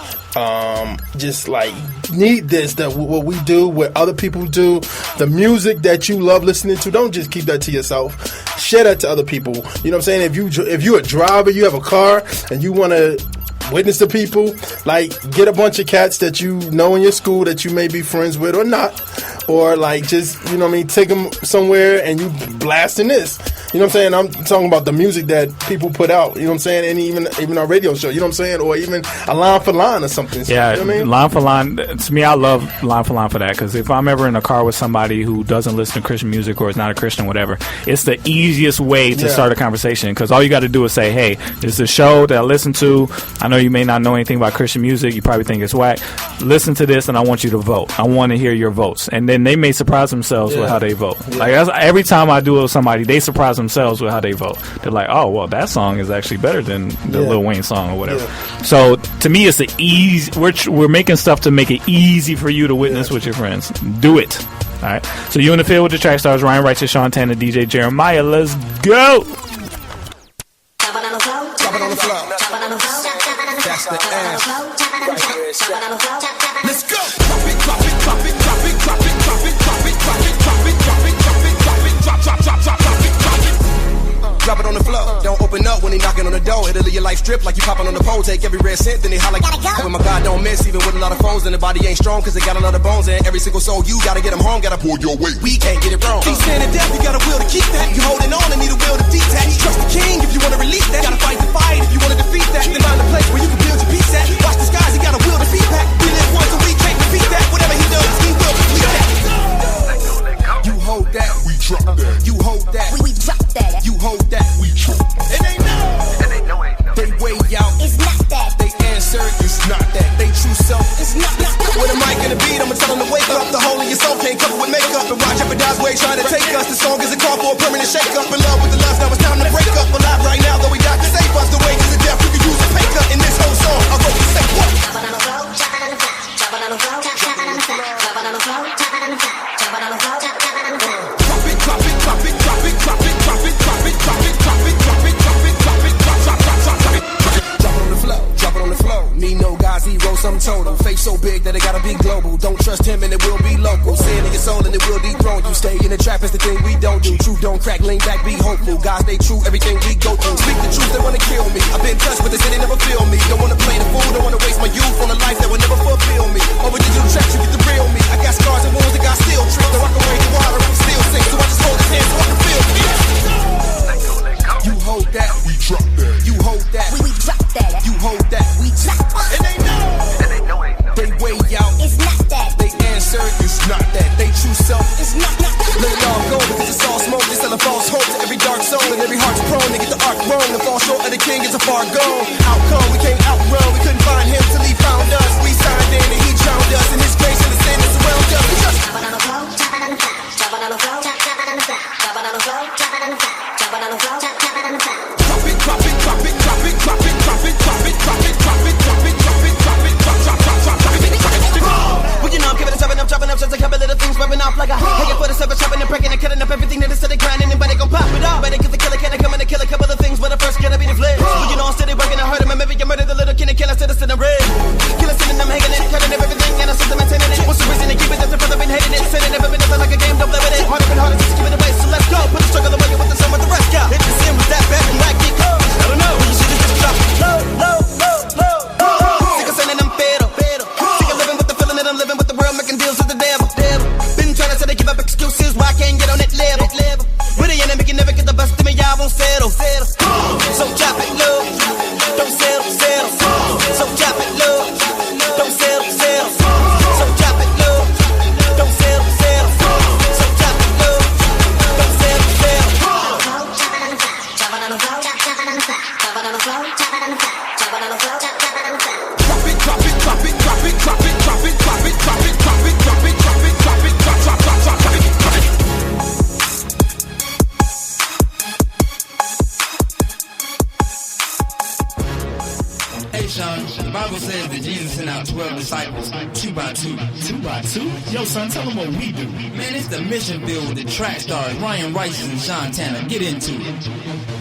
[SPEAKER 10] just like need this, that what we do, what other people do, the music that you love listening to, don't just keep that to yourself. Share that to other people. You know what I'm saying? If you're a driver, you have a car, and you want to witness to people, like, get a bunch of cats that you know in your school that you may be friends with or not, or like, just, you know what I mean, take them somewhere and you blasting this. You know what I'm saying? I'm talking about the music that people put out, you know what I'm saying? And even our radio show, you know what I'm saying? Or even a line for line or something.
[SPEAKER 9] Yeah,
[SPEAKER 10] you know what I mean?
[SPEAKER 9] Line for line. To me, I love line for line for that, because if I'm ever in a car with somebody who doesn't listen to Christian music or is not a Christian, whatever, it's the easiest way to start a conversation, because all you got to do is say, hey, this is a show that I listen to. I know you may not know anything about Christian music. You probably think it's whack. Listen to this, and I want you to vote. I want to hear your votes. And then they may surprise themselves with how they vote. Like, every time I do it with somebody, they surprise themselves with how they vote. They're like, oh, well, that song is actually better than the Lil Wayne song or whatever. So to me, it's easy. We're making stuff to make it easy for you to witness with your friends. Do it. All right. So you in the field with the track stars, Ryan Righteous, Sean Tanner, DJ Jeremiah. Let's go.
[SPEAKER 2] That's the Let's go. Drop it, drop it, drop it, drop it, drop it, drop it, drop it, drop it, drop it, drop it, drop it, drop it, drop, drop, drop, drop, drop it, drop it. Drop it on the floor. Don't open up when he knocking on the door. It'll leave your life strip like you popping on the pole. Take every red cent, then they holler. When my God don't miss, even with a lot of phones, and the body ain't strong, cause it got a lot of bones. And every single soul, you gotta get them home, gotta pull your weight. We can't get it wrong. Keep standing death, you got a will to keep that. You holding on and need a will to detach. Trust the king if you wanna release that. Gotta fight the fight if you wanna defeat that. Then find a place where you can build your peace at. Watch the skies, he got a will to feed back. We live once and we can't repeat that. Whatever he does, he will complete that. You hold that, we drop that. You hold that, we drop that. You hold that, we drop that. And they know, they way out. It's not that. They answer, it's not that. They true self, it's not that. With a mic and a beat, I'ma tell them to wake up. The hole in your soul can't cover with makeup. And watch jeopardize where he trying to take us. The song is a call for a permanent shake up. In love with the lust, now it's time to break up. Alive right now, though we got to save us. The wages of death, we could use a pay cut in this whole song. I'll go for say what?
[SPEAKER 7] that will dethrone you. Stay in the trap is the thing we don't do. True, don't crack, lean back, be hopeful. God stay true, everything we go through. Speak the truth, they wanna kill me. I've been touched, but they say they never feel me. Don't wanna play the fool, don't wanna waste my youth on a life that will never fulfill me. Over digital tracks, you get the real me. I got scars and wounds that got steel tricks. So I can raise the water, I'm still sick. So I just hold his hand so I can feel me. You hold that, we drop that. You hold that, we drop that. You hold that, we drop that. And they know. They way out. It's not that. They answer. It's not that. They true self. It's not that. Let it all go because it's all smoke. They sell a false hope to every dark soul and every heart's prone to get the arc wrong. The fall short of the king is a far gone. Outcome we can't outrun. We couldn't find him till he found us. We signed in and he drowned us. And his grace and his sin is around us. We just chop it on the floor, chop it on the floor, chop it on the floor, chop it on the floor, chop it on the floor, chop it on the floor, chop it on the floor, chop it on the floor. Drop it, drop it, drop it, drop it, drop it, drop it, drop it, drop it, drop it, drop it, drop it, drop it, drop, drop, drop, drop, drop it, drop it. Well, you know I'm giving it chopping up, just a couple little things rubbing off like a hanging for the seven, chopping and breaking and cutting up everything that is steady grinding. Anybody gon' pop it off? Better get the killer, can I come in and kill a couple of things, but the first gotta be the flip. Well, you know I'm steady working, I heard him, and maybe you murdered the little kid and kill, I said it's in the red. Killer sitting, I'm hanging it, cutting up everything, and I'm still maintaining it. What's the reason they keep it? That's the brother been hating it. Said it never been nothing like a game, don't play with it. Harder and harder, just keep it away, so let's go. Put the struggle away with the sum of the rest, go. Hit the sin with that bad and like it goes. I don't know, you should just drop it low, low, low, low, low. Sick of saying I'm fatal. Sick of living with the feeling that I'm living with the world, making deals with the devil. Been trying to say they give up excuses why I can't get on that level. With the enemy can never get the best of me, I won't settle. So drop it low, don't settle. So drop it low, don't settle. So drop it low, don't settle. So drop it low, don't settle. Chop it on the floor, chop it on the floor, chop it on the floor, chop it on the floor, chop it on the floor, chop it on the floor. Drop it, drop it, drop it, drop it, drop it, drop it, drop it, drop it, drop it, drop it, drop it, drop it, drop, drop, drop, drop, drop it, drop it.
[SPEAKER 5] Hey Sean, the Bible says that Jesus sent out 12 disciples, 2 by 2.
[SPEAKER 12] 2 by 2? Yo, son, tell them what we do.
[SPEAKER 5] Man, it's the mission field with the track stars Ryan Rice and Sean Tanner. Get into it.